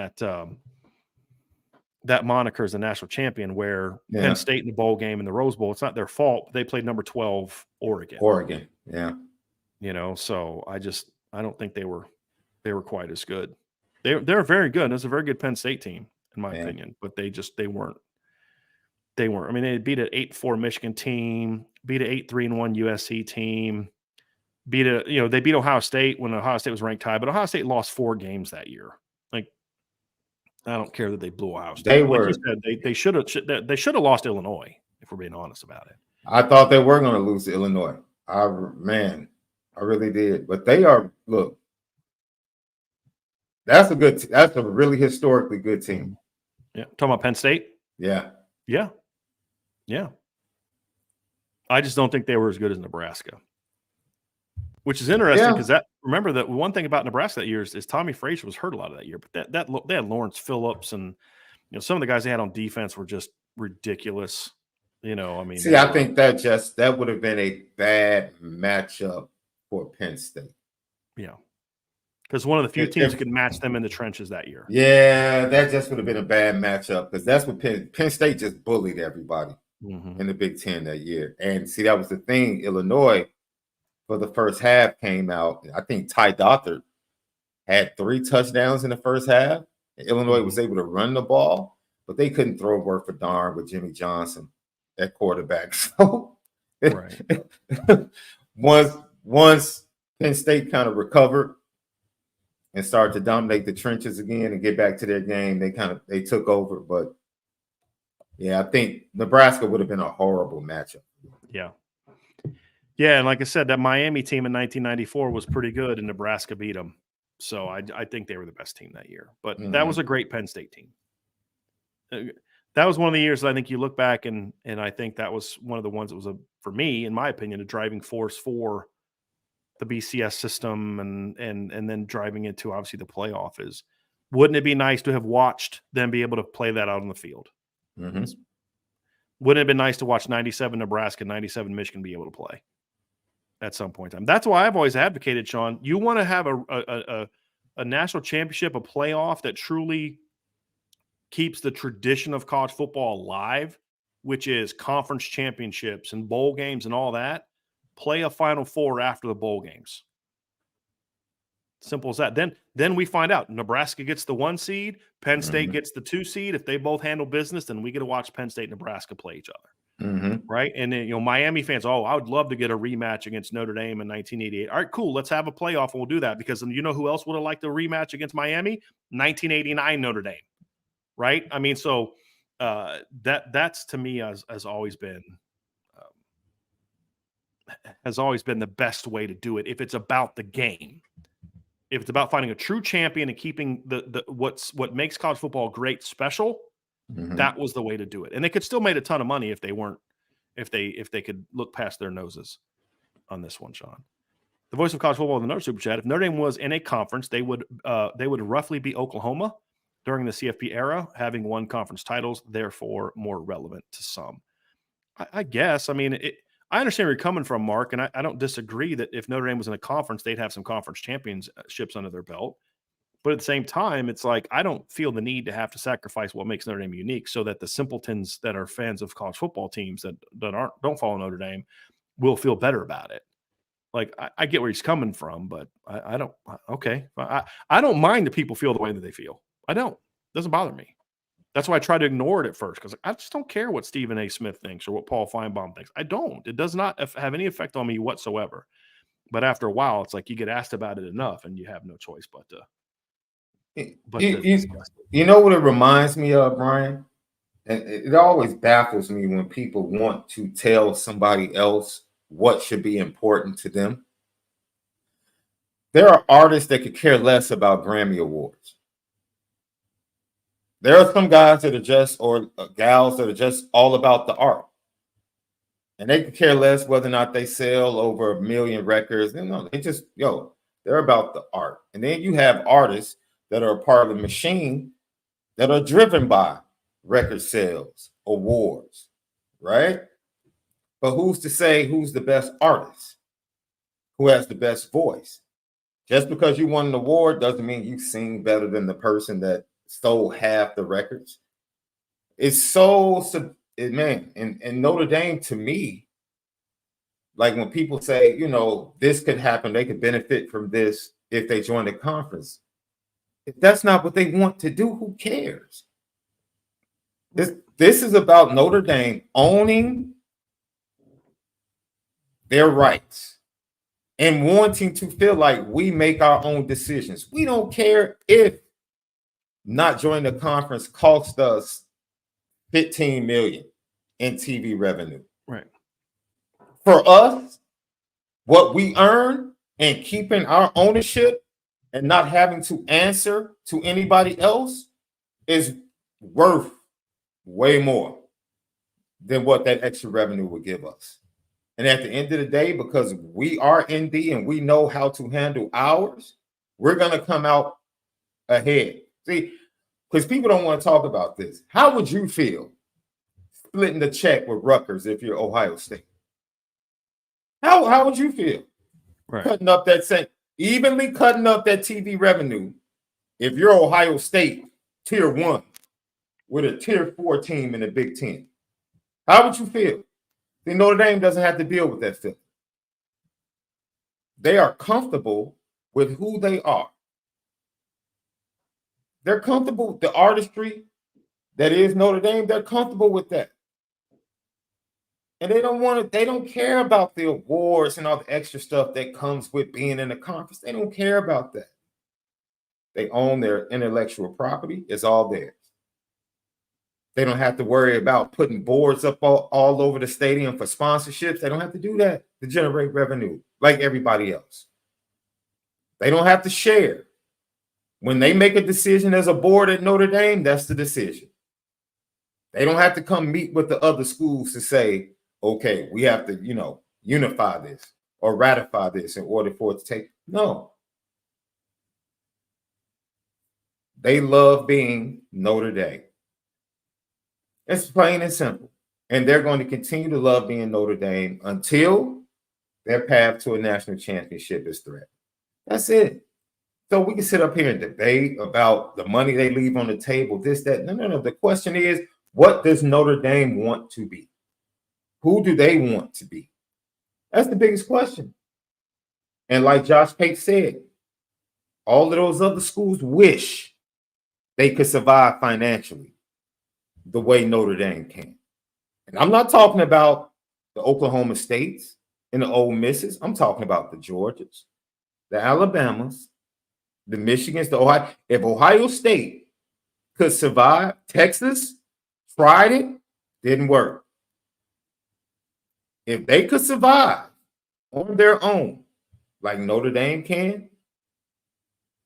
that moniker as a national champion, where Penn State in the bowl game and the Rose Bowl, it's not their fault. They played number 12 Oregon. Yeah. So I don't think they were quite as good. They're very good. It's a very good Penn State team, in my opinion, but they weren't. I mean, they beat an 8-4 Michigan team, beat an 8-3-1 USC team, they beat Ohio State when Ohio State was ranked high, but Ohio State lost 4 games that year. Like, I don't care that they blew Ohio State. Like you said, they should have lost Illinois, if we're being honest about it. I thought they were going to lose to Illinois. I really did. But they are, look, that's a really historically good team. Yeah. Talking about Penn State? Yeah. Yeah. Yeah. I just don't think they were as good as Nebraska. Which is interesting because remember that one thing about Nebraska that year is Tommy Frazier was hurt a lot of that year, but they had Lawrence Phillips and some of the guys they had on defense were just ridiculous. I mean, See, I think that would have been a bad matchup for Penn State. Yeah. Because one of the few teams could match them in the trenches that year. Yeah, that just would have been a bad matchup because that's what Penn State just bullied everybody in the Big Ten that year. And see, that was the thing. Illinois, for the first half, came out. I think Ty Dothert had 3 touchdowns in the first half. And Illinois was able to run the ball, but they couldn't throw worth a darn with Jimmy Johnson at quarterback. So once Penn State kind of recovered and started to dominate the trenches again and get back to their game, they took over. But yeah, I think Nebraska would have been a horrible matchup. Yeah. Yeah, and like I said, that Miami team in 1994 was pretty good, and Nebraska beat them. So I think they were the best team that year. But that was a great Penn State team. That was one of the years that I think you look back and I think that was one of the ones that was, for me, in my opinion, a driving force for the BCS system and then driving into obviously the playoff is, wouldn't it be nice to have watched them be able to play that out on the field? Wouldn't it have been nice to watch 97 Nebraska, 97 Michigan be able to play at some point in time? That's why I've always advocated, Sean, you want to have a national championship, a playoff that truly keeps the tradition of college football alive, which is conference championships and bowl games and all that. Play a Final Four after the bowl games. Simple as that. Then we find out Nebraska gets the 1 seed, Penn State gets the 2 seed. If they both handle business, then we get to watch Penn State and Nebraska play each other. Right? And then, Miami fans, I would love to get a rematch against Notre Dame in 1988. All right, cool. Let's have a playoff and we'll do that, because you know who else would have liked a rematch against Miami? 1989 Notre Dame. Right? I mean, so that's to me has always been the best way to do it. If it's about the game, if it's about finding a true champion and keeping what makes college football great special, that was the way to do it. And they could still made a ton of money if they could look past their noses on this one, Sean. The voice of college football in the Notre Super Chat. If Notre Dame was in a conference, they would roughly be Oklahoma during the CFP era, having won conference titles, therefore more relevant to some. I guess. I mean, I understand where you're coming from, Mark, and I don't disagree that if Notre Dame was in a conference, they'd have some conference championships under their belt. But at the same time, it's like I don't feel the need to have to sacrifice what makes Notre Dame unique so that the simpletons that are fans of college football teams that don't follow Notre Dame will feel better about it. Like, I get where he's coming from, but I don't – okay. I don't mind that people feel the way that they feel. I don't. It doesn't bother me. That's why I try to ignore it at first, because I just don't care what Stephen A. Smith thinks or what Paul Feinbaum thinks. I don't. It does not have any effect on me whatsoever. But after a while, it's like you get asked about it enough, and you have no choice but to. You know what it reminds me of, Brian? And it always baffles me when people want to tell somebody else what should be important to them. There are artists that could care less about Grammy Awards. There are some guys that are just, or gals that are just all about the art. And they could care less whether or not they sell over 1 million records. No, they just, they're about the art. And then you have artists that are a part of the machine that are driven by record sales, awards, right? But who's to say who's the best artist? Who has the best voice? Just because you won an award doesn't mean you sing better than the person that stole half the records. It's so, man, and Notre Dame, to me, like when people say, this could happen, they could benefit from this if they join the conference. If that's not what they want to do, who cares? This is about Notre Dame owning their rights and wanting to feel like we make our own decisions. We don't care if not joining the conference cost us $15 million in TV revenue. Right. For us, what we earn and keeping our ownership and not having to answer to anybody else is worth way more than what that extra revenue would give us. And at the end of the day, because we are ND and we know how to handle ours, we're going to come out ahead. See, because people don't want to talk about this. How would you feel splitting the check with Rutgers if you're Ohio State? How would you feel? Right. Cutting up that evenly cutting up that TV revenue if you're Ohio State tier 1 with a tier 4 team in the Big Ten. How would you feel? See, Notre Dame doesn't have to deal with that feeling. They are comfortable with who they are. They're comfortable with the artistry that is Notre Dame. They're comfortable with that. And they don't care about the awards and all the extra stuff that comes with being in the conference. They don't care about that. They own their intellectual property. It's all theirs. They don't have to worry about putting boards up all over the stadium for sponsorships. They don't have to do that to generate revenue like everybody else. They don't have to share. When they make a decision as a board at Notre Dame, that's the decision. They don't have to come meet with the other schools to say, okay, we have to, unify this or ratify this in order for it to take. No. They love being Notre Dame. It's plain and simple. And they're going to continue to love being Notre Dame until their path to a national championship is threatened. That's it. So we can sit up here and debate about the money they leave on the table, this, that. No. The question is, what does Notre Dame want to be? Who do they want to be? That's the biggest question. And like Josh Pate said, all of those other schools wish they could survive financially the way Notre Dame can. And I'm not talking about the Oklahoma States and the Ole Misses. I'm talking about the Georgias, the Alabamas, the Michigans, the Ohio. If Ohio State could survive, Texas tried it, didn't work. If they could survive on their own, like Notre Dame can,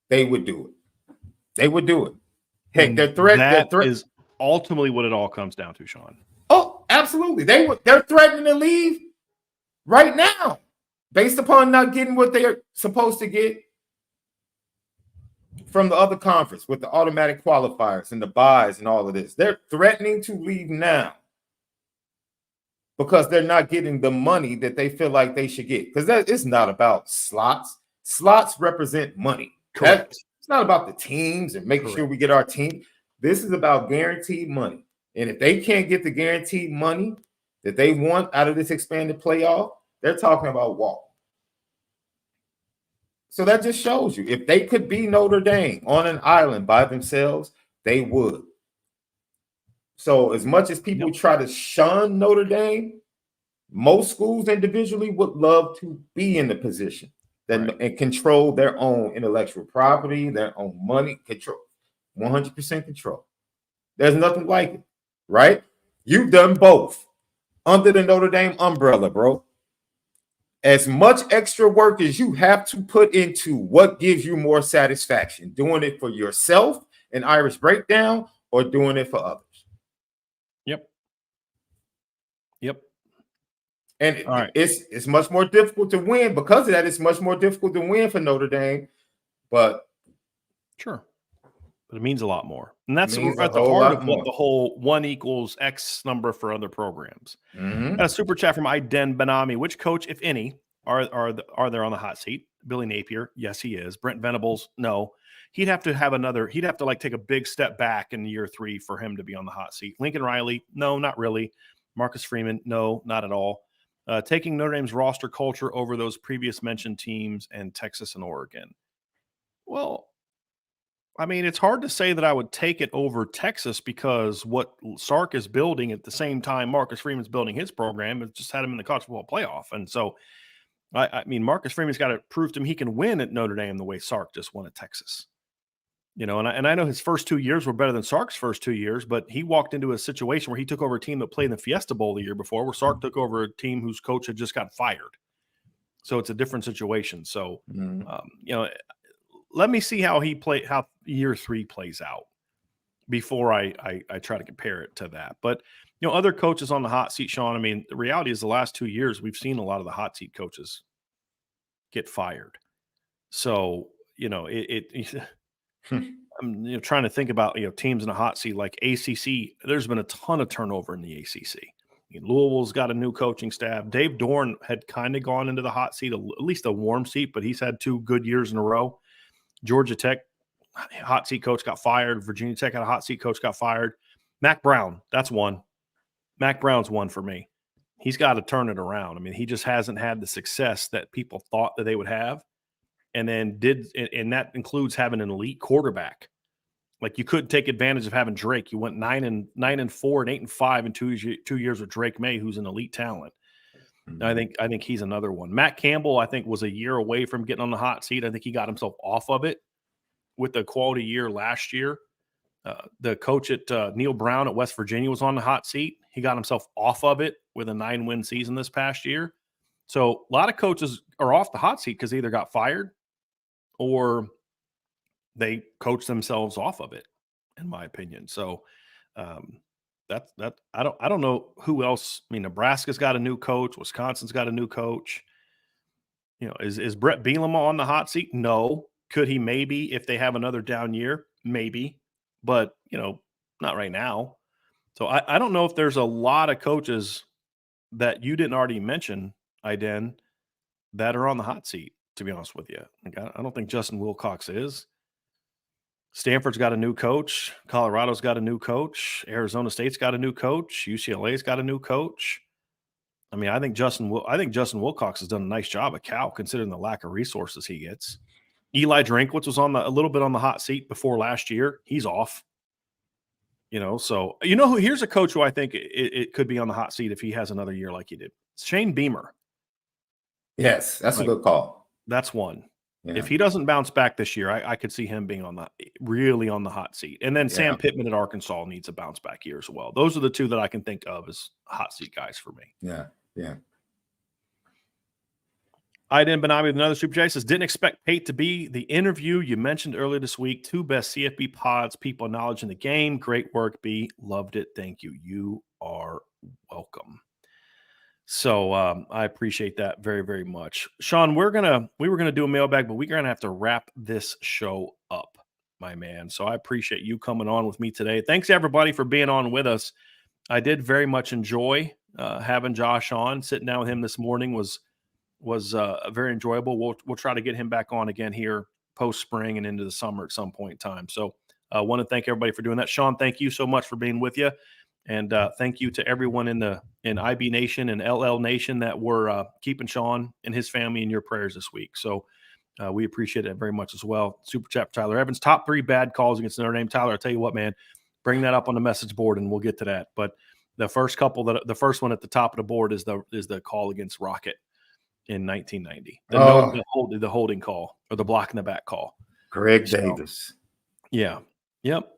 they would do it. They would do it. Heck, that is ultimately what it all comes down to, Sean. Oh, absolutely. They're threatening to leave right now based upon not getting what they're supposed to get from the other conference with the automatic qualifiers and the buys and all of this. They're threatening to leave now because they're not getting the money that they feel like they should get. Because it's not about slots. Slots represent money. Correct. It's not about the teams and making sure we get our team. This is about guaranteed money. And if they can't get the guaranteed money that they want out of this expanded playoff, they're talking about walk. So that just shows you, if they could be Notre Dame on an island by themselves, they would. So as much as people try to shun Notre Dame, most schools individually would love to be in the position that and control their own intellectual property, their own money, control, 100% control. There's nothing like it, right? You've done both under the Notre Dame umbrella, bro. As much extra work as you have to put into what gives you more satisfaction, doing it for yourself, an Irish breakdown, or doing it for others. Yep. And it's much more difficult to win because of that. It's much more difficult to win for Notre Dame, but sure. But it means a lot more. And that's at the heart of what the whole 1 = X number for other programs. A super chat from Iden Benami. Which coach, if any, are there on the hot seat? Billy Napier. Yes, he is. Brent Venables. No. He'd have to take a big step back in year 3 for him to be on the hot seat. Lincoln Riley. No, not really. Marcus Freeman. No, not at all. Taking Notre Dame's roster culture over those previous mentioned teams and Texas and Oregon. Well, I mean, it's hard to say that I would take it over Texas because what Sark is building at the same time Marcus Freeman's building his program has just had him in the college football playoff. And so, I mean, Marcus Freeman's got to prove to him he can win at Notre Dame the way Sark just won at Texas. And I know his first 2 years were better than Sark's first 2 years, but he walked into a situation where he took over a team that played in the Fiesta Bowl the year before, where Sark took over a team whose coach had just got fired. So it's a different situation. So, let me see how year 3 plays out before I try to compare it to that. But, other coaches on the hot seat, Sean, I mean, the reality is the last 2 years, we've seen a lot of the hot seat coaches get fired. So, I'm trying to think about teams in a hot seat like ACC. There's been a ton of turnover in the ACC. Louisville's got a new coaching staff. Dave Dorn had kind of gone into the hot seat, at least a warm seat, but he's had 2 good years in a row. Georgia Tech hot seat coach got fired. Virginia Tech had a hot seat coach got fired. Mac Brown, that's one. Mac Brown's one for me. He's got to turn it around. I mean, he just hasn't had the success that people thought that they would have. And that includes having an elite quarterback. Like, you couldn't take advantage of having Drake. You went 9-4 and 8-5 in 2 years with Drake May, who's an elite talent. Mhm. I think he's another one. Matt Campbell, I think, was a year away from getting on the hot seat. I think he got himself off of it with the quality year last year. The coach at Neil Brown at West Virginia was on the hot seat. He got himself off of it with a 9-win season this past year. So a lot of coaches are off the hot seat because they either got fired or they coach themselves off of it, in my opinion. So that I don't know who else. I mean, Nebraska's got a new coach. Wisconsin's got a new coach. Is Brett Bielema on the hot seat? No. Could he maybe if they have another down year? Maybe, but not right now. So I don't know if there's a lot of coaches that you didn't already mention, Iden, that are on the hot seat. To be honest with you, like, I don't think Justin Wilcox is. Stanford's got a new coach. Colorado's got a new coach. Arizona State's got a new coach. UCLA's got a new coach. I mean, I think Justin Wilcox has done a nice job at Cal, considering the lack of resources he gets. Eli Drinkwitz was a little bit on the hot seat before last year. He's off. So here's a coach who I think it could be on the hot seat if he has another year like he did. Shane Beamer. Yes, that's a good call. That's one. Yeah. If he doesn't bounce back this year, I could see him being really on the hot seat. And then Sam Pittman at Arkansas needs a bounce back year as well. Those are the two that I can think of as hot seat guys for me. Yeah. Iden Benabi with another super chat says, didn't expect Pate to be the interview you mentioned earlier this week. 2 best CFB pods, people knowledge in the game. Great work, B. Loved it. Thank you. You are welcome. So I appreciate that very, very much. Sean, we were gonna do a mailbag, but we're gonna have to wrap this show up, my man. So I appreciate you coming on with me today. Thanks everybody for being on with us. I did very much enjoy having Josh on. Sitting down with him this morning was very enjoyable. We'll try to get him back on again here post spring and into the summer at some point in time. So I want to thank everybody for doing that. Sean, thank you so much for being with you. And thank you to everyone in IB Nation and LL Nation that were keeping Sean and his family in your prayers this week. So we appreciate it very much as well. Super chat for Tyler Evans. Top 3 bad calls against Notre Dame. Tyler, I'll tell you what, man, bring that up on the message board and we'll get to that. But the first one at the top of the board is the call against Rocket in 1990. The holding call or the block in the back call. Greg Davis. Yeah. Yep.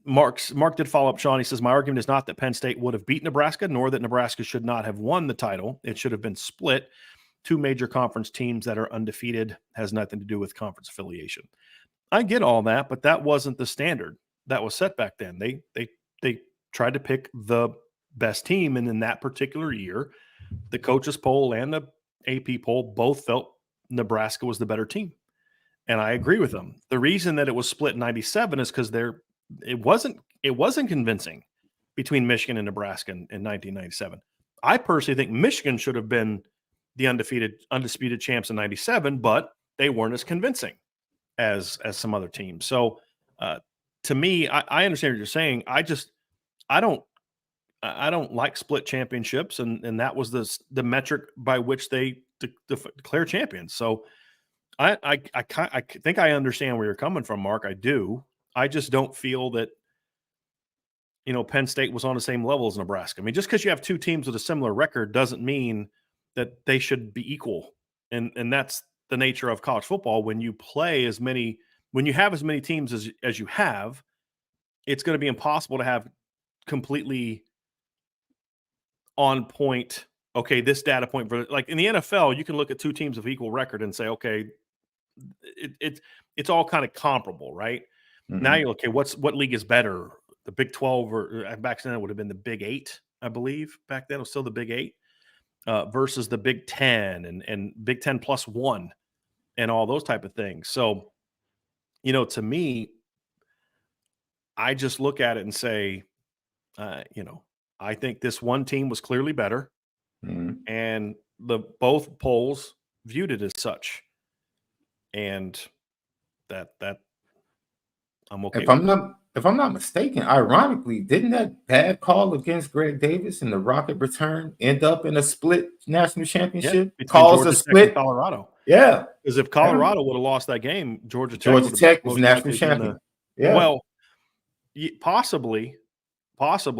Mark did follow up, Sean. He says, my argument is not that Penn State would have beat Nebraska, nor that Nebraska should not have won the title. It should have been split. 2 major conference teams that are undefeated has nothing to do with conference affiliation. I get all that, but that wasn't the standard that was set back then. They tried to pick the best team, and in that particular year, the coaches poll and the AP poll both felt Nebraska was the better team. And I agree with them. The reason that it was split in 97 is because it wasn't convincing between Michigan and Nebraska in 1997. I personally think Michigan should have been the undisputed champs in 97, but they weren't as convincing as some other teams. So to me, I understand what you're saying. I don't like split championships, and that was the metric by which they declare champions. So I think I understand where you're coming from, Mark. I do. I just don't feel that Penn State was on the same level as Nebraska. I mean, just because you have 2 teams with a similar record doesn't mean that they should be equal. And that's the nature of college football. When you have as many teams as you have, it's going to be impossible to have completely on point. Okay, this data point for like in the NFL, you can look at 2 teams of equal record and say, okay, it's all kind of comparable, right? Mm-hmm. Now you're okay. What league is better? The Big 12 or back then it would have been the Big 8, I believe. Back then it was still the Big 8 versus the Big 10 and Big 10 plus 1 and all those type of things. So to me, I just look at it and say, I think this one team was clearly better, and both polls viewed it as such, and that I'm okay with. If I'm not mistaken, ironically, didn't that bad call against Greg Davis and the Rocket return end up in a split national championship? Between Calls a Georgia Tech split. and Colorado. Yeah. Because if Colorado would have lost that game, Georgia Tech was national champion. Yeah. Well, possibly. Hold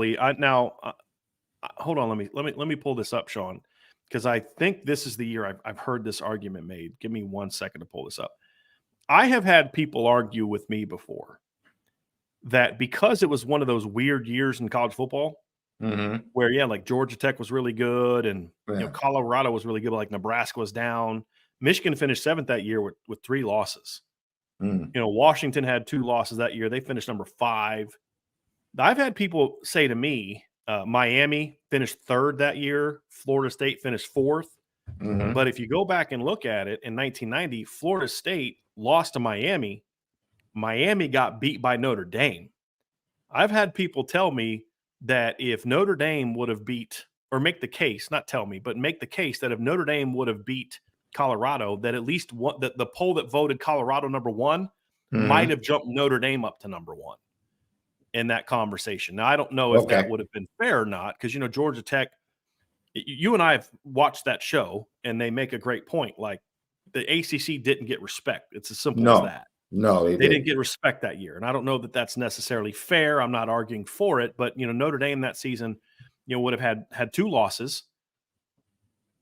on. Let me pull this up, Sean, because I think this is the year I've heard this argument made. Give me 1 second to pull this up. I have had people argue with me before that because it was one of those weird years in college football where, like Georgia Tech was really good and Colorado was really good, but like Nebraska was down. Michigan finished 7th that year with 3 losses. Washington had 2 losses that year. They finished number 5. I've had people say to me, Miami finished 3rd that year. Florida State finished 4th. But if you go back and look at it, in 1990, Florida State lost to Miami. Miami got beat by Notre Dame. I've had people tell me that if Notre Dame would have beat, or make the case, not tell me, but make the case that if Notre Dame would have beat Colorado, that at least the poll that voted Colorado number 1 might have jumped Notre Dame up to number 1 in that conversation. Now, I don't know if that would have been fair or not, because, Georgia Tech, you and I have watched that show, and they make a great point. Like, the ACC didn't get respect. It's as simple as that. No, they didn't get respect that year. And I don't know that that's necessarily fair. I'm not arguing for it, but Notre Dame that season, would have had 2 losses.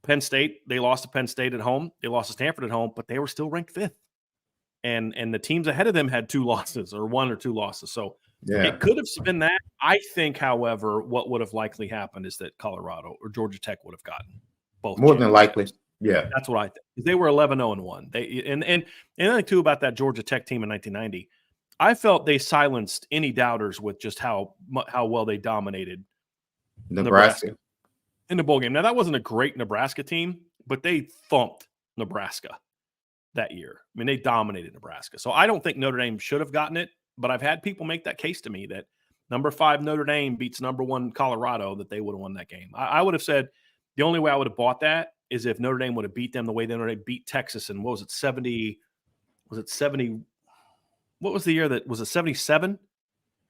Penn State, they lost to Penn State at home. They lost to Stanford at home, but they were still ranked 5th. And the teams ahead of them had 2 losses or 1 or 2 losses. So it could have been that. I think, however, what would have likely happened is that Colorado or Georgia Tech would have gotten both. More than likely. Yeah, that's what I think. They were 11-0-1. And the thing too about that Georgia Tech team in 1990, I felt they silenced any doubters with just how well they dominated Nebraska in the bowl game. Now, that wasn't a great Nebraska team, but they thumped Nebraska that year. I mean, they dominated Nebraska. So I don't think Notre Dame should have gotten it, but I've had people make that case to me that number 5 Notre Dame beats number 1 Colorado, that they would have won that game. I would have said the only way I would have bought that is if Notre Dame would have beat them the way they beat Texas in, what was it, 70? Was it 70? What was the year that was it 77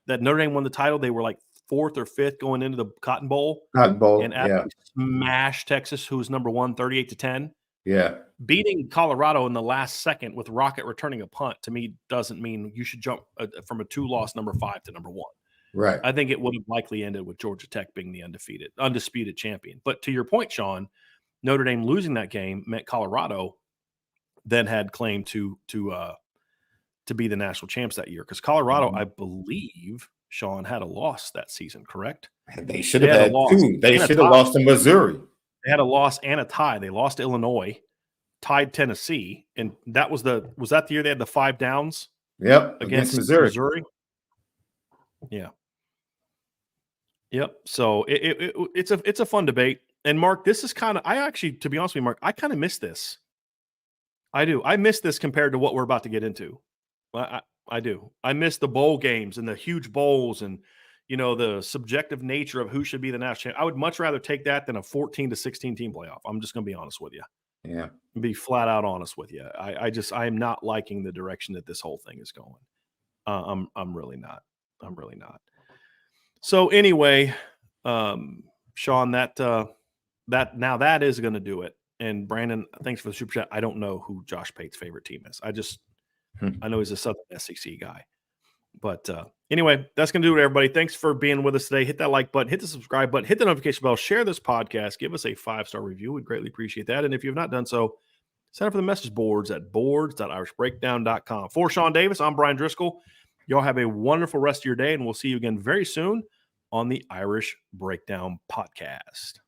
that Notre Dame won the title? They were like 4th or 5th going into the Cotton Bowl. And absolutely smashed Texas, who was number 1, 38-10. Yeah. Beating Colorado in the last second with Rocket returning a punt, to me, doesn't mean you should jump from a 2-loss number 5 to number 1. Right. I think it would have likely ended with Georgia Tech being the undisputed champion. But to your point, Sean, Notre Dame losing that game meant Colorado then had claim to be the national champs that year, because Colorado, I believe, Sean, had a loss that season, correct? They should have had 2. They should have lost to Missouri. They had a loss and a tie. They lost to Illinois, tied Tennessee, and that was that the year they had the 5 downs? Yep, against Missouri. Yeah. Yep. So it's a fun debate. And Mark, this is kind of, to be honest with you, Mark, I kind of miss this. I do. I miss this compared to what we're about to get into. I do. I miss the bowl games and the huge bowls and, the subjective nature of who should be the national champ. I would much rather take that than a 14 to 16 team playoff. I'm just going to be honest with you. Yeah. Be flat out honest with you. I am not liking the direction that this whole thing is going. I'm really not. So anyway, Sean, that is going to do it. And Brandon, thanks for the super chat. I don't know who Josh Pate's favorite team is. I know he's a Southern SEC guy. But anyway, that's going to do it, everybody. Thanks for being with us today. Hit that like button, hit the subscribe button, hit the notification bell, share this podcast, give us a 5-star review. We'd greatly appreciate that. And if you have not done so, sign up for the message boards at boards.irishbreakdown.com. For Sean Davis, I'm Brian Driscoll. Y'all have a wonderful rest of your day, and we'll see you again very soon on the Irish Breakdown Podcast.